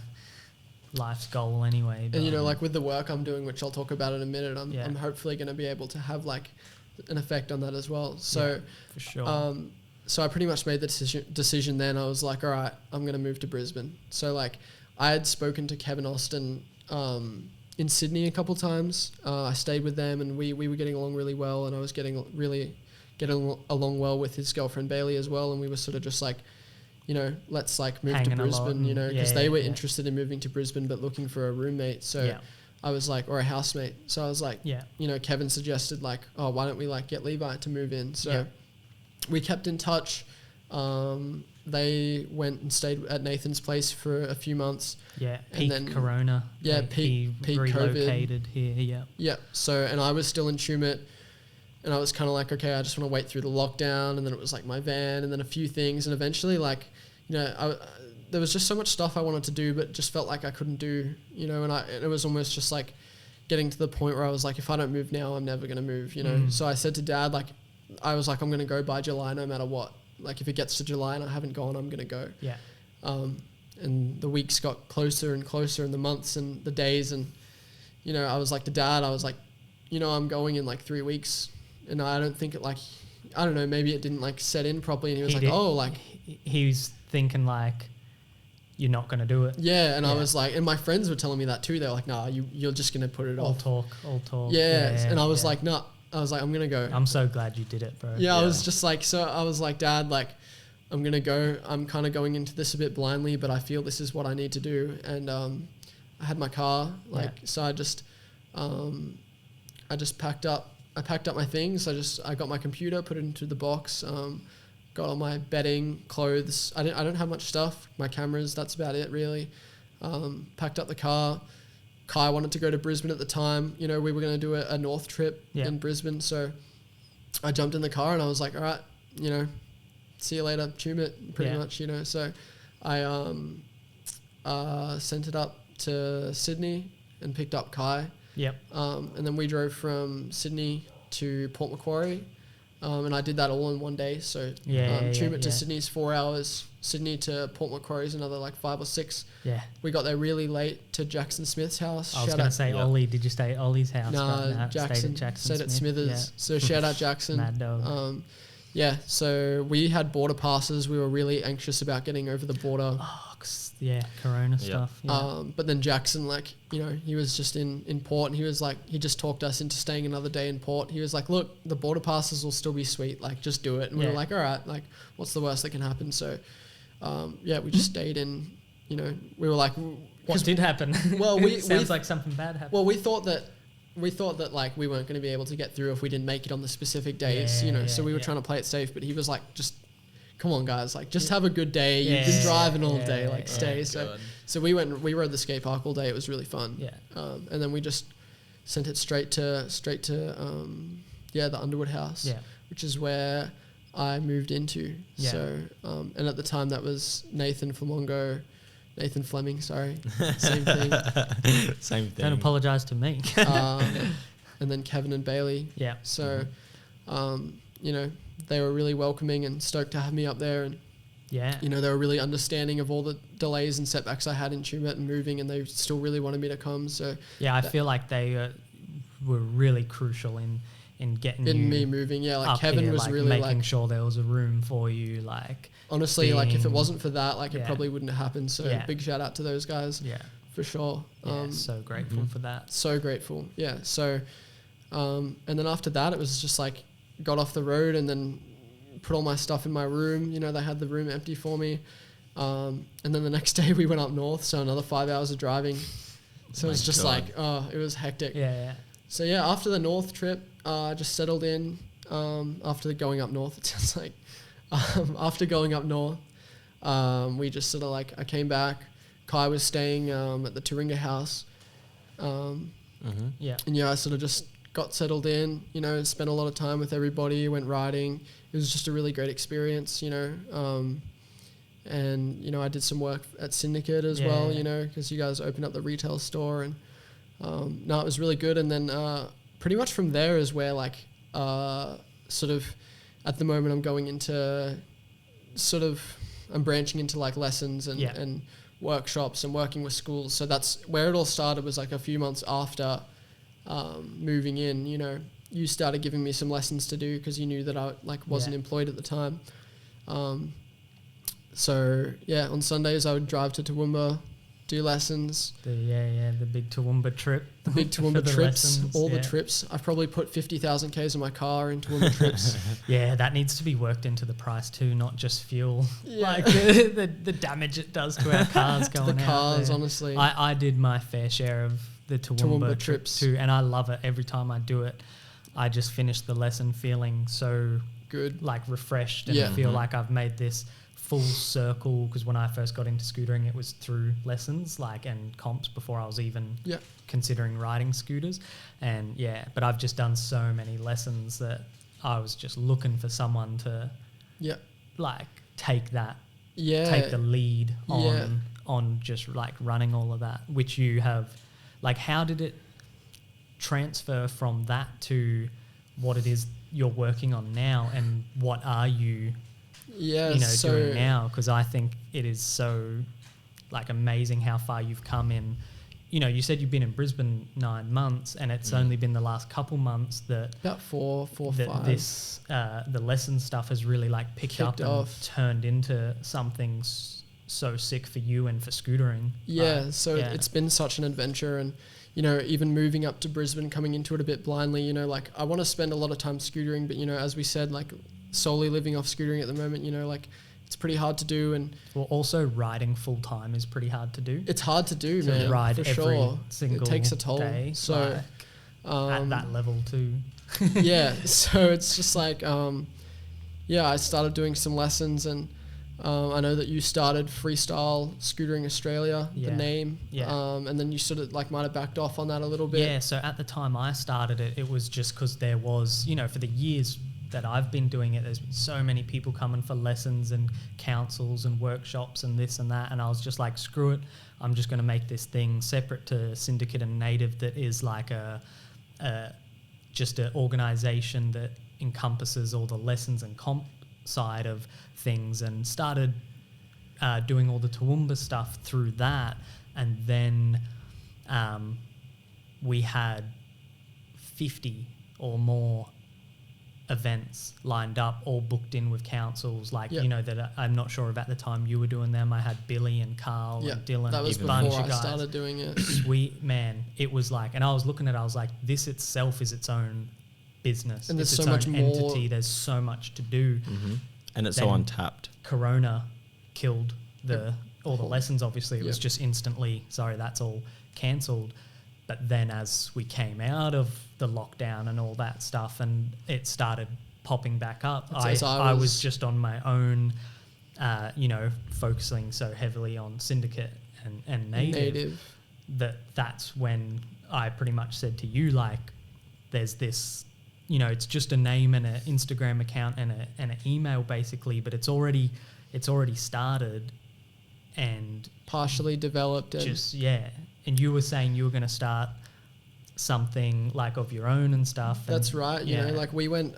B: life's goal anyway.
A: And you know, like with the work I'm doing, which I'll talk about in a minute, I'm hopefully going to be able to have like an effect on that as well. So
B: for sure.
A: So I pretty much made the decision then. I was like, all right, I'm going to move to Brisbane. So like I had spoken to Kevin Austin in Sydney a couple times. I stayed with them, and we were getting along really well, and I was getting along well with his girlfriend Bailey as well, and we were sort of just like, you know, let's like move to Brisbane, you know, because they were interested in moving to Brisbane but looking for a roommate. So I was like, or a housemate. So I was like, you know, Kevin suggested like, oh, why don't we like get Levi to move in? So we kept in touch. They went and stayed at Nathan's place for a few months.
B: Yeah, peak and then Corona.
A: Yeah, peak
B: relocated
A: COVID.
B: Here.
A: Yeah. So, and I was still in Tumut, and I was kind of like, okay, I just want to wait through the lockdown. And then it was like my van, and then a few things, and eventually, like, you know, there was just so much stuff I wanted to do, but just felt like I couldn't do, you know, and it was almost just like getting to the point where I was like, if I don't move now, I'm never going to move, you know. So I said to Dad, like, I was like, I'm going to go by July no matter what. Like, if it gets to July and I haven't gone, I'm going to go.
B: Yeah.
A: And the weeks got closer and closer, and the months and the days, and, you know, I was like to Dad, I was like, you know, I'm going in like 3 weeks, and I don't think it like, I don't know, maybe it didn't like set in properly, and he was like, oh, like.
B: He was thinking like, you're not going to do it.
A: Yeah, and I was like, and my friends were telling me that too. They were like, nah, you're just going to put it off.
B: All talk.
A: Yeah, and I was like, nah. I was like, I'm going to go.
B: I'm so glad you did it, bro.
A: Yeah, I was just like, so I was like, Dad, like, I'm going to go. I'm kind of going into this a bit blindly, but I feel this is what I need to do. And I had my car, like, so I just packed up. I packed up my things. I got my computer, put it into the box, got all my bedding, clothes. I don't have much stuff. My cameras, that's about it, really. Packed up the car. Kai wanted to go to Brisbane at the time. You know, we were going to do a north trip in Brisbane. So I jumped in the car and I was like, all right, you know, see you later, Tumut, pretty much, you know. So I sent it up to Sydney and picked up Kai.
B: Yep.
A: And then we drove from Sydney to Port Macquarie. And I did that all in one day. So Tumut to Sydney is 4 hours. Sydney to Port Macquarie is another like 5 or 6.
B: Yeah.
A: We got there really late to Jackson Smith's house.
B: I was going to say, Ollie, did you stay at Ollie's house?
A: No, Jackson stayed at Smithers. Yeah. So shout out Jackson.
B: Mad dog.
A: So we had border passes. We were really anxious about getting over the border.
B: Corona stuff. Yeah.
A: But then Jackson, like, you know, he was just in Port, and he was like, he just talked us into staying another day in Port. He was like, look, the border passes will still be sweet. Like, just do it. And we were like, all right, like, what's the worst that can happen? So, we just stayed in, you know, we were like,
B: what did happen?
A: Well,
B: sounds like something bad happened.
A: Well, we thought that like we weren't going to be able to get through if we didn't make it on the specific days, you know. So we were trying to play it safe, but he was like, just come on, guys, like just have a good day. You've been driving all day, like stay. So we rode the skate park all day. It was really fun. Yeah. And then we just sent it straight to the Underwood house, which is where I moved into. Yeah. So and at the time that was Nathan Fleming, sorry. Same thing.
C: Same thing.
B: Don't apologise to me.
A: And then Kevin and Bailey.
B: Yeah.
A: So, you know, they were really welcoming and stoked to have me up there. And, you know, they were really understanding of all the delays and setbacks I had in Tumut and moving, and they still really wanted me to come. So
B: yeah, I feel like they were really crucial in getting
A: me moving. Yeah, like Kevin
B: here,
A: was
B: like
A: really
B: making sure there was a room for you. Like
A: honestly, like if it wasn't for that, like it probably wouldn't have happened. So big shout out to those guys. Yeah, for sure.
B: So grateful for that.
A: So grateful. Yeah. So, and then after that, it was just like got off the road and then put all my stuff in my room. You know, they had the room empty for me. And then the next day we went up north, so another 5 hours of driving. So it was just like, it was hectic.
B: Yeah.
A: So yeah, after the north trip, I just settled in. after going up north. It sounds like after going up north, we just sort of like, I came back. Kai was staying at the Turinga house.
B: Yeah.
A: And I sort of just got settled in, spent a lot of time with everybody, went riding. It was just a really great experience, and, I did some work at Syndicate as well, because you guys opened up the retail store, and it was really good. And then pretty much from there is where like sort of at the moment I'm going into I'm branching into like lessons and workshops and working with schools. So that's where it all started, was like a few months after moving in. You started giving me some lessons to do because you knew that I wasn't employed at the time. So on Sundays I would drive to Toowoomba, do lessons.
B: The big Toowoomba trip.
A: The big Toowoomba trips, the trips. I've probably put 50,000 Ks in my car in Toowoomba trips.
B: Yeah, that needs to be worked into the price too, not just fuel. Yeah. Like the damage it does to our cars going
A: the cars,
B: out there.
A: Honestly.
B: I did my fair share of the Toowoomba trips too, and I love it. Every time I do it, I just finish the lesson feeling so
A: good,
B: like refreshed, and feel like I've made this full circle. Because when I first got into scootering, it was through lessons and comps before I was even considering riding scooters. And but I've just done so many lessons that I was just looking for someone to take that take the lead on just like running all of that, which you have. Like, how did it transfer from that to what it is you're working on now, and what are you doing now? Because I think it is so like amazing how far you've come in. You said you've been in Brisbane 9 months, and it's only been the last couple months that
A: about four, five.
B: This the lesson stuff has really like picked up and turned into something so sick for you and for scootering. It's been such an adventure. And even moving up to Brisbane, coming into it a bit blindly, like I want to spend a lot of time scootering, but as we said, like solely living off scootering at the moment, like it's pretty hard to do. And also riding full time is pretty hard to do.
A: It's hard to do, man,
B: ride
A: for
B: every
A: sure.
B: Single
A: it takes a toll
B: day,
A: so
B: at that level too.
A: So it's just like I started doing some lessons, and I know that you started Freestyle Scootering Australia, the name, and then you sort of like might have backed off on that a little bit.
B: Yeah, so at the time I started it, it was just because there was, for the years that I've been doing it, there's been so many people coming for lessons and councils and workshops and this and that, and I was just like, screw it, I'm just going to make this thing separate to Syndicate and Native that is like just an organisation that encompasses all the lessons and comp side of things, and started doing all the Toowoomba stuff through that. And then we had 50 or more events lined up, all booked in with councils, that I'm not sure if at the time you were doing them. I had Billy and Carl and Dylan.
A: That was
B: bunch
A: before
B: of guys.
A: I started doing it.
B: Sweet, man. It was like, and I was looking at it, I was like, this itself is its own business.
A: And
B: it's
A: there's
B: its
A: so much
B: own
A: more
B: entity. There's so much to do.
C: And it's so untapped.
B: Corona killed all the lessons, obviously. It was just instantly, sorry, that's all cancelled. But then as we came out of the lockdown and all that stuff, and it started popping back up, I was just on my own, focusing so heavily on Syndicate and Native. That's when I pretty much said to you, like, there's this, it's just a name and an Instagram account and an email basically, but it's already started and
A: partially developed.
B: And you were saying you were going to start something like of your own and stuff.
A: That's right. Like we went,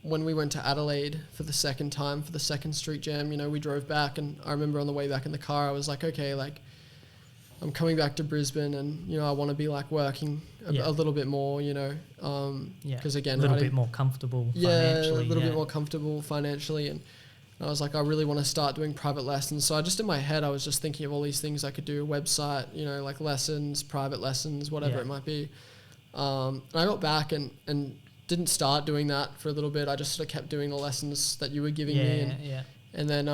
A: when we went to Adelaide for the second time, for the second street jam, we drove back, and I remember on the way back in the car, I was like, okay, like I'm coming back to Brisbane, and, I want to be like working a little bit more, because again,
B: a little bit more comfortable financially.
A: A little bit more comfortable financially. And I was like, I really want to start doing private lessons. So I just, in my head, I was just thinking of all these things I could do, a website, like lessons, private lessons, whatever it might be. And I got back and didn't start doing that for a little bit. I just sort of kept doing the lessons that you were giving me. And then,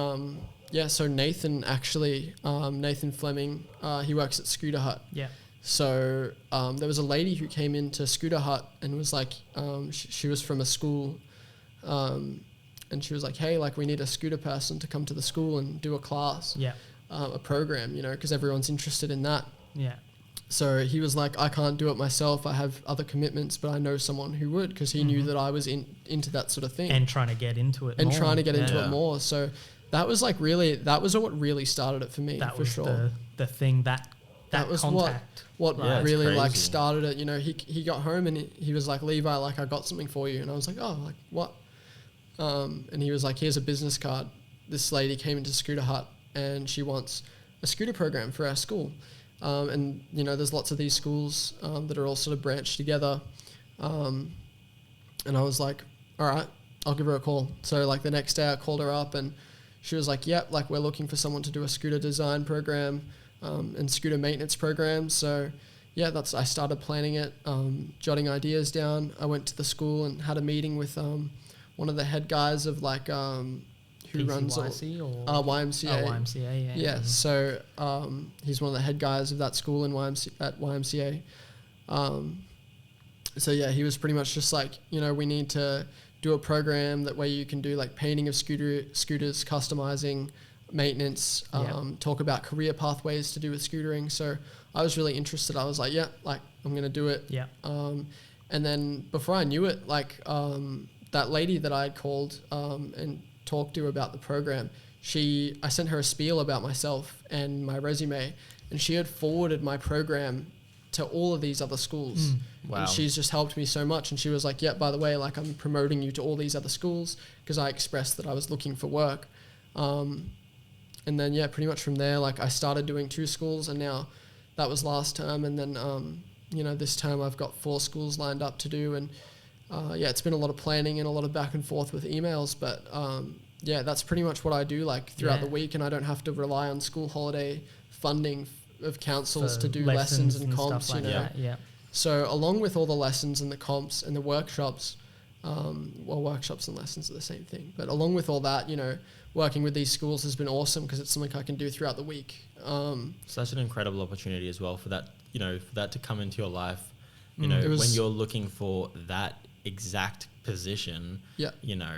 A: so Nathan actually, Nathan Fleming, he works at Scooter Hut.
B: Yeah.
A: So there was a lady who came into Scooter Hut and was like, she was from a school And she was like, hey, like we need a scooter person to come to the school and do a class, a program, you know, because everyone's interested in that.
B: Yeah.
A: So he was like, I can't do it myself. I have other commitments, but I know someone who would, because he knew that I was into that sort of thing.
B: And trying to get into it
A: and
B: more.
A: trying to get into it more. So that was like really, that was what really started it for me,
B: that
A: for
B: was
A: sure.
B: The thing that
A: was
B: contact.
A: what
C: Right.
A: really
C: That's
A: like
C: crazy.
A: started it. You know, he got home and he was like, Levi, like I got something for you. And I was like, oh, like what? And he was like, here's a business card. This lady came into Scooter Hut and she wants a scooter program for our school. And, you know, there's lots of these schools that are all sort of branched together. And I was like, all right, I'll give her a call. So, like, the next day I called her up and she was like, yep, like, we're looking for someone to do a scooter design program and scooter maintenance program. So, yeah, I started planning it, jotting ideas down. I went to the school and had a meeting with one of the head guys of, like, who runs
B: PCYC or
A: YMCA.
B: Oh, YMCA, yeah.
A: Yeah, so he's one of the head guys of that school at YMCA. So yeah, he was pretty much just like, you know, we need to do a program that way you can do like painting of scooters, customizing, maintenance, talk about career pathways to do with scootering. So I was really interested. I was like, yeah, like I'm gonna do it.
B: Yeah.
A: And then before I knew it, like that lady that I had called and talked to about the program, I sent her a spiel about myself and my resume, and she had forwarded my program to all of these other schools.
C: Wow.
A: And she's just helped me so much. And she was like, yeah, by the way, like I'm promoting you to all these other schools, because I expressed that I was looking for work. And then, yeah, pretty much from there, like I started doing 2 schools, and now that was last term. And then, you know, this term I've got 4 schools lined up to do. And yeah, it's been a lot of planning and a lot of back and forth with emails, but yeah, that's pretty much what I do like throughout the week, and I don't have to rely on school holiday funding of councils to do lessons and comps,
B: stuff like
A: you know.
B: that, yeah.
A: So along with all the lessons and the comps and the workshops, well, workshops and lessons are the same thing, but along with all that, you know, working with these schools has been awesome because it's something I can do throughout the week.
C: Such an incredible opportunity as well for that, you know, for that to come into your life, you know, when you're looking for that exact position, you know,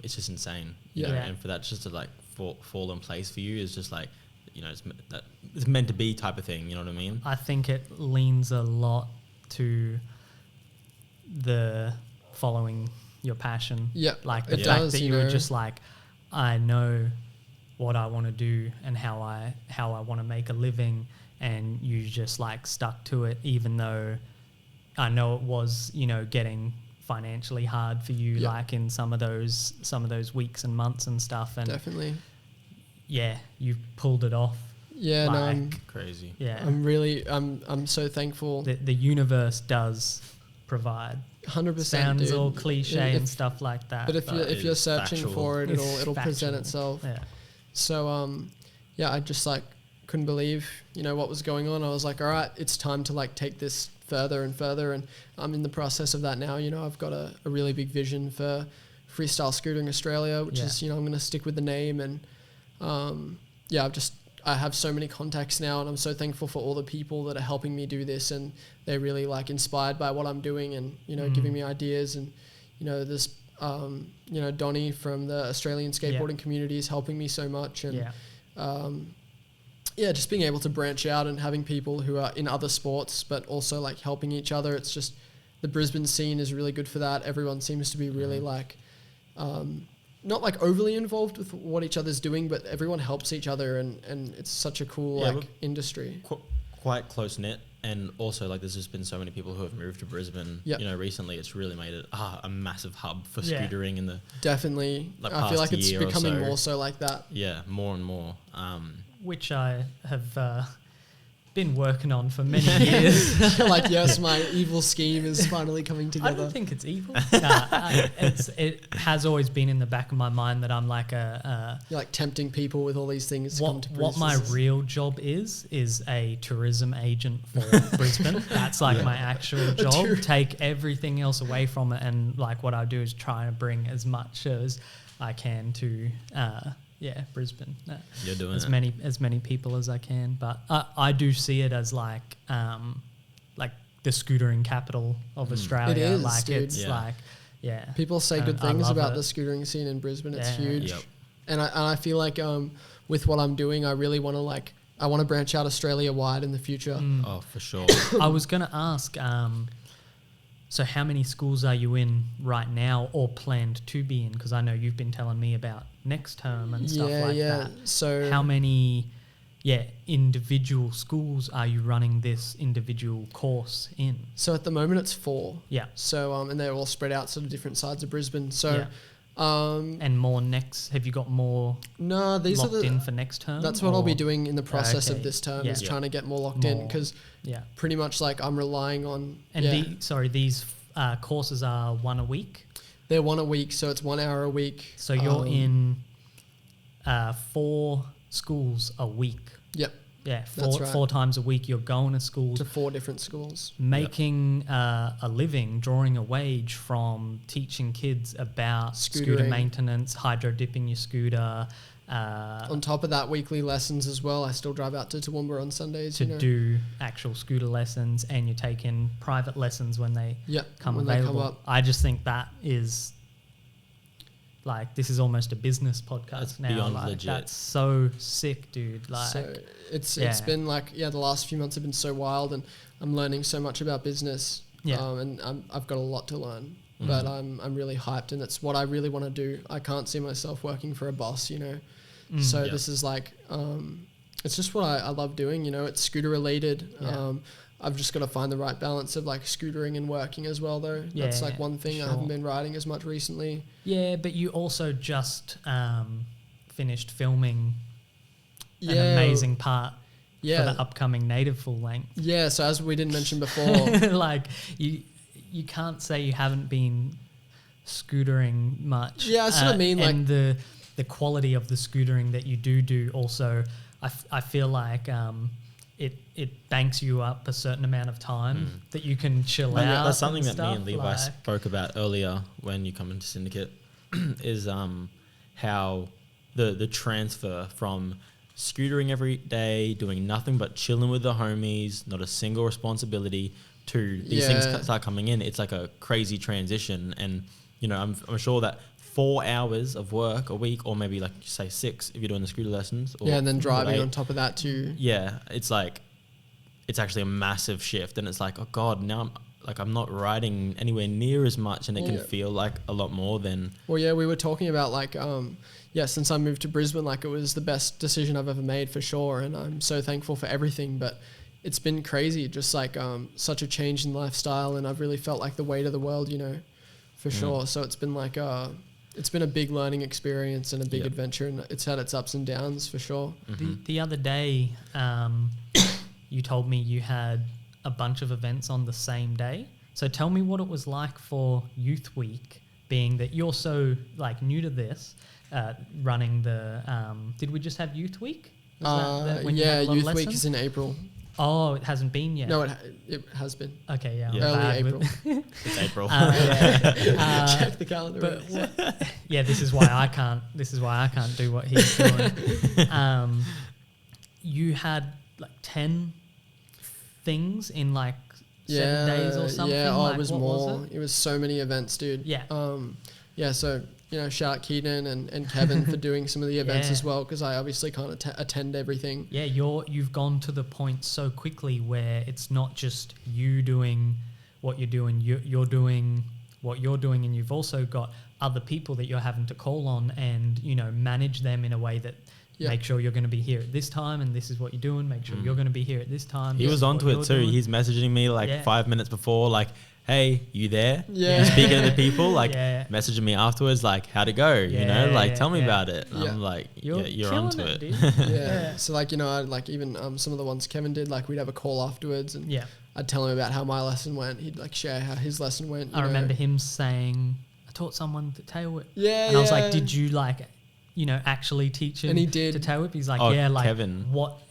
C: it's just insane. You know, and for that just to like fall in place for you is just like, you know, it's meant to be type of thing. You know what I mean?
B: I think it leans a lot to the following your passion.
A: Yeah,
B: like the fact that you were just like, I know what I want to do and how I want to make a living, and you just like stuck to it, even though I know it was, you know, getting financially hard for you, like in some of those weeks and months and stuff. And
A: definitely,
B: yeah, you pulled it off.
A: Yeah,
B: like,
A: no, I'm
C: crazy.
B: Yeah,
A: I'm so thankful.
B: The universe does provide.
A: 100%.
B: Sounds
A: dude.
B: all cliche and stuff like that.
A: But if you're searching
C: factual.
A: for it, it'll present itself.
B: Yeah.
A: So yeah, I just like couldn't believe, you know, what was going on. I was like, all right, it's time to like take this further and further, and I'm in the process of that now. You know, I've got a really big vision for Freestyle Scootering Australia, which is, you know, I'm going to stick with the name, and yeah, I have so many contacts now, and I'm so thankful for all the people that are helping me do this, and they're really like inspired by what I'm doing, and, you know, giving me ideas. And, you know, there's you know, Donnie from the Australian skateboarding community is helping me so much, and yeah, just being able to branch out and having people who are in other sports but also like helping each other. It's just the Brisbane scene is really good for that. Everyone seems to be really like not like overly involved with what each other's doing, but everyone helps each other, and it's such a cool like industry.
C: Quite close knit, and also like there's just been so many people who have moved to Brisbane. You know, recently it's really made it a massive hub for scootering in the
A: definitely.
C: Like
A: I feel like it's becoming
C: so.
A: more so like that.
C: Yeah, more and more.
B: Which I have been working on for many years.
A: Like, yes, my evil scheme is finally coming together.
B: I don't think it's evil. It has always been in the back of my mind that I'm like you're
A: like tempting people with all these things.
B: What my real job is a tourism agent for Brisbane. That's like my actual job. Take everything else away from it, and like what I do is try to bring as much as I can to Brisbane.
C: You're doing
B: as many people as I can, but I do see it as like the scootering capital of Australia.
A: It is,
B: like
A: dude.
B: it's like, Yeah.
A: People say good things about the scootering scene in Brisbane. It's huge.
C: Yep.
A: And I feel like with what I'm doing, I really want to I want to branch out Australia-wide in the future.
C: Oh, for sure.
B: I was going to ask, so how many schools are you in right now or planned to be in? Because I know you've been telling me about next term and stuff like that.
A: So
B: how many individual schools are you running this individual course in?
A: So at the moment it's 4.
B: Yeah.
A: So and they're all spread out sort of different sides of Brisbane. So
B: and more next, have you got more
A: these
B: locked
A: are
B: in for next term?
A: That's what I'll be doing in the process of this term is trying to get more locked in because pretty much I'm relying on...
B: And these courses are 1 a week?
A: They're 1 a week, so it's 1 hour a week.
B: So you're in 4 schools a week?
A: Yep.
B: Yeah,
A: That's right.
B: 4 times a week you're going to school.
A: To 4 different schools.
B: Making a living, drawing a wage from teaching kids about scooter maintenance, hydro dipping your scooter.
A: On top of that, weekly lessons as well. I still drive out to Toowoomba on Sundays.
B: To do actual scooter lessons, and you take in private lessons when they come available. They come up. I just think that is... this is almost a business podcast
C: that's
B: now.
C: Beyond legit.
B: That's so sick, dude.
A: So it's been the last few months have been so wild, and I'm learning so much about business. Yeah. And I've got a lot to learn, but I'm really hyped, and it's what I really want to do. I can't see myself working for a boss, So this is it's just what I love doing. It's scooter related. Yeah. I've just got to find the right balance of scootering and working as well, though. Yeah, that's one thing. Sure. I haven't been riding as much recently. Yeah,
B: but you also just finished filming an amazing part for the upcoming Native full length.
A: Yeah, so as we didn't mention before,
B: you can't say you haven't been scootering much.
A: Yeah, that's what I mean.
B: And the quality of the scootering that you do also, I feel like it banks you up a certain amount of time that you can chill out.
C: That's something that me and Levi spoke about earlier when you come into Syndicate is how the transfer from scootering every day, doing nothing but chilling with the homies, not a single responsibility, to these things start coming in. It's like a crazy transition, and I'm sure that 4 hours of work a week, or maybe say 6 if you're doing the scooter lessons. Or
A: and then driving on top of that too.
C: Yeah, it's actually a massive shift, and it's oh God, now I'm not riding anywhere near as much, and it can feel like a lot more than...
A: Well, yeah, we were talking about since I moved to Brisbane, it was the best decision I've ever made for sure, and I'm so thankful for everything, but it's been crazy, just such a change in lifestyle, and I've really felt the weight of the world, for sure. So it's been it's been a big learning experience and a big adventure, and it's had its ups and downs for sure.
B: The other day, you told me you had a bunch of events on the same day. So tell me what it was like for Youth Week, being that you're so new to this, running the... did we just have Youth Week?
A: Youth Week is in April.
B: Oh, it hasn't been yet.
A: No, it has been.
B: Okay, yeah.
A: Early April.
C: It's April.
A: Check the calendar.
B: This is why I can't. This is why I can't do what he's doing. You had 10 things in 7 days or something.
A: Yeah, it was more. It was so many events, dude.
B: Yeah.
A: So shout out Keaton and Kevin for doing some of the events as well, because I obviously can't attend everything.
B: Yeah, you've gone to the point so quickly where it's not just you doing what you're doing, you're doing what you're doing, and you've also got other people that you're having to call on and manage them in a way that make sure you're going to be here at this time, and this is what you're doing. Make sure you're going to be here at this time.
C: He was onto it too. He's messaging me 5 minutes before, hey, you there?
A: Yeah.
C: You're speaking to the people, messaging me afterwards, how'd it go? Tell me about it. And I'm you're onto it.
A: Yeah. So I even some of the ones Kevin did, we'd have a call afterwards, and I'd tell him about how my lesson went. He'd share how his lesson went.
B: I remember him saying, I taught someone to tail whip.
A: Yeah.
B: And I was like, did you actually teach him
A: and he did.
B: to tail whip? He's like,
C: Kevin.
B: What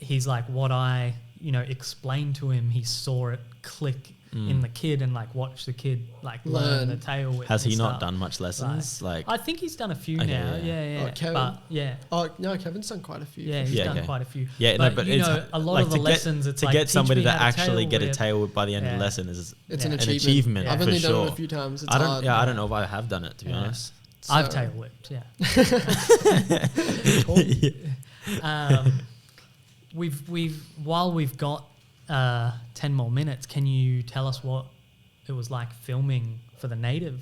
B: I explained to him, he saw it click in the kid and like watch the kid like learn the tail whip.
C: Has he not
B: stuff.
C: done much lessons? Like
B: I think he's done a few now. Yeah.
A: Oh, Kevin?
B: But yeah.
A: Oh no, Kevin's done quite a few.
B: Yeah, he's done quite a few.
C: Yeah,
B: but you know, a lot of the lessons, it's
C: to
B: like
C: get somebody to
B: teach me how
C: actually get a
B: whip.
C: tail whip by the end of the lesson is
A: It's
C: an
A: an
C: achievement.
A: I've
C: for
A: only done
C: sure.
A: it a few times. It's
C: I don't.
A: hard.
C: Yeah, I don't know if I have done it to be honest.
A: So-
B: I've tail whipped. Yeah. We've got 10 more minutes. Can you tell us what it was like filming for the native?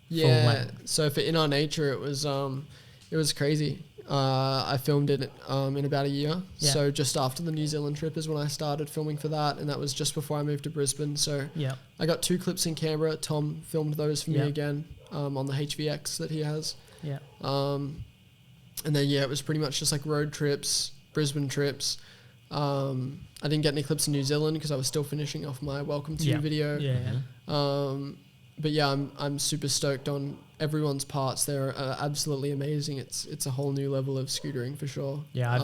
A: Yeah. So for In Our Nature, it was crazy. I filmed it in about a year.
B: Yeah.
A: So just after the New Zealand trip is when I started filming for that, and that was just before I moved to Brisbane. So
B: Yeah.
A: I got 2 clips in Canberra. Tom filmed those for me
B: Yeah.
A: again on the HVX that he has.
B: Yeah.
A: And then it was pretty much just like road trips, Brisbane trips. I didn't get any clips in New Zealand because I was still finishing off my Welcome to You video.
B: Yeah.
A: But yeah, I'm super stoked on everyone's parts. They're absolutely amazing. It's a whole new level of scootering for sure.
B: Yeah,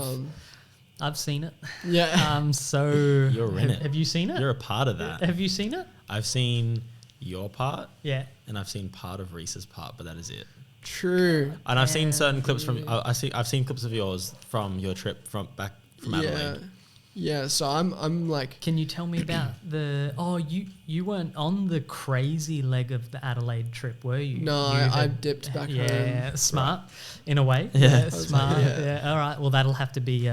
B: I've seen it.
A: Yeah.
B: So
C: You're in it.
B: Have you seen it?
C: You're a part of that.
B: Have you seen it?
C: I've seen your part.
B: Yeah.
C: And I've seen part of Reese's part, but that is it.
A: True.
C: And I've seen certain clips from. I've seen clips of yours from your trip from Adelaide.
A: Yeah. So I'm like.
B: Can you tell me about you weren't on the crazy leg of the Adelaide trip, were you?
A: No, I dipped back home.
B: Yeah, smart in a way.
C: Yeah.
B: Smart.
A: Like,
B: yeah. All right. Well, that'll have to be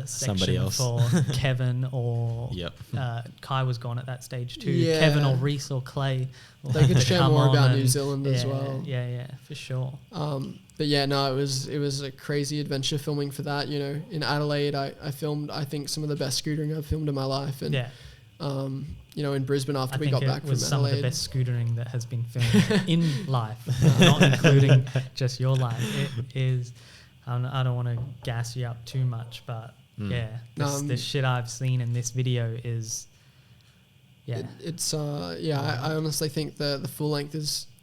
C: Somebody
B: section
C: else.
B: for Kevin or
C: Yep.
B: Kai was gone at that stage too.
A: Yeah.
B: Kevin or Reese or Clay. will
A: They
B: have
A: could
B: to
A: share
B: come
A: more
B: on
A: about
B: and-
A: New Zealand as well.
B: Yeah, for sure.
A: But yeah, no, it was a crazy adventure filming for that. You know, in Adelaide, I filmed I think some of the best scootering I've filmed in my life, and you know, in Brisbane after we got back from
B: it was some of the
A: Adelaide.
B: best scootering that has been filmed in life, not including just your life. It is. I don't want to gas you up too much, but the shit I've seen in this video is. Yeah,
A: I honestly think the full length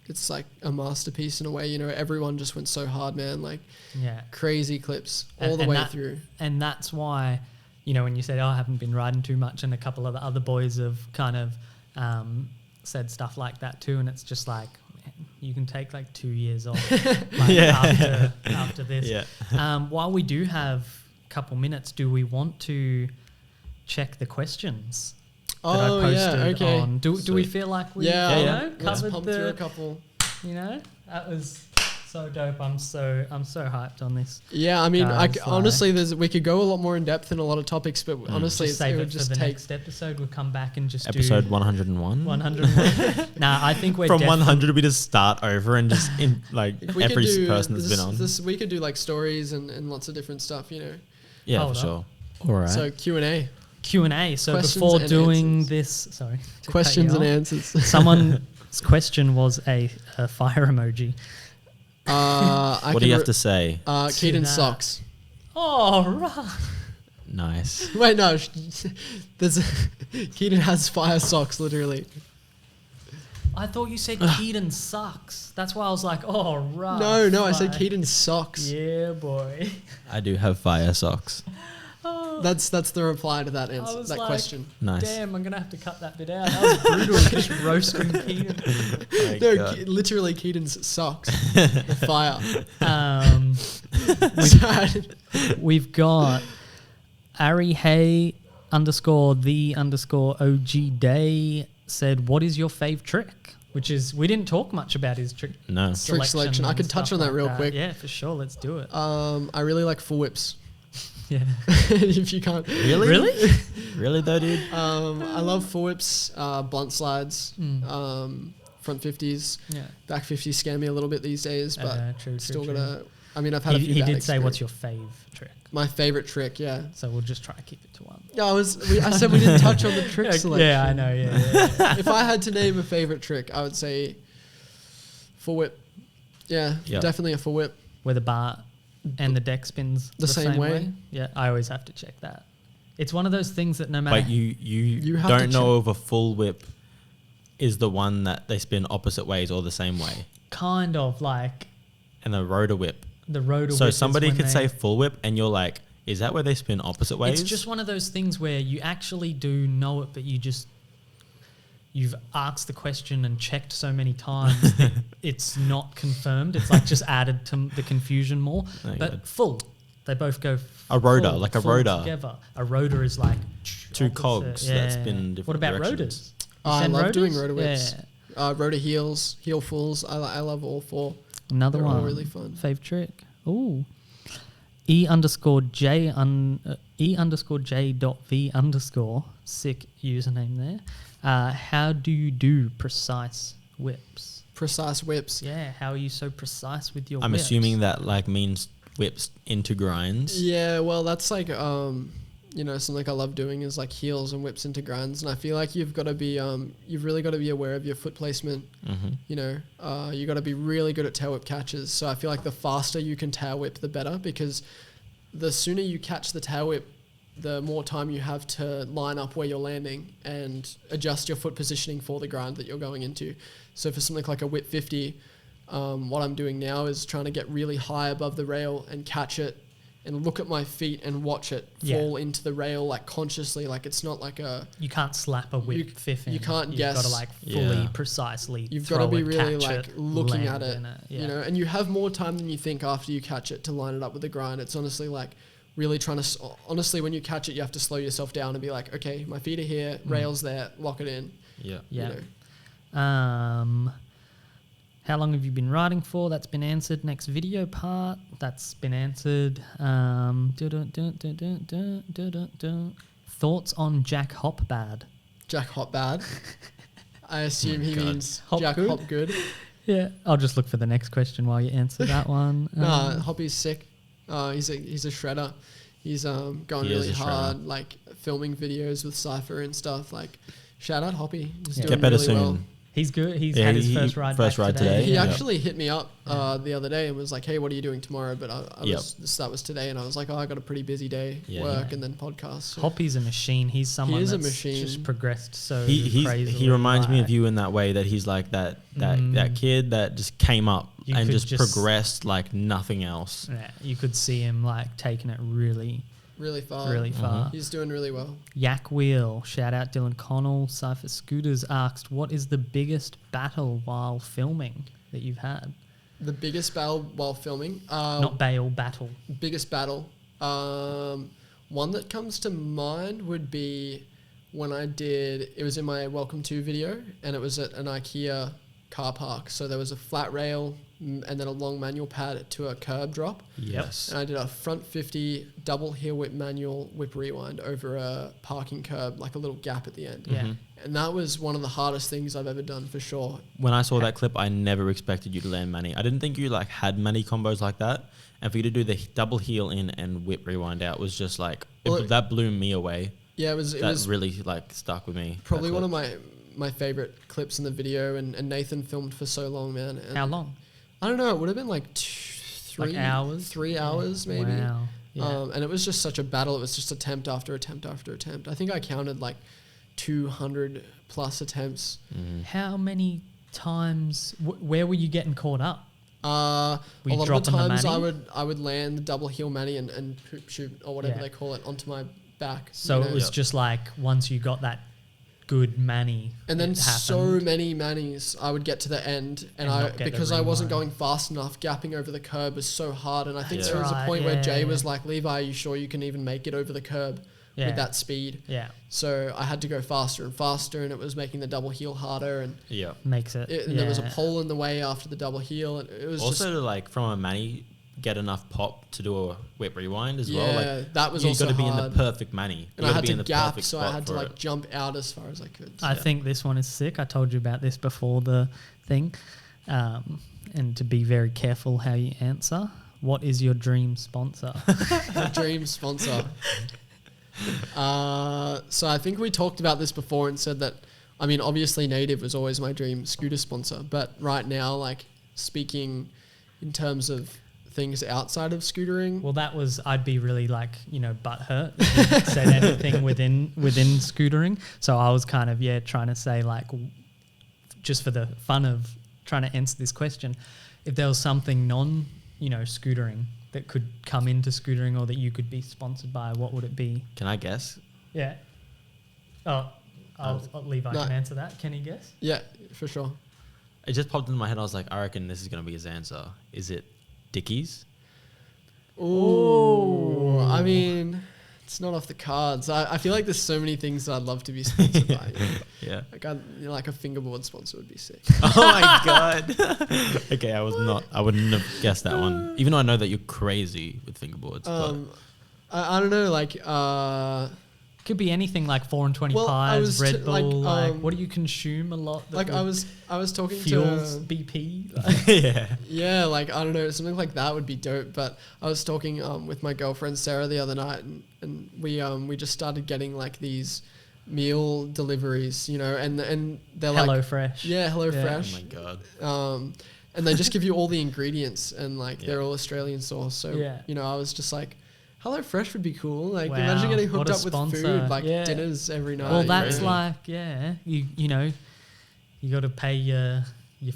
A: it's like a masterpiece in a way. You know, everyone just went so hard, man. Like, crazy clips all the way through.
B: And that's why, you know, when you said, I haven't been riding too much, and a couple of the other boys have kind of said stuff like that too, and it's just like, man, you can take like 2 years off after this.
C: Yeah.
B: While we do have a couple minutes, do we want to check the questions? That I posted on. Do we feel like we
A: let's
B: covered
A: pump through a couple?
B: You know, that was so dope. I'm so hyped on this.
A: Yeah, I mean, honestly, we could go a lot more in depth in a lot of topics, but honestly,
B: just save
A: it
B: it
A: would
B: for
A: just
B: the
A: take.
B: next episode. We'll come back and just
C: Episode
B: do
C: 101.
B: 101. Nah, I think we're
C: from 100 we just start over and just in like
A: We
C: every
A: could do
C: person that's been on.
A: We could do like stories and lots of different stuff, you know.
C: Yeah,
B: Hold
C: for
B: up.
C: sure. All right.
A: So Q&A.
B: Q&A. So
A: Questions
B: before
A: and
B: doing
A: answers.
B: this, sorry. to
A: Questions
B: cut
A: and
B: you off,
A: answers.
B: Someone's question was a fire emoji.
C: What do you have to say?
A: Keaton
B: that.
A: socks.
B: Oh, right.
C: Nice.
A: Wait, no. Keaton has fire socks, literally.
B: I thought you said Keaton sucks. That's why I was like, oh, right.
A: No, I said Keaton socks.
B: Yeah, boy.
C: I do have fire socks.
B: Oh,
A: That's the reply to that
B: I
A: answer,
B: was
A: that
B: like,
A: question.
C: Nice.
B: damn, I'm going to have to cut that bit out. That was brutal. Just roasting Keaton.
C: My
A: No,
C: God.
A: literally Keaton's socks. Fire.
B: We've got Ari Hay _the_OG Day said, what is your fave trick? Which is, we didn't talk much about his trick
C: No.
A: Trick selection. I
B: and
A: could touch
B: stuff
A: on that
B: like
A: real quick.
B: Yeah, for sure. Let's do it.
A: I really like full whips.
B: Yeah.
A: If you can't.
C: Really?
B: Really?
C: Really though, dude?
A: I love full whips, blunt slides, front 50s, back 50s scare me a little bit these days, but
B: true.
A: gotta. I mean, I've had a few.
B: He
A: bad
B: did say, what's
A: experience.
B: your fave trick?
A: My favorite trick? Yeah.
B: So we'll just try to keep it to one.
A: Yeah, I said we didn't touch on the trick selection.
B: Yeah, I know. Yeah.
A: If I had to name a favorite trick, I would say full whip. Yeah,
C: Yep.
A: definitely a full whip.
B: Where the bar and the deck spins
A: The same way?
B: Yeah, I always have to check that. It's one of those things that no matter.
C: But you
A: have to
C: don't know if a full whip is the one that they spin opposite ways or the same way.
B: Kind of like
C: And the rotor whip.
B: the rotor
C: So
B: whip is
C: somebody
B: when
C: could
B: they-
C: say full whip and you're like, is that where they spin opposite ways?
B: It's just one of those things where you actually do know it, but you just you've asked the question and checked so many times that it's not confirmed. It's like just added to the confusion more. But full. They both go
C: a rotor,
B: full,
C: like a
B: full
C: rotor.
B: together. A rotor is like
C: two
B: opposite.
C: cogs that spin different
B: What about
C: directions.
B: rotors?
A: I love doing rotor whips.
B: Yeah.
A: Rotor heels, heel fulls. I love all four.
B: Another
A: They're
B: one.
A: all really fun.
B: Fave trick. Ooh. E_J E_J.V_. Sick username there. How do you do precise whips?
A: Precise whips.
B: Yeah, how are you so precise with your
C: I'm
B: whips?
C: assuming that like means whips into grinds.
A: Yeah, well, that's like something I love doing is like heels and whips into grinds, and I feel like you've got to be you've really got to be aware of your foot placement. You know, you got to be really good at tail whip catches. So I feel like the faster you can tail whip, the better, because the sooner you catch the tail whip, the more time you have to line up where you're landing and adjust your foot positioning for the grind that you're going into. So for something like a whip 50, what I'm doing now is trying to get really high above the rail and catch it and look at my feet and watch it fall into the rail, like consciously. Like it's not like
B: you can't slap a whip fifth in.
A: You can't
B: You've
A: guess.
B: You've got to like fully precisely.
A: You've got to be really
B: catch
A: like looking at it,
B: yeah.
A: you know. And you have more time than you think after you catch it to line it up with the grind. It's honestly like really trying to. Honestly, when you catch it, you have to slow yourself down and be like, okay, my feet are here, rails there, lock it in.
C: Yeah.
B: Yeah.
A: You know.
B: How long have you been riding for? That's been answered. Next video part. That's been answered. Thoughts on Jack Hopbad?
A: Jack Hopbad. I assume he means
B: Hop
A: Jack
B: good?
A: Hopgood.
B: Yeah. I'll just look for the next question while you answer that one.
A: Nah, Hoppy's sick. He's a shredder. He's going really hard, like filming videos with Cypher and stuff. Like, shout out Hoppy. He's doing
C: Get better
A: really
C: soon.
A: well.
B: He's good. He's had his first ride today.
A: He actually hit me up the other day and was like, hey, what are you doing tomorrow? But that was today, and I was like, oh, I got a pretty busy day, work and then podcast. So.
B: Hoppy's a machine. He's someone
A: a
B: that's
A: machine.
B: just progressed so
C: crazy. He reminds me of you in that way, that he's like that kid that just came up and just progressed like nothing else.
B: Yeah, you could see him like taking it really far.
A: He's doing really well.
B: Yak Wheel, shout out Dylan Connell. Cypher Scooters asked, what is the biggest battle while filming that you've had?
A: The biggest battle while filming?
B: Not bail, battle.
A: Biggest battle. One that comes to mind would be when it was in my Welcome To video, and it was at an IKEA car park. So there was a flat rail and then a long manual pad to a curb drop.
C: Yes.
A: And I did a front 50 double heel whip manual whip rewind over a parking curb, like a little gap at the end.
B: Yeah.
A: And that was one of the hardest things I've ever done for sure.
C: When I saw that clip, I never expected you to land many. I didn't think you like had many combos like that. And for you to do the double heel in and whip rewind out was just like, that blew me away.
A: Yeah, it was
C: really like stuck with me.
A: Probably one of my favorite clips in the video, and Nathan filmed for so long, man. And
B: how long?
A: I don't know. It would have been like 3
B: hours?
A: 3 hours maybe.
B: Wow. Yeah.
A: And it was just such a battle. It was just attempt after attempt after attempt. I think I counted like 200 plus attempts.
B: How many times? Where were you getting caught up?
A: A lot of the times I would land the double heel manny and poop shoot or whatever they call it onto my back.
B: So it was just like once you got that good manny,
A: and then so many mannies, I would get to the end, and because I wasn't going fast enough, gapping over the curb was so hard. And I think there was a point where Jay was like, "Levi, are you sure you can even make it over the curb with that speed?"
B: Yeah.
A: So I had to go faster and faster, and it was making the double heel harder, and
B: makes it.
A: And there was a pole in the way after the double heel, and it was
C: also just like from a manny, get enough pop to do a whip rewind as well.
A: Like, that was also
C: hard. You've got to be in the perfect manny.
A: And I had to gap, so I had to like jump out as far as I could.
B: I think this one is sick. I told you about this before the thing. And to be very careful how you answer. What is your dream sponsor?
A: My dream sponsor. So I think we talked about this before and said that, I mean, obviously Native was always my dream scooter sponsor, but right now, like speaking in terms of things outside of scootering.
B: Well, I'd be really like, butthurt if you said anything within scootering. So I was kind of, trying to say like, just for the fun of trying to answer this question, if there was something scootering that could come into scootering or that you could be sponsored by, what would it be?
C: Can I guess?
B: Yeah. Oh, Levi can answer that. Can he guess?
A: Yeah, for sure.
C: It just popped into my head. I was like, I reckon this is going to be his answer. Is it Dickies?
A: Ooh. I mean, it's not off the cards. I feel like there's so many things that I'd love to be sponsored by.
C: Yeah.
A: Like a fingerboard sponsor would be sick.
C: Oh my God. Okay, I wouldn't have guessed that one. Even though I know that you're crazy with fingerboards.
A: I don't know, like...
B: Could be anything like 4 and 20
A: Well,
B: pies, Red Bull. What do you consume a lot?
A: Like I was talking
B: fuels
A: to
B: BP.
A: Yeah, like I don't know, something like that would be dope. But I was talking with my girlfriend Sarah the other night, and we just started getting like these meal deliveries, you know, and they're like
B: HelloFresh.
A: Yeah, HelloFresh.
C: Oh my God.
A: And they just give you all the ingredients, and like they're all Australian sourced. So you know, I was just like, HelloFresh would be cool. Like, imagine getting hooked up with food, like dinners every night.
B: Well, that's like, you know, you got to pay your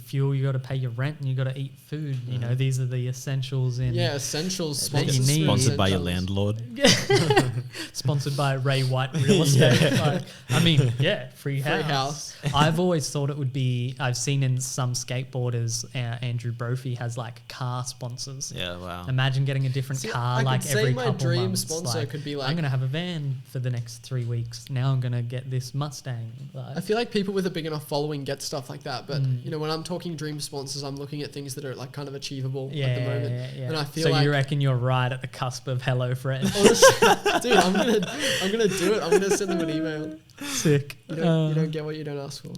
B: fuel, you got to pay your rent, and you got to eat food. You know, these are the essentials in.
A: Yeah, essentials.
B: That you need.
C: Sponsored by your landlord.
B: Sponsored by Ray White Real Estate. Like, I mean, free house. I've always thought it would be. I've seen in some skateboarders, Andrew Brophy has like car sponsors.
C: Yeah, wow.
B: Imagine getting a different car like every couple months.
A: My dream sponsor could be like,
B: I'm gonna have a van for the next 3 weeks. Now I'm gonna get this Mustang. Like,
A: I feel like people with a big enough following get stuff like that, but you know, when I'm talking dream sponsors, I'm looking at things that are like kind of achievable at the moment. And I feel
B: so you reckon you're right at the cusp of HelloFresh?
A: Dude, I'm gonna do it. I'm gonna send them an email.
B: Sick.
A: You don't get what you don't ask for.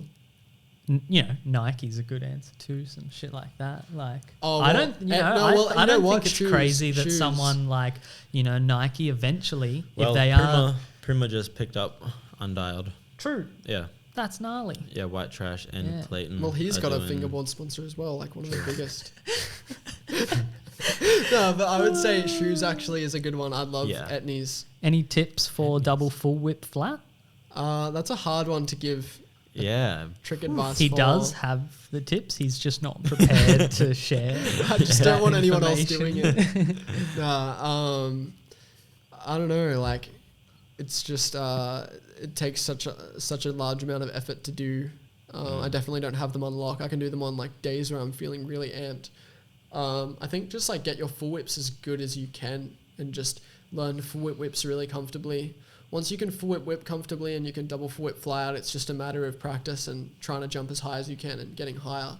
B: You know, Nike's a good answer too. Some shit like that. Like,
A: I don't think it's
B: crazy that someone like, you know, Nike eventually,
C: well,
B: if they
C: Prima just picked up Undialed.
B: True.
C: Yeah.
B: That's gnarly.
C: Yeah, White Trash and Clayton.
A: Well, he's got a fingerboard sponsor as well, like one of the biggest. No, but I would say shoes actually is a good one. I'd love Etnies.
B: Any tips for double full whip flat?
A: That's a hard one to give.
C: Yeah.
A: Trick advice.
B: He does have the tips. He's just not prepared to share.
A: I just don't want anyone else doing it. I don't know. Like, it's just it takes such a large amount of effort to do. I definitely don't have them on lock. I can do them on like days where I'm feeling really amped. I think just like get your full whips as good as you can and just learn full whips really comfortably. Once you can full whip comfortably and you can double full whip fly out, it's just a matter of practice and trying to jump as high as you can and getting higher.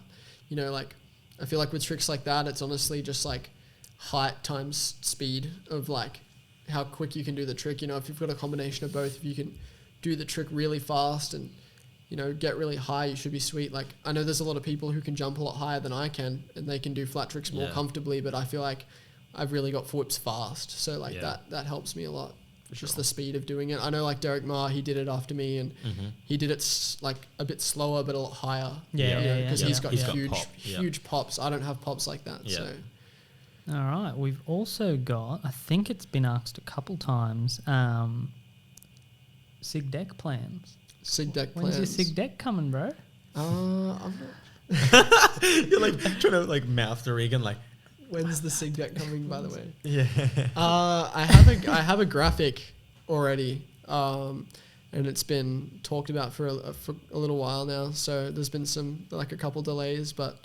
A: You know, like I feel like with tricks like that, it's honestly just like height times speed of like how quick you can do the trick. You know, if you've got a combination of both, if you can do the trick really fast and, you know, get really high, you should be sweet. Like, I know there's a lot of people who can jump a lot higher than I can and they can do flat tricks more comfortably, but I feel like I've really got full whips fast. So like that helps me a lot. Just the speed of doing it. I know like Derek Ma, he did it after me and he did it like a bit slower but a lot higher. Because he's got huge pops. I don't have pops like that.
C: Yeah.
A: So.
B: All right. We've also got, I think it's been asked a couple times, SIG deck plans.
A: SIG deck plans.
B: When's your SIG deck coming, bro?
A: I'm not.
C: You're like trying to like mouth to Regan like,
A: when's the SIG deck coming, by the way?
C: Yeah.
A: I have a graphic already, and it's been talked about for a little while now. So there's been a couple delays, but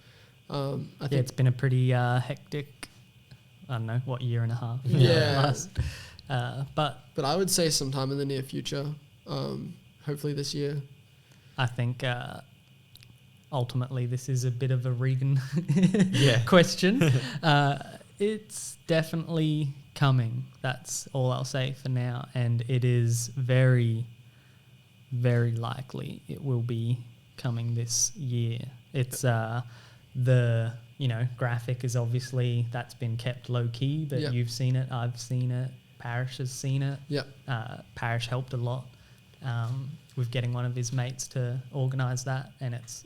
A: I think
B: it's been a pretty hectic. I don't know what year and a half. But
A: I would say sometime in the near future, hopefully this year.
B: I think. Ultimately, this is a bit of a Regan question. It's definitely coming. That's all I'll say for now. And it is very, very likely it will be coming this year. It's the, you know, graphic is obviously, that's been kept low key, but you've seen it, I've seen it, Parrish has seen it. Parrish helped a lot with getting one of his mates to organise that, and it's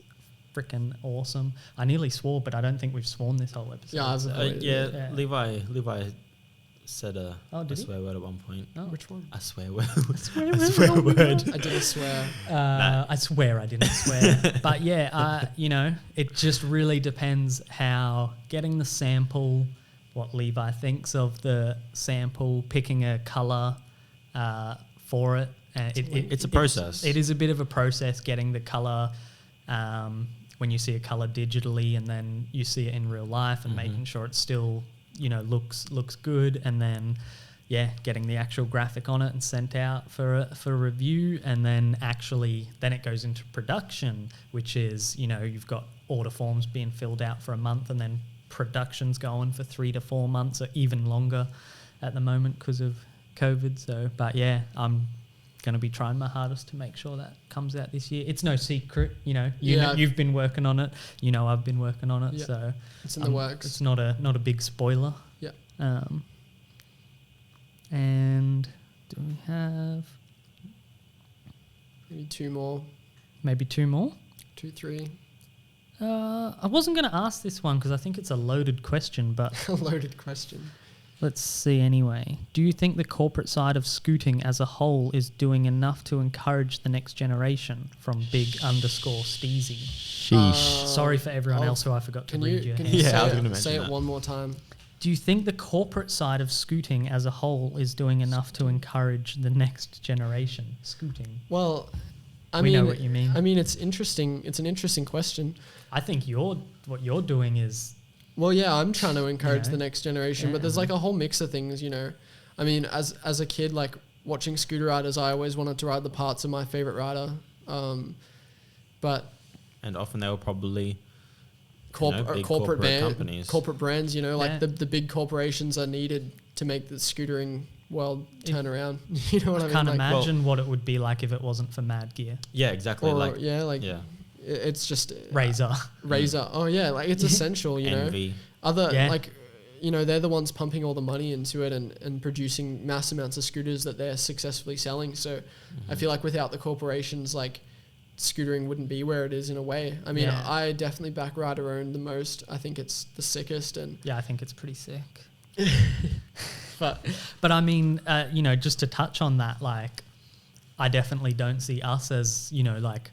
B: freaking awesome. I nearly swore, but I don't think we've sworn this whole episode.
C: Levi said a swear word at one point.
A: Oh. Which one?
C: A swear word.
A: I didn't swear.
B: I swear I didn't swear. But you know, it just really depends how getting the sample, what Levi thinks of the sample, picking a colour for it,
C: It's a process.
B: It is a bit of a process getting the colour. When you see a colour digitally and then you see it in real life and making sure it still, looks good, and then getting the actual graphic on it and sent out for review, and then it goes into production, which is, you've got order forms being filled out for a month, and then production's going for 3 to 4 months or even longer at the moment because of COVID. So, but I'm going to be trying my hardest to make sure that comes out this year. It's no secret, you've been working on it, I've been working on it, so
A: it's in the works.
B: It's not a big spoiler. And do we have
A: maybe 2 more?
B: Maybe 2 more?
A: 2, 3.
B: I wasn't going to ask this one because I think it's a loaded question, but
A: a loaded question.
B: Let's see anyway. Do you think the corporate side of scooting as a whole is doing enough to encourage the next generation? From big_Steezy.
C: Sheesh.
B: Sorry for everyone else who I forgot to read you.
A: Can you
C: say
A: it one more time?
B: Do you think the corporate side of scooting as a whole is doing enough to encourage the next generation scooting?
A: Well,
B: we know what you mean.
A: I mean, it's interesting. It's an interesting question.
B: I think what you're doing is...
A: Well, yeah, I'm trying to encourage the next generation, but there's like a whole mix of things, I mean, as a kid, like watching scooter riders, I always wanted to ride the parts of my favorite rider. And
C: often they were probably
A: corporate
C: companies.
A: Corporate brands, like the big corporations are needed to make the scootering world turn around. You know what I mean?
B: Can't imagine what it would be like if it wasn't for Mad Gear.
C: Yeah, exactly.
A: It's just
B: Razor.
A: Oh yeah, like it's essential,
C: Envy.
A: They're the ones pumping all the money into it and producing mass amounts of scooters that they're successfully selling. So I feel like without the corporations, like scootering wouldn't be where it is in a way. I mean, I definitely back rider owned the most. I think it's the sickest, and
B: I think it's pretty sick. But I mean, just to touch on that, like, I definitely don't see us as, like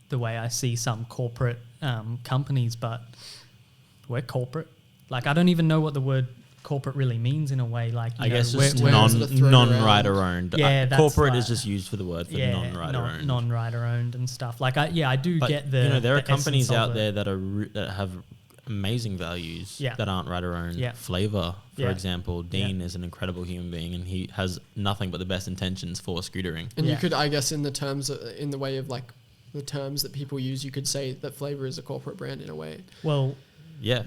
B: the way I see some corporate companies, but we're corporate. Like, I don't even know what the word corporate really means in a way. Like,
C: I guess just non-rider owned.
B: Yeah,
C: corporate is just used for the word for non-rider owned.
B: Non-rider owned and stuff. Like, I do get the.
C: There are companies out there that have amazing values that aren't rider owned.
B: Yeah.
C: Flavor, for example, Dean is an incredible human being, and he has nothing but the best intentions for scootering.
A: And you could, I guess, in the way of like the terms that people use, you could say that Flavor is a corporate brand in a way.
B: Well,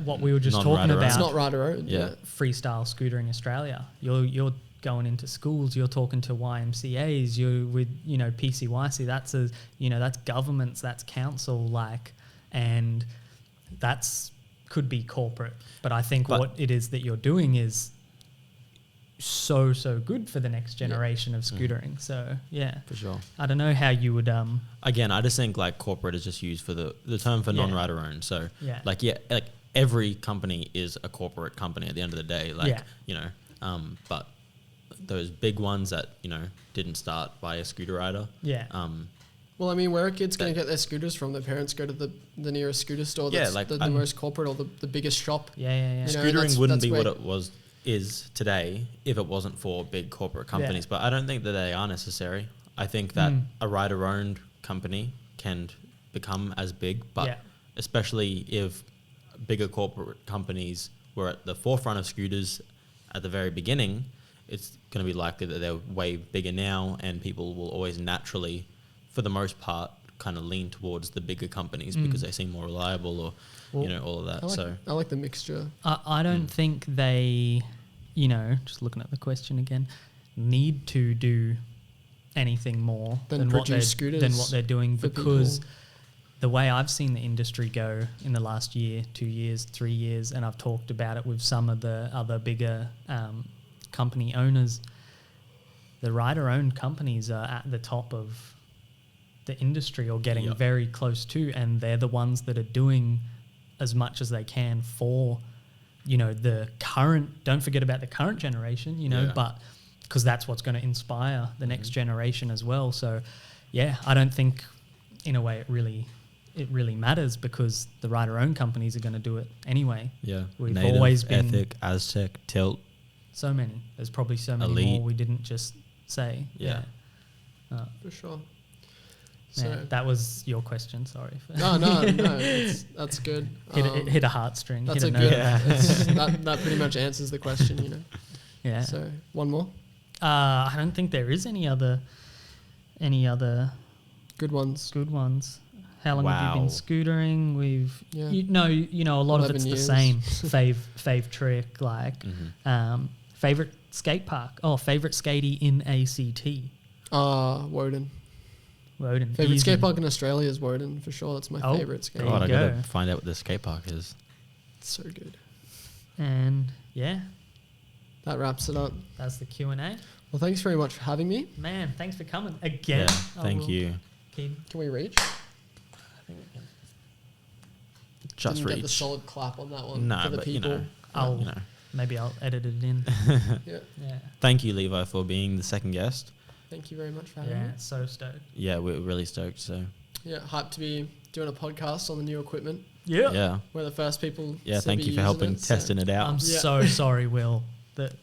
B: what we were just talking about.
A: It's not rider owned.
C: Yeah.
B: Freestyle Scootering Australia. You're going into schools. You're talking to YMCA's. You're with PCYC. That's that's governments. That's council. And that's could be corporate. But I think what it is that you're doing is so good for the next generation of scootering. So
C: for sure.
B: I don't know how you would
C: again, I just think like corporate is just used for the term for non-rider owned. So every company is a corporate company at the end of the day. But those big ones that didn't start by a scooter rider.
A: Well, I mean, where are kids going to get their scooters from? Their parents go to the nearest scooter store that's the most corporate or the biggest shop.
C: Scootering wouldn't be what it is today if it wasn't for big corporate companies. But I don't think that they are necessary. I think that a rider-owned company can become as big, but especially if bigger corporate companies were at the forefront of scooters at the very beginning, it's going to be likely that they're way bigger now, and people will always naturally, for the most part, kind of lean towards the bigger companies because they seem more reliable or, all of that.
A: I like the mixture.
B: I don't think they, just looking at the question again, need to do anything more than what they're doing, because the way I've seen the industry go in the last year, 2 years, 3 years, and I've talked about it with some of the other bigger company owners, the rider-owned companies are at the top of the industry or getting very close to, and they're the ones that are doing as much as they can for, the current, don't forget about the current generation, but because that's what's going to inspire the next generation as well. So, I don't think in a way it really matters, because the rider-owned companies are going to do it anyway.
C: Yeah.
B: We've
C: Native,
B: always been...
C: Ethic, Aztec, Tilt.
B: So many. There's probably so many
C: Elite.
B: more we didn't just say.
C: Yeah.
A: For sure.
B: Yeah,
A: So
B: that was your question. Sorry.
A: no, that's good.
B: It hit a heartstring.
A: That's
B: hit
A: a
B: nerve.
A: good. That pretty much answers the question, you know.
B: Yeah.
A: So one more.
B: I don't think there is any other
A: Good ones.
B: good ones. How long have you been
C: Wow.
B: scootering? We've
A: Yeah.
B: you know a lot of
A: 11
B: it's
A: years.
B: the same. fave trick, like favorite skate park. Oh, favorite skatey in ACT.
A: Woden.
B: Woden.
A: Favorite
B: Easy.
A: skate park in Australia is Woden for sure. That's my
B: Oh,
A: favorite skate
B: there
A: park.
C: God, I
B: you
C: gotta
B: go.
C: find out what the skate park is.
A: It's so good.
B: And yeah,
A: That wraps it up.
B: that's the Q&A.
A: Well, thanks very much for having me.
B: Man, thanks for coming again.
C: Yeah, thank you.
B: Keep
A: Can we reach?
C: Just
A: Didn't get the
C: reach.
A: solid clap on that one
C: No,
A: for the
C: but
A: people.
B: Maybe I'll edit it in.
A: Yeah.
B: Yeah.
C: Thank you, Levi, for being the second guest.
A: Thank you very much for having
B: Yeah,
A: me.
B: so stoked.
C: Yeah, we're really stoked. So
A: Yeah, hyped to be doing a podcast on the new equipment.
C: yeah,
A: We're the first people.
C: yeah.
A: to
C: Thank
A: be
C: you for
A: using
C: helping
A: it, so-
C: testing it out.
B: I'm
A: Yeah.
B: so sorry, Will, that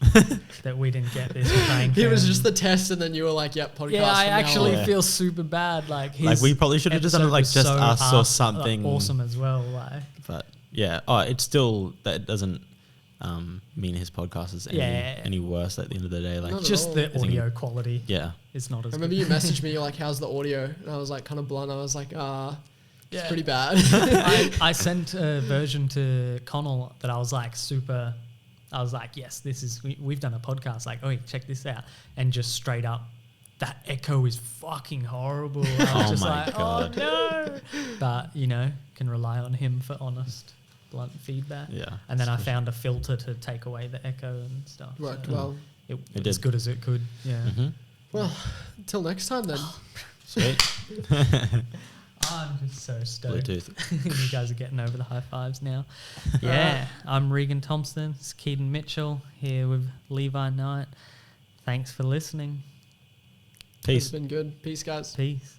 B: that we didn't get this prank.
A: It was
B: and-
A: just the test, and then you were like, "Yep, podcast."
B: Yeah, I
A: from now
B: actually
A: on."
C: Yeah.
B: feel super bad. Like
C: We probably should have just done it
B: episode
C: like
B: was
C: just
B: so
C: us or something.
B: awesome as well. Like
C: But yeah, it's still that doesn't mean his podcast is any worse at the end of the day. Like
A: Not at
B: just
A: all.
B: the
C: I think-
B: audio quality
C: yeah,
B: is not as
A: I remember
B: good.
A: you messaged me. You're like, "How's the audio?" And I was like, kind of blunt. I was like, it's pretty bad."
B: I sent a version to Connell that I was like I was like, yes, we've done a podcast. Like, oh, check this out. And just straight up, that echo is fucking horrible. I was
C: Oh
B: just
C: my
B: like,
C: God.
B: oh no. But, can rely on him for honest, blunt feedback.
C: yeah.
B: And then I found a filter to take away the echo and stuff.
A: Worked
B: so
A: well.
B: It
C: It
B: was
C: did.
B: good as it could. Yeah.
C: Mm-hmm.
A: Well, until next time then.
C: Sweet.
B: I'm just so stoked.
C: Bluetooth.
B: You guys are getting over the high fives now. Yeah, I'm Regan Thompson. It's Keaton Mitchell here with Levi Knight. Thanks for listening.
C: Peace.
A: It's been good. Peace, guys.
B: Peace.